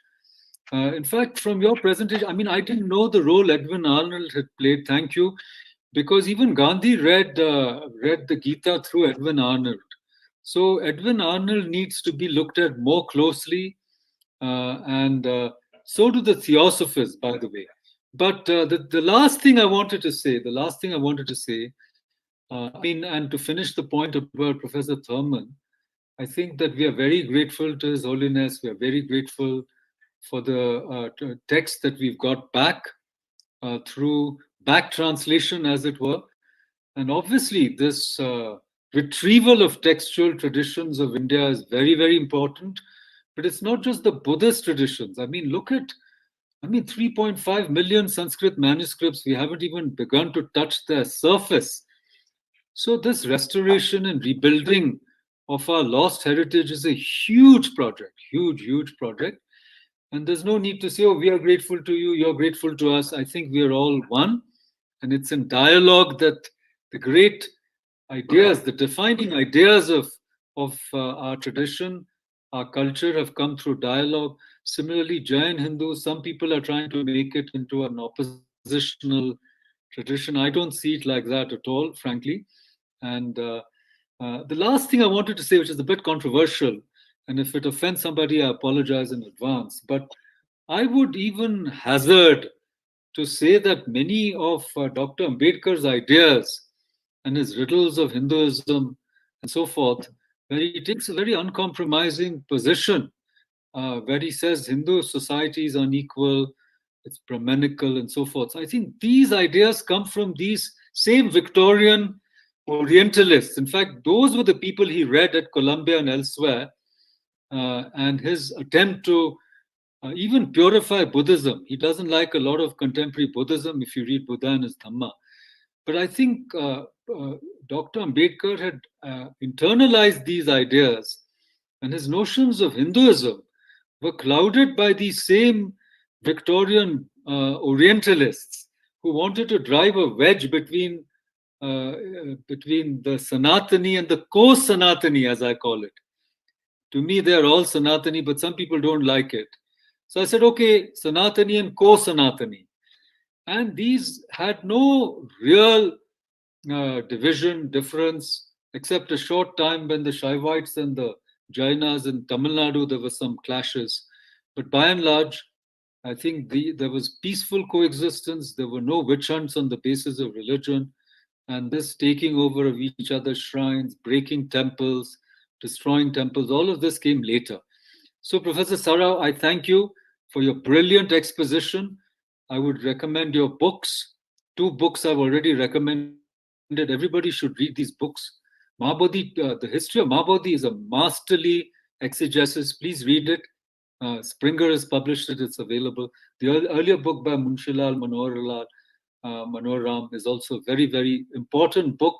In fact, from your presentation, I mean, I didn't know the role Edwin Arnold had played. Thank you. Because even Gandhi read the Gita through Edwin Arnold. So Edwin Arnold needs to be looked at more closely, and so do the Theosophists, by the way. But the last thing I wanted to say, and to finish the point about Professor Thurman, I think that we are very grateful to His Holiness. We are very grateful for the text that we've got back through back translation, as it were. And obviously, this retrieval of textual traditions of India is very, very important. But it's not just the Buddhist traditions. I mean, look at I mean, 3.5 million Sanskrit manuscripts, we haven't even begun to touch the surface. So this restoration and rebuilding of our lost heritage is a huge project, huge project. And there's no need to say, oh, we are grateful to you, you're grateful to us. I think we are all one. And it's in dialogue that the great ideas, the defining ideas of our tradition, our culture have come through dialogue. Similarly, Jain Hindus, some people are trying to make it into an oppositional tradition. I don't see it like that at all, frankly. And the last thing I wanted to say, which is a bit controversial, and if it offends somebody, I apologize in advance, but I would even hazard to say that many of Dr. Ambedkar's ideas and his riddles of Hinduism and so forth, where he takes a very uncompromising position, where he says Hindu society is unequal, it's Brahmanical and so forth. So I think these ideas come from these same Victorian Orientalists. In fact, those were the people he read at Columbia and elsewhere, and his attempt to even purify Buddhism. He doesn't like a lot of contemporary Buddhism if you read Buddha and his Dhamma. But I think Dr. Ambedkar had internalized these ideas, and his notions of Hinduism were clouded by these same Victorian Orientalists who wanted to drive a wedge between the Sanatani and the co-Sanatani, as I call it. To me, they're all Sanatani, but some people don't like it. So I said, okay, Sanatani and co-Sanatani. And these had no real division, difference, except a short time when the Shaivites and the Jainas in Tamil Nadu, there were some clashes. But by and large, I think there was peaceful coexistence. There were no witch hunts on the basis of religion. And this taking over of each other's shrines, breaking temples, destroying temples, all of this came later. So, Professor Sarao, I thank you for your brilliant exposition. I would recommend your books. 2 books I've already recommended. Everybody should read these books. Mahabodhi, the history of Mahabodhi is a masterly exegesis. Please read it. Springer has published it. It's available. The earlier book by Munshilal Manoram is also a very, very important book.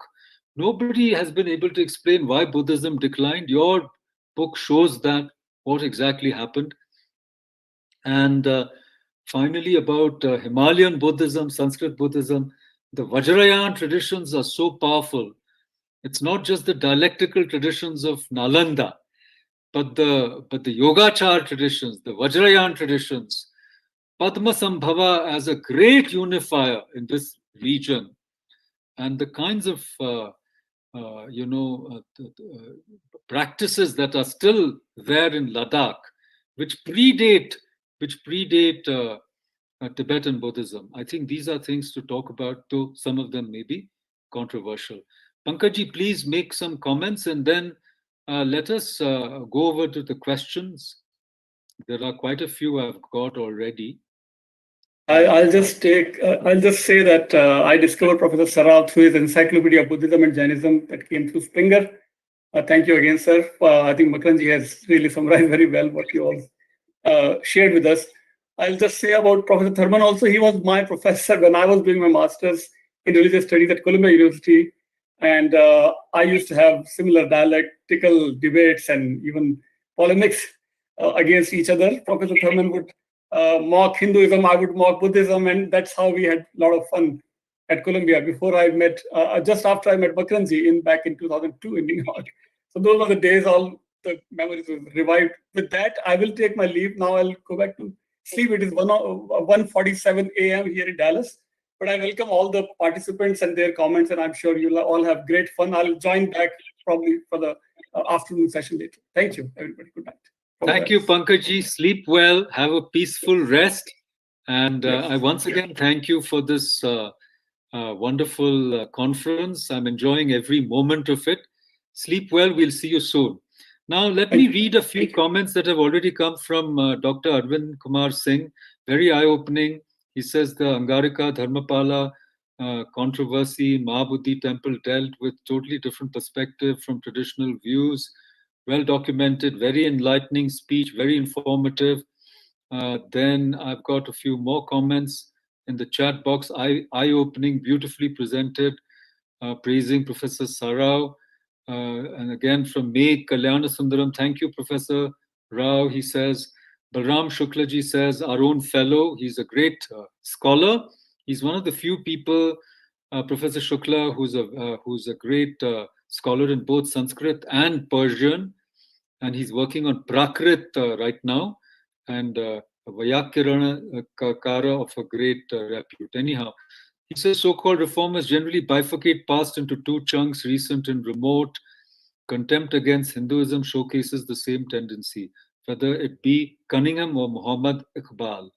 Nobody has been able to explain why Buddhism declined. Your book shows that, what exactly happened. And finally, about Himalayan Buddhism, Sanskrit Buddhism, the Vajrayana traditions are so powerful. It's not just the dialectical traditions of Nalanda, but the Yogachar traditions, the Vajrayana traditions, Padma Sambhava as a great unifier in this region, and the kinds of practices that are still there in Ladakh, which predate Tibetan Buddhism. I think these are things to talk about, though some of them may be controversial. Pankajji, please make some comments, and then let us go over to the questions. There are quite a few I've got already. I'll just say that I discovered Professor Sarao through his Encyclopedia of Buddhism and Jainism that came through Springer. Thank you again, sir. I think Makranji has really summarized very well what you all shared with us. I'll just say about Professor Thurman also. He was my professor when I was doing my master's in religious studies at Columbia University. And I used to have similar dialectical debates and even polemics against each other. Professor Thurman would mock Hinduism, I would mock Buddhism, and that's how we had a lot of fun at Columbia before I met, just after I met Makranji back in 2002 in New York. So those were the days, all the memories were revived. With that, I will take my leave. Now I'll go back to sleep. It is 1:47 a.m. here in Dallas. But I welcome all the participants and their comments, and I'm sure you'll all have great fun. I'll join back probably for the afternoon session later. Thank you, everybody. Good night. Thank you, Pankajji. Sleep well. Have a peaceful rest. And I once again thank you for this wonderful conference. I'm enjoying every moment of it. Sleep well. We'll see you soon. Now, let me read a few comments that have already come from Dr. Arvind Kumar Singh. Very eye-opening. He says the Angarika Dharmapala controversy, Mahabodhi temple dealt with totally different perspective from traditional views. Well documented, very enlightening speech, very informative. Then I've got a few more comments in the chat box. Eye-opening, beautifully presented, praising Professor Sarao. And again from May Kalyana Sundaram, thank you, Professor Rao. He says, Balram Shuklaji says, our own fellow. He's a great scholar. He's one of the few people, Professor Shukla, who's a great scholar in both Sanskrit and Persian, and he's working on Prakrit right now, and a Vayakyarana Kara of a great repute. Anyhow, he says so-called reformers generally bifurcate past into two chunks, recent and remote. Contempt against Hinduism showcases the same tendency, whether it be Cunningham or Muhammad Iqbal.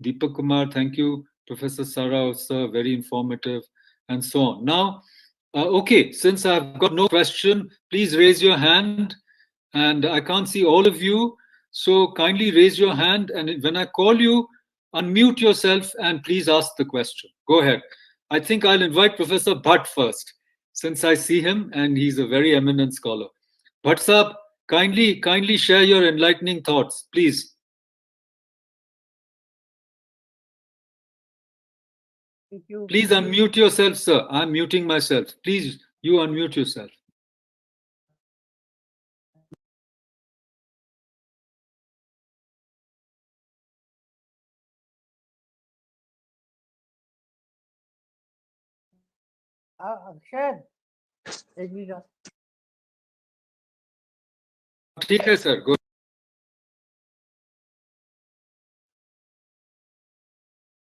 Deepak Kumar, thank you. Professor Sarao, sir, very informative, and so on. Now, okay, since I've got no question, please raise your hand. And I can't see all of you, so kindly raise your hand. And when I call you, unmute yourself and please ask the question. Go ahead. I think I'll invite Professor Bhatt first, since I see him and he's a very eminent scholar. Bhatt Sahab, kindly share your enlightening thoughts, please. Thank you. Please unmute yourself, sir. I'm muting myself. Please, you unmute yourself. Share. Let me know. ठीक है, sir. Go.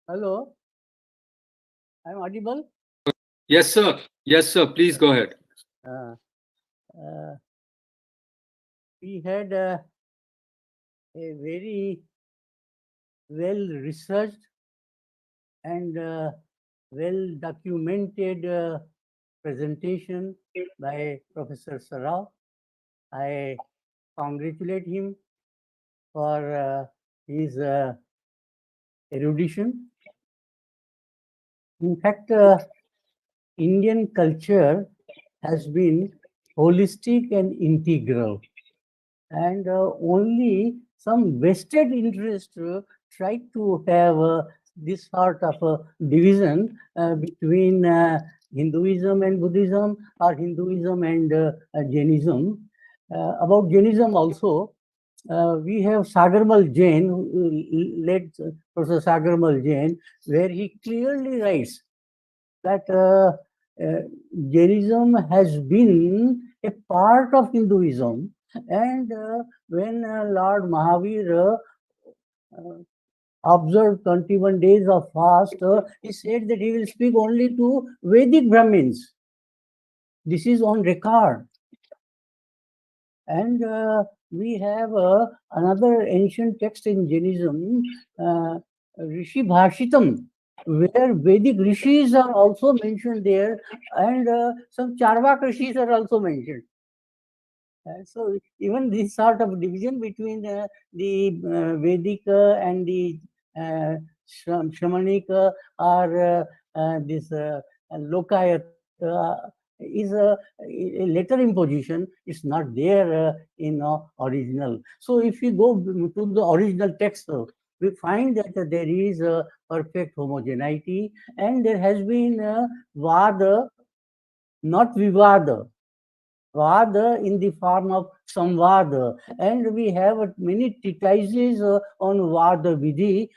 Hello. I'm audible. Yes, sir. Yes, sir. Please go ahead. We had a very well researched and well documented presentation by Professor Sarao. I congratulate him for his erudition. In fact, Indian culture has been holistic and integral, and only some vested interest tried to have this sort of a division between Hinduism and Buddhism, or Hinduism and Jainism. About Jainism also, we have Sagarmal Jain, led Professor Sagarmal Jain, where he clearly writes that Jainism has been a part of Hinduism, and when Lord Mahavir observed 21 days of fast, he said that he will speak only to Vedic Brahmins. This is on record. And we have another ancient text in Jainism, Rishi Bhashitam, where Vedic rishis are also mentioned there, and some Charvak rishis are also mentioned. So even this sort of division between the Vedic and the Shamanic or this Lokayat is a later imposition. It's not there in original. So if you go to the original text, we find that there is a perfect homogeneity, and there has been vada, not vivada. Vada in the form of samvada, and we have many treatises on vada vidhi,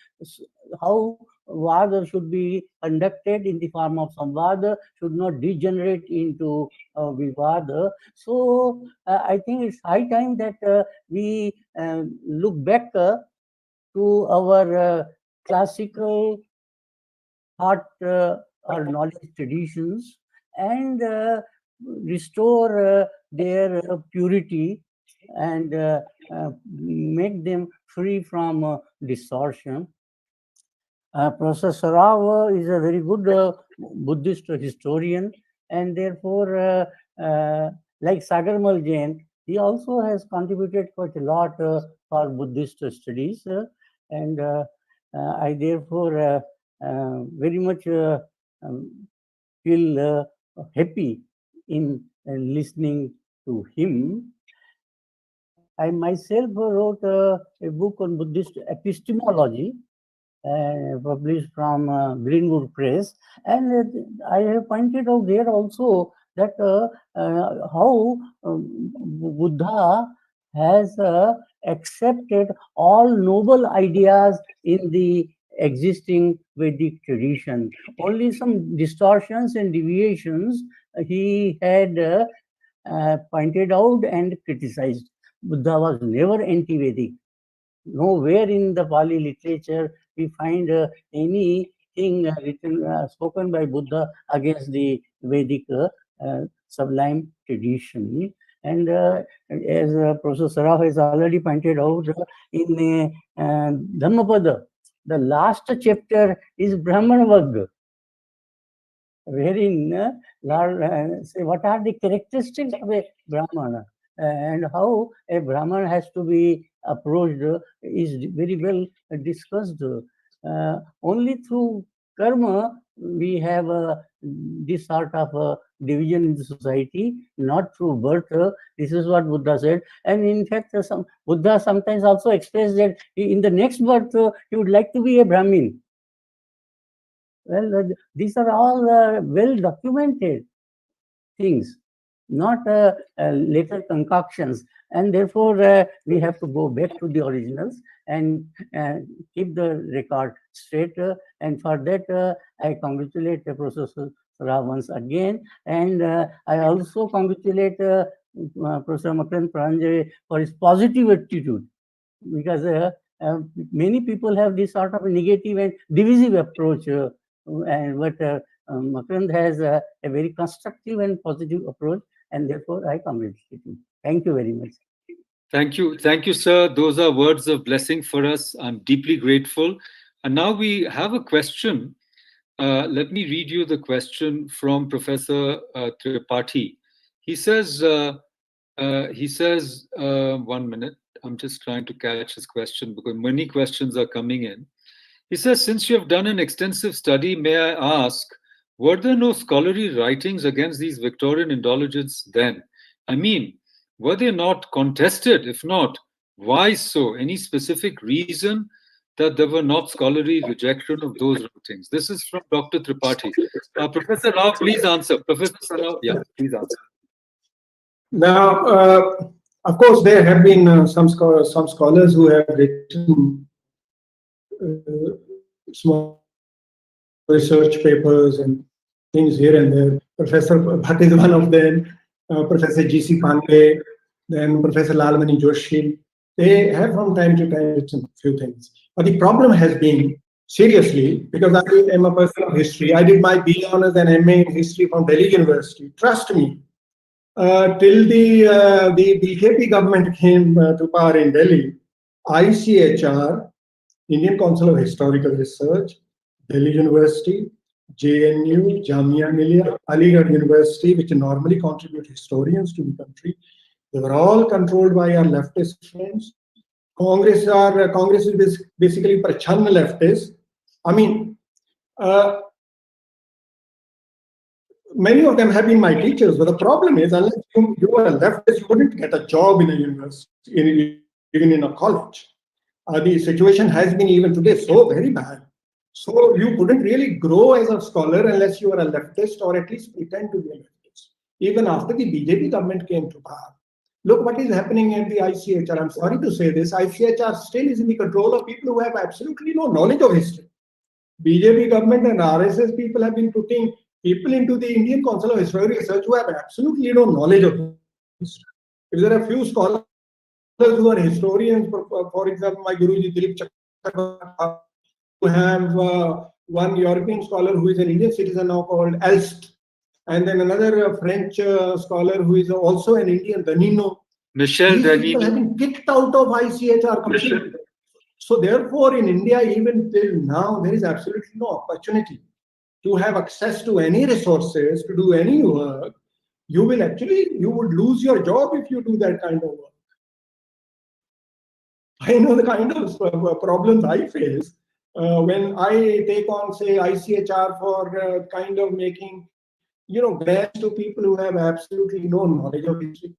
how vada should be conducted in the form of samvada, should not degenerate into vivada. So I think it's high time that we look back to our classical thought or knowledge traditions and restore their purity and make them free from distortion. Professor Rao is a very good Buddhist historian, and therefore, like Sagarmal Jain, he also has contributed quite a lot for Buddhist studies, and I therefore very much feel happy in listening to him. I myself wrote a book on Buddhist epistemology, published from Greenwood Press, and I have pointed out there also that how Buddha has accepted all noble ideas in the existing Vedic tradition. Only some distortions and deviations he had pointed out and criticized. Buddha was never anti-Vedic. Nowhere in the Pali literature we find anything written, spoken by Buddha against the Vedic sublime tradition. And as Professor Saraf has already pointed out, in Dhammapada, the last chapter is Brahman Vagga, wherein say what are the characteristics of a Brahmana and how a Brahman has to be approached is very well discussed. Only through karma we have this sort of division in the society, not through birth. This is what Buddha said. And in fact, Buddha sometimes also expressed that in the next birth he would like to be a Brahmin. Well, these are all well documented things, not later concoctions. And therefore, we have to go back to the originals and keep the record straight. And for that, I congratulate Professor Saraf once again. And I also congratulate Professor Makarand Pranjay for his positive attitude, because many people have this sort of a negative and divisive approach. But Makarand has a very constructive and positive approach, and therefore I congratulate him. Thank you very much. Thank you, sir. Those are words of blessing for us. I'm deeply grateful. And now we have a question. Let me read you the question from Professor Tripathi. He says, 1 minute. I'm just trying to catch his question because many questions are coming in. He says, since you have done an extensive study, may I ask, were there no scholarly writings against these Victorian indulgences then? I mean, were they not contested? If not, why so? Any specific reason that there were not scholarly rejection of those writings? This is from Dr. Tripathi. Professor Rao, please answer. Professor Rao, yeah, please answer. Now, of course, there have been some scholars who have written small research papers and things here and there. Professor Bhatt is one of them, Professor G.C. Pandey, then Professor Lalmani Joshi. They have from time to time written a few things. But the problem has been, seriously, because I am a person of history, I did my B Honours and MA in history from Delhi University. Trust me, till the BJP government came to power in Delhi, ICHR, Indian Council of Historical Research, Delhi University, JNU, Jamia Millia, Aligarh University, which normally contribute historians to the country, they were all controlled by our leftist friends. Congress is basically prachanna leftists. I mean, many of them have been my teachers, but the problem is, unless you are a leftist, you wouldn't get a job in a university, even in a college. The situation has been even today so very bad. So you couldn't really grow as a scholar unless you are a leftist or at least pretend to be a leftist. Even after the BJP government came to power. Look what is happening at the ICHR. I'm sorry to say this. ICHR still is in the control of people who have absolutely no knowledge of history. BJP government and RSS people have been putting people into the Indian Council of Historical Research who have absolutely no knowledge of history. If there are few scholars who are historians, for example, my Guruji Dilip Chakrabarty, who have one European scholar who is an Indian citizen now called Elst, and then another French scholar who is also an Indian, Danino. Michel These people have been kicked out of ICHR completely. So therefore, in India, even till now, there is absolutely no opportunity to have access to any resources, to do any work. You would lose your job if you do that kind of work. I know the kind of problems I face when I take on, say, ICHR for kind of making, grants to people who have absolutely no knowledge of history.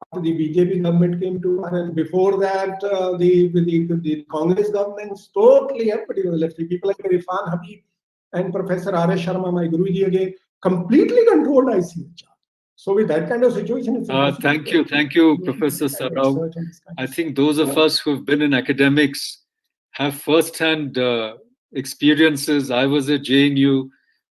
after the BJP government came to power, and before that, the Congress governments totally everybody was left. People like Irfan Habib and Professor R.S. Sharma, my Guruji again, completely controlled ICHR. So with that kind of situation, it's thank you, Professor Sarao. I think those of us who have been in academics have first-hand experiences. I was at JNU,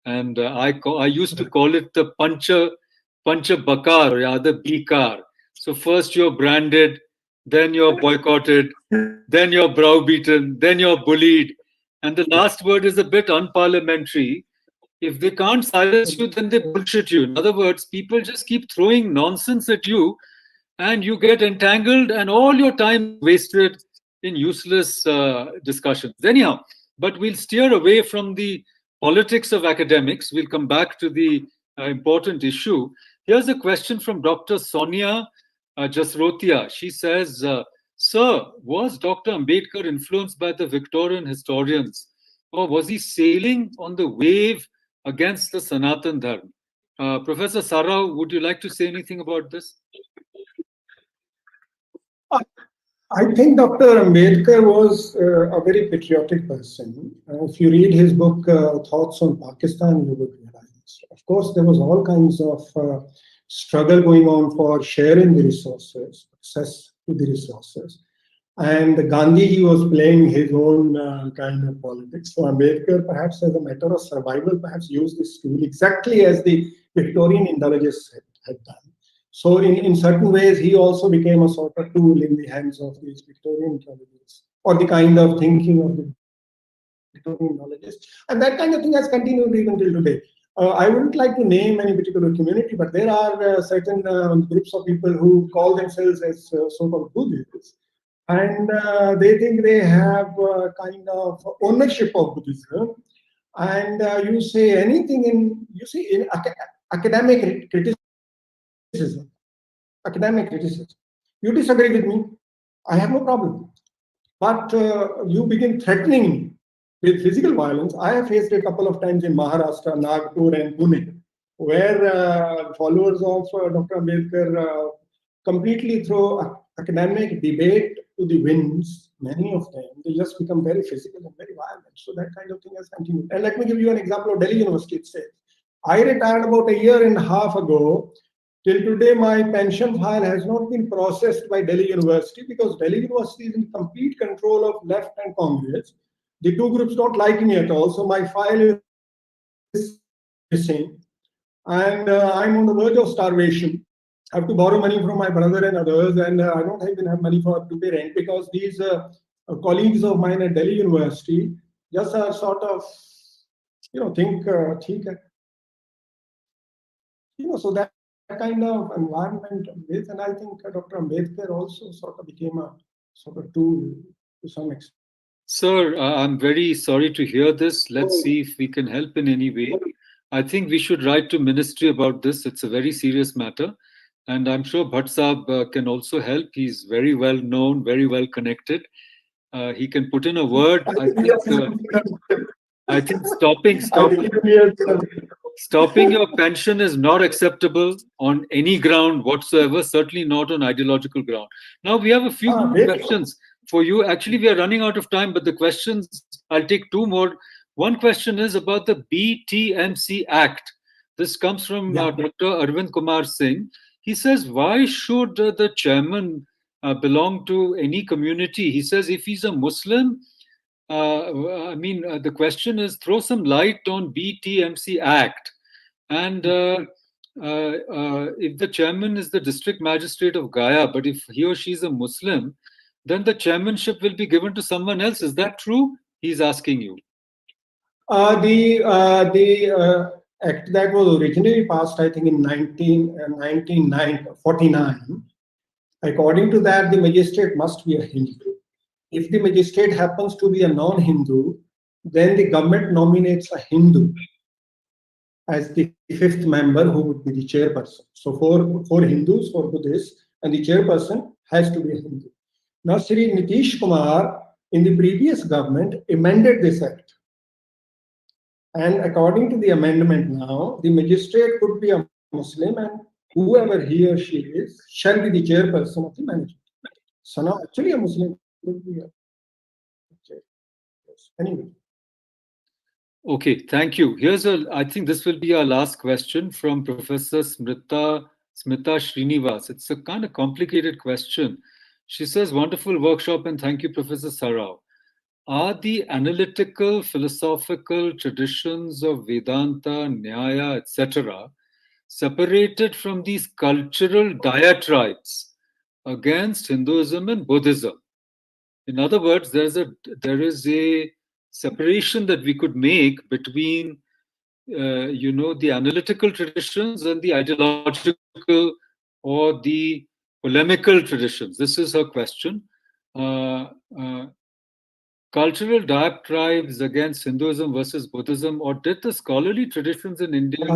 and I used to call it the Pancha Bakar, or the B-car. So first you're branded, then you're boycotted, then you're browbeaten, then you're bullied, and the last word is a bit unparliamentary. If they can't silence you, then they bullshit you. In other words, people just keep throwing nonsense at you, and you get entangled, and all your time wasted in useless discussions. Anyhow, but we'll steer away from the politics of academics. We'll come back to the important issue. Here's a question from Dr. Sonia Jasrotia. She says, Sir, was Dr. Ambedkar influenced by the Victorian historians, or was he sailing on the wave against the Sanatan Dharma? Professor Sarao, would you like to say anything about this? I think Dr. Ambedkar was a very patriotic person. If you read his book, Thoughts on Pakistan, you would realize. Of course, there was all kinds of struggle going on for sharing the resources, access to the resources. And Gandhi, he was playing his own kind of politics. So Ambedkar, perhaps as a matter of survival, perhaps used this tool exactly as the Victorian Indologists had done. So in certain ways, he also became a sort of tool in the hands of these Victorian Indologists, or the kind of thinking of the Victorian Indologists. And that kind of thing has continued even till today. I wouldn't like to name any particular community, but there are certain groups of people who call themselves as so-called Buddhists. And they think they have kind of ownership of Buddhism. And you say anything in academic criticism. You disagree with me, I have no problem. But you begin threatening me with physical violence. I have faced it a couple of times in Maharashtra, Nagpur, and Pune, where followers of Dr. Ambedkar completely throw academic debate to the winds. Many of them, they just become very physical and very violent. So that kind of thing has continued. And let me give you an example of Delhi University itself. I retired about a year and a half ago. Till today, my pension file has not been processed by Delhi University because Delhi University is in complete control of left and Congress. The two groups don't like me at all, so my file is missing. And I'm on the verge of starvation. I have to borrow money from my brother and others, and I don't even have money to pay rent because these colleagues of mine at Delhi University just are sort of, think, so that kind of environment with, and I think Dr. Ambedkar also sort of became a sort of tool to some extent. Sir, I'm very sorry to hear this. Let's see if we can help in any way. I think we should write to ministry about this. It's a very serious matter. And I'm sure Bhatt Saab can also help. He's very well known, very well connected. He can put in a word. I think stopping your pension is not acceptable on any ground whatsoever, certainly not on ideological ground. Now, we have a few questions for you. Actually, we are running out of time, but the questions, I'll take two more. One question is about the BTMC Act. This comes from Dr. Arvind Kumar Singh. He says, why should the chairman belong to any community? He says, if he's a Muslim, the question is, throw some light on BTMC Act. And if the chairman is the district magistrate of Gaya, but if he or she is a Muslim, then the chairmanship will be given to someone else. Is that true? He's asking you. The act that was originally passed, I think, in 1949, according to that, the magistrate must be a Hindu. If the magistrate happens to be a non-Hindu, then the government nominates a Hindu as the fifth member who would be the chairperson. So for Hindus, for Buddhists, and the chairperson has to be a Hindu. Now, Sri Nitish Kumar in the previous government amended this act. And according to the amendment now, the magistrate could be a Muslim and whoever he or she is shall be the chairperson of the management. So now actually a Muslim could be a chairperson. Anyway. Okay, thank you. I think this will be our last question from Professor Smita Srinivas. It's a kind of complicated question. She says, wonderful workshop and thank you, Professor Sarao. Are the analytical, philosophical traditions of Vedanta, Nyaya, etc., separated from these cultural diatribes against Hinduism and Buddhism? In other words, there is a separation that we could make between the analytical traditions and the ideological or the polemical traditions. This is her question. Cultural diatribes against Hinduism versus Buddhism, or did the scholarly traditions in India,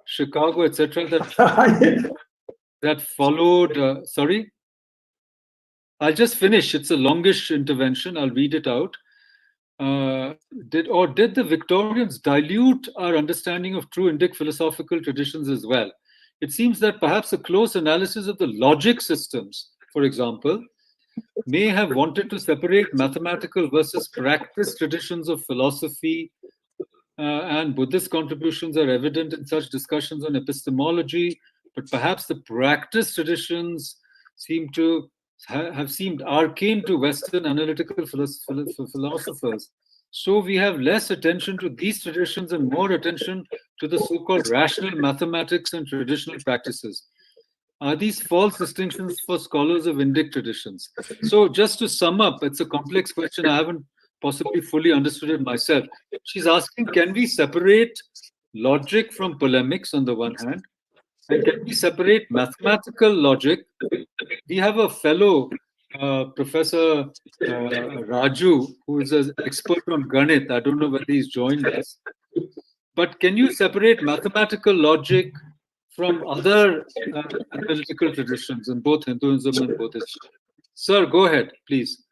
Chicago, etc., that followed? Sorry, I'll just finish. It's a longish intervention. I'll read it out. Did the Victorians dilute our understanding of true Indic philosophical traditions as well? It seems that perhaps a close analysis of the logic systems, for example, may have wanted to separate mathematical versus practice traditions of philosophy, and Buddhist contributions are evident in such discussions on epistemology, but perhaps the practice traditions seem to have seemed arcane to Western analytical philosophers. So we have less attention to these traditions and more attention to the so-called rational mathematics and traditional practices. Are these false distinctions for scholars of Indic traditions? So just to sum up, it's a complex question. I haven't possibly fully understood it myself. She's asking, can we separate logic from polemics on the one hand? And can we separate mathematical logic? We have a fellow, Professor Raju, who is an expert on Ganit. I don't know whether he's joined us. But can you separate mathematical logic from other analytical traditions in both Hinduism and Buddhism? Sir, go ahead, please.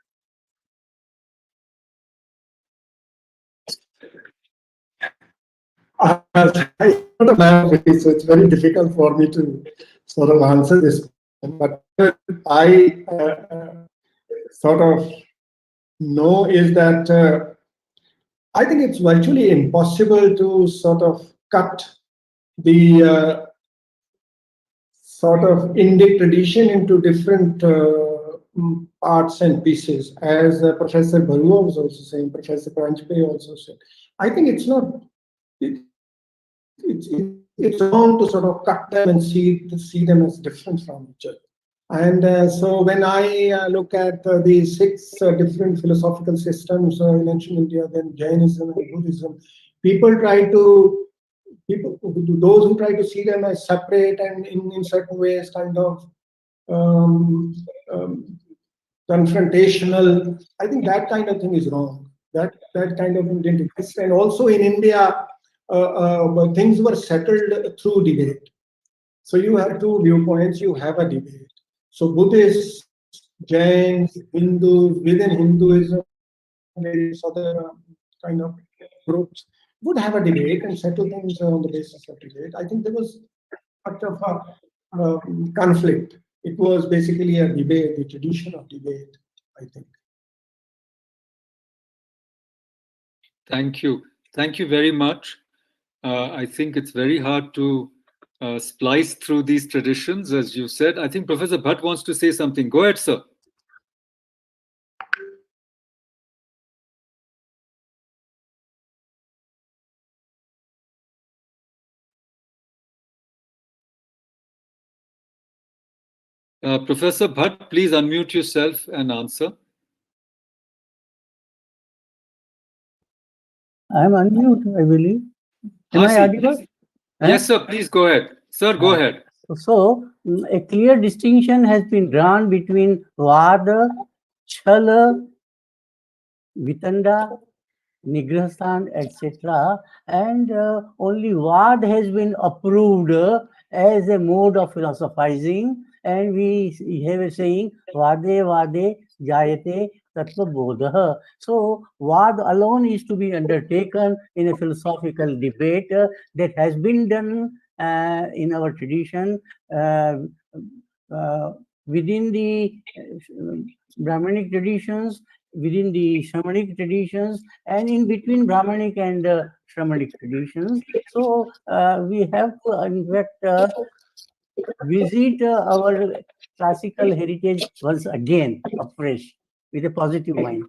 I'm not a man of it, so it's very difficult for me to sort of answer this. But I sort of know is that I think it's virtually impossible to sort of cut the sort of Indic tradition into different parts and pieces, as Professor Barua was also saying, Professor Pranjpe also said. I think it's not. It's wrong to sort of cut them and see them as different from each other. And so when I look at the 6 different philosophical systems in ancient India, then Jainism and Buddhism, those who try to see them as separate and in certain ways kind of confrontational, I think that kind of thing is wrong. That kind of didn't exist. And also in India, things were settled through debate. So you have 2 viewpoints, you have a debate. So Buddhists, Jains, Hindus, within Hinduism, various other kind of groups would have a debate and settle things on the basis of debate. I think there was much of a conflict. It was basically a debate, the tradition of debate, I think. Thank you. Thank you very much. I think it's very hard to splice through these traditions, as you said. I think Professor Bhatt wants to say something. Go ahead, sir. Professor Bhatt, please unmute yourself and answer. I'm unmute, I believe. Am I audible? Yes, sir. Please go ahead. Sir, go ahead. So, a clear distinction has been drawn between Vada, Chala, Vitanda, Nigrastan, etc. And only Vad has been approved as a mode of philosophizing. And we have a saying, Vade Vade Jayate Tattva Bodha. So, Vad alone is to be undertaken in a philosophical debate that has been done in our tradition, within the Brahmanic traditions, within the Shamanic traditions, and in between Brahmanic and Shamanic traditions. So we have to, in fact, visit our classical heritage once again, afresh, with a positive mind.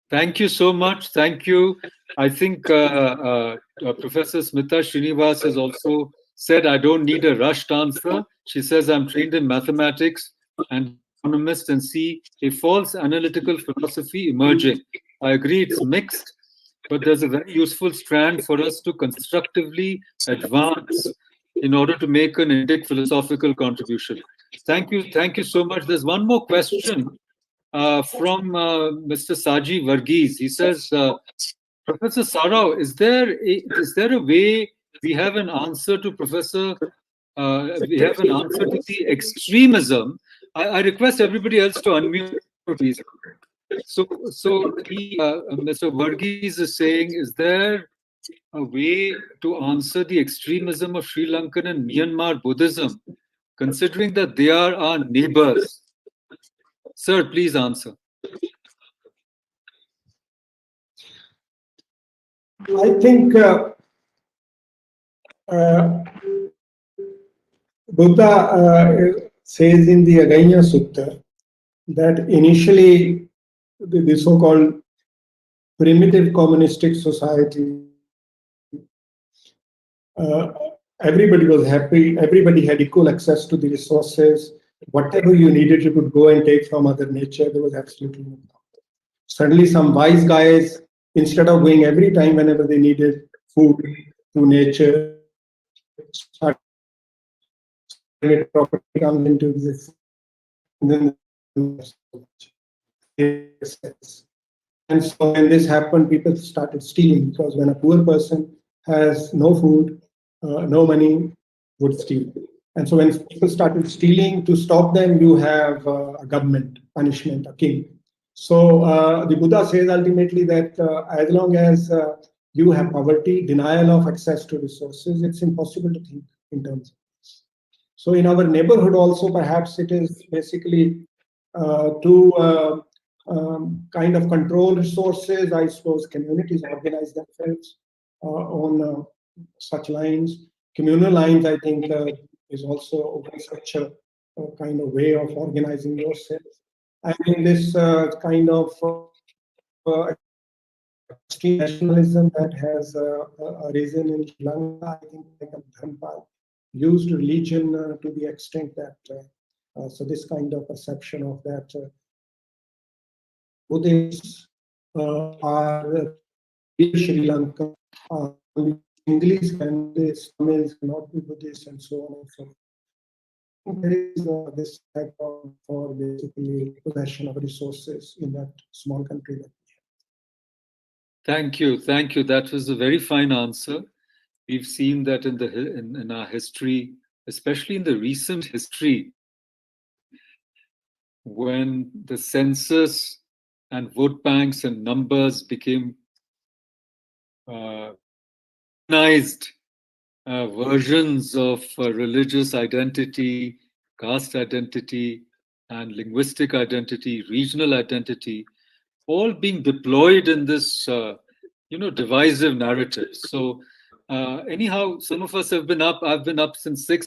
Thank you so much. Thank you. I think Professor Smita Srinivas has also said, I don't need a rushed answer. She says, I'm trained in mathematics and economist and see a false analytical philosophy emerging. I agree it's mixed, but there's a very useful strand for us to constructively advance in order to make an Indic philosophical contribution. Thank you so much. There's one more question from Mr. Saji Varghese. He says, Professor Sarao, is there a way we have an answer to the extremism? I request everybody else to unmute, please. So Mr. Varghese is saying, is there a way to answer the extremism of Sri Lankan and Myanmar Buddhism, considering that they are our neighbors? Sir, please answer. I think Buddha says in the Aganya Sutta that initially the so-called primitive communistic society, everybody was happy, everybody had equal access to the resources. Whatever you needed, you could go and take from Mother Nature. There was absolutely no problem. Suddenly, some wise guys, instead of going every time whenever they needed food to nature, started property comes into existence. And so when this happened, people started stealing, because when a poor person has no food, no money, would steal. And so when people started stealing, to stop them, you have a government punishment, a king. So the Buddha says ultimately that as long as you have poverty, denial of access to resources, it's impossible to think in terms of this. So in our neighborhood also, perhaps it is basically to kind of control resources. I suppose communities organize themselves on such lines. Communal lines, I think, is also such a kind of way of organizing yourself. I mean, this kind of extreme nationalism that has arisen in Sri Lanka, I think, like Dharmpal used religion to the extent that so this kind of perception of that Buddhists are Sri Lanka, English and Tamils cannot be Buddhist, and so on and so forth. There is this type of for basically possession of resources in that small country. Thank you. That was a very fine answer. We've seen that in our history, especially in the recent history, when the census and vote banks and numbers became organized versions of religious identity, caste identity, and linguistic identity, regional identity, all being deployed in this, divisive narrative. So anyhow, some of us have been up. I've been up since 6.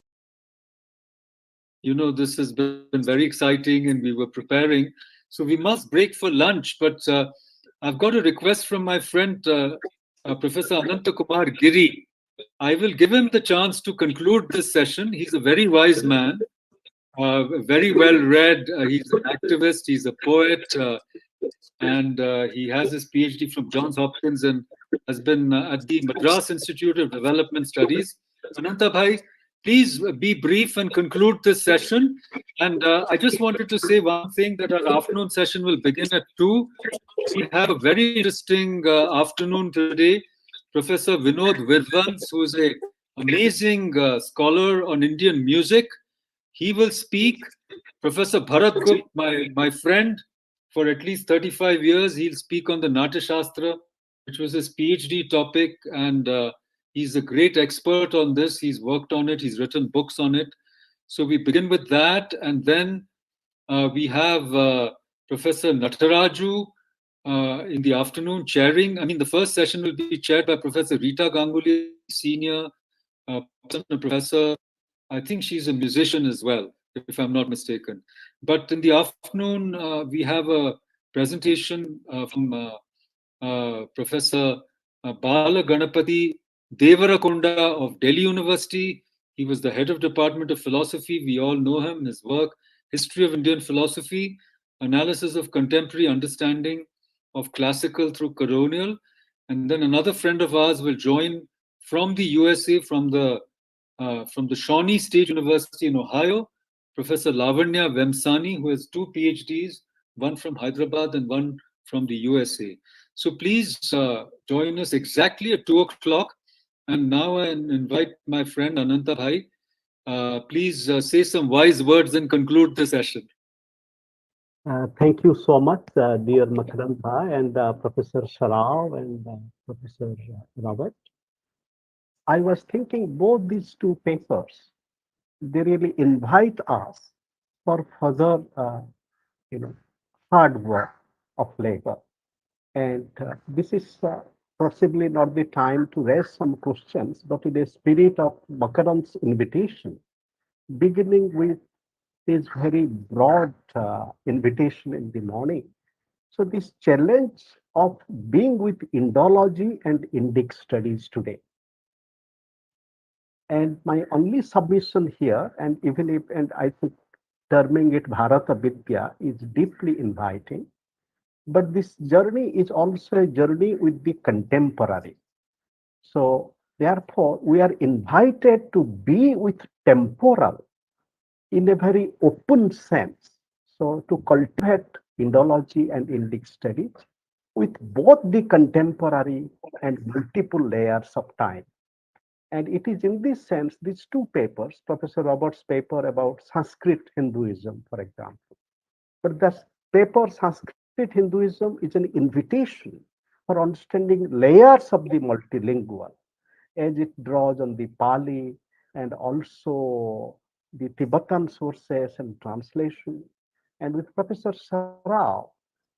This has been very exciting, and we were preparing. So we must break for lunch, but I've got a request from my friend, Professor Anantakumar Giri. I will give him the chance to conclude this session. He's a very wise man, very well read. He's an activist, he's a poet, and he has his PhD from Johns Hopkins and has been at the Madras Institute of Development Studies. Ananta Bhai, please be brief and conclude this session. And I just wanted to say one thing, that our afternoon session will begin at 2. We have a very interesting afternoon today. Professor Vinod Vidvans, who is an amazing scholar on Indian music, he will speak. Professor Bharat Gupt, my friend, for at least 35 years, he'll speak on the Natya Shastra, which was his PhD topic, and He's a great expert on this. He's worked on it. He's written books on it. So we begin with that, and then we have Professor Nataraju in the afternoon chairing. I mean, the first session will be chaired by Professor Rita Ganguly, senior professor. I think she's a musician as well, if I'm not mistaken. But in the afternoon, we have a presentation from Professor Bala Ganapati Devarakonda of Delhi University. He was the head of Department of Philosophy. We all know him, his work, History of Indian Philosophy, Analysis of Contemporary Understanding of Classical through Colonial. And then another friend of ours will join from the USA, from the Shawnee State University in Ohio, Professor Lavanya Vemsani, who has 2 PhDs, one from Hyderabad and one from the USA. So please join us exactly at 2 o'clock. And now I invite my friend Ananta Bhai. Please say some wise words and conclude the session. Thank you so much, dear Makaranta and Professor Sharao and Professor Robert. I was thinking both these two papers, they really invite us for further, hard work of labor. And this is possibly not the time to raise some questions, but in the spirit of Makarant's invitation, beginning with this very broad invitation in the morning. So this challenge of being with Indology and Indic studies today. And my only submission here, and even if, and I think terming it Bharata Vidya is deeply inviting, but this journey is also a journey with the contemporary. So therefore, we are invited to be with temporal in a very open sense. So to cultivate Indology and Indic studies with both the contemporary and multiple layers of time. And it is in this sense, these two papers, Professor Robert's paper about Sanskrit Hinduism, for example, but the paper Sanskrit Hinduism is an invitation for understanding layers of the multilingual, as it draws on the Pali and also the Tibetan sources and translation. And with Professor Sarao,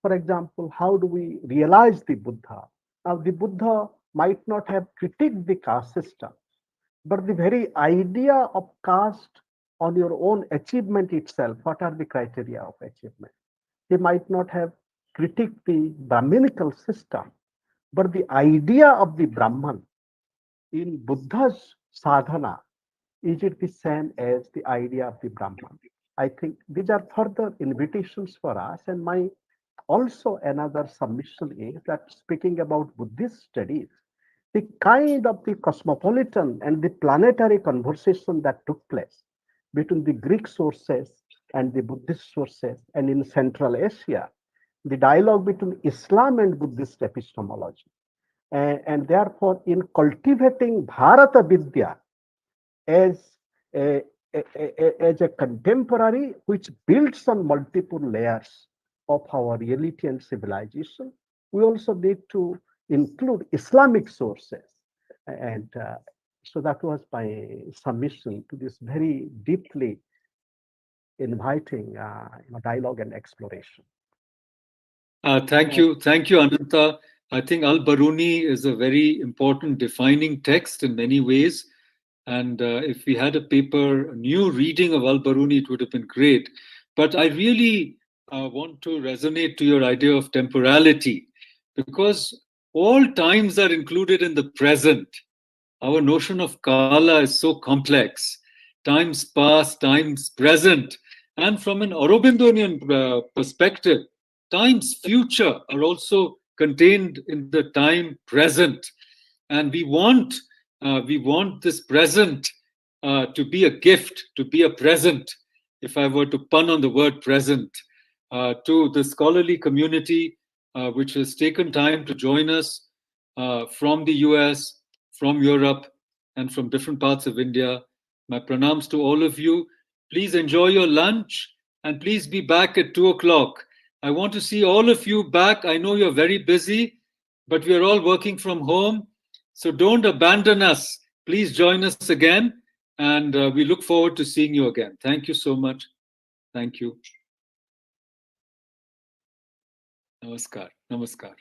for example, how do we realize the Buddha? Now, the Buddha might not have critiqued the caste system, but the very idea of caste on your own achievement itself, what are the criteria of achievement? He might not have critiqued the Brahminical system, but the idea of the Brahman in Buddha's sadhana, is it the same as the idea of the Brahman? I think these are further invitations for us. And my also another submission is that speaking about Buddhist studies, the kind of the cosmopolitan and the planetary conversation that took place between the Greek sources and the Buddhist sources, and in Central Asia, the dialogue between Islam and Buddhist epistemology. And therefore, in cultivating Bharata Vidya as a contemporary which builds on multiple layers of our reality and civilization, we also need to include Islamic sources. And so that was my submission to this very deeply inviting dialogue and exploration. Thank you, Ananta. I think Al-Baruni is a very important defining text in many ways. And if we had a paper, a new reading of Al-Baruni, it would have been great. But I really want to resonate to your idea of temporality, because all times are included in the present. Our notion of Kala is so complex. Times past, times present. And from an Aurobindonian perspective, times future are also contained in the time present. And we want this present to be a gift, to be a present, if I were to pun on the word present, to the scholarly community which has taken time to join us from the US, from Europe, and from different parts of India. My pranams to all of you. Please enjoy your lunch and please be back at 2 o'clock. I want to see all of you back. I know you're very busy, but we are all working from home. So don't abandon us. Please join us again. And we look forward to seeing you again. Thank you so much. Thank you. Namaskar. Namaskar.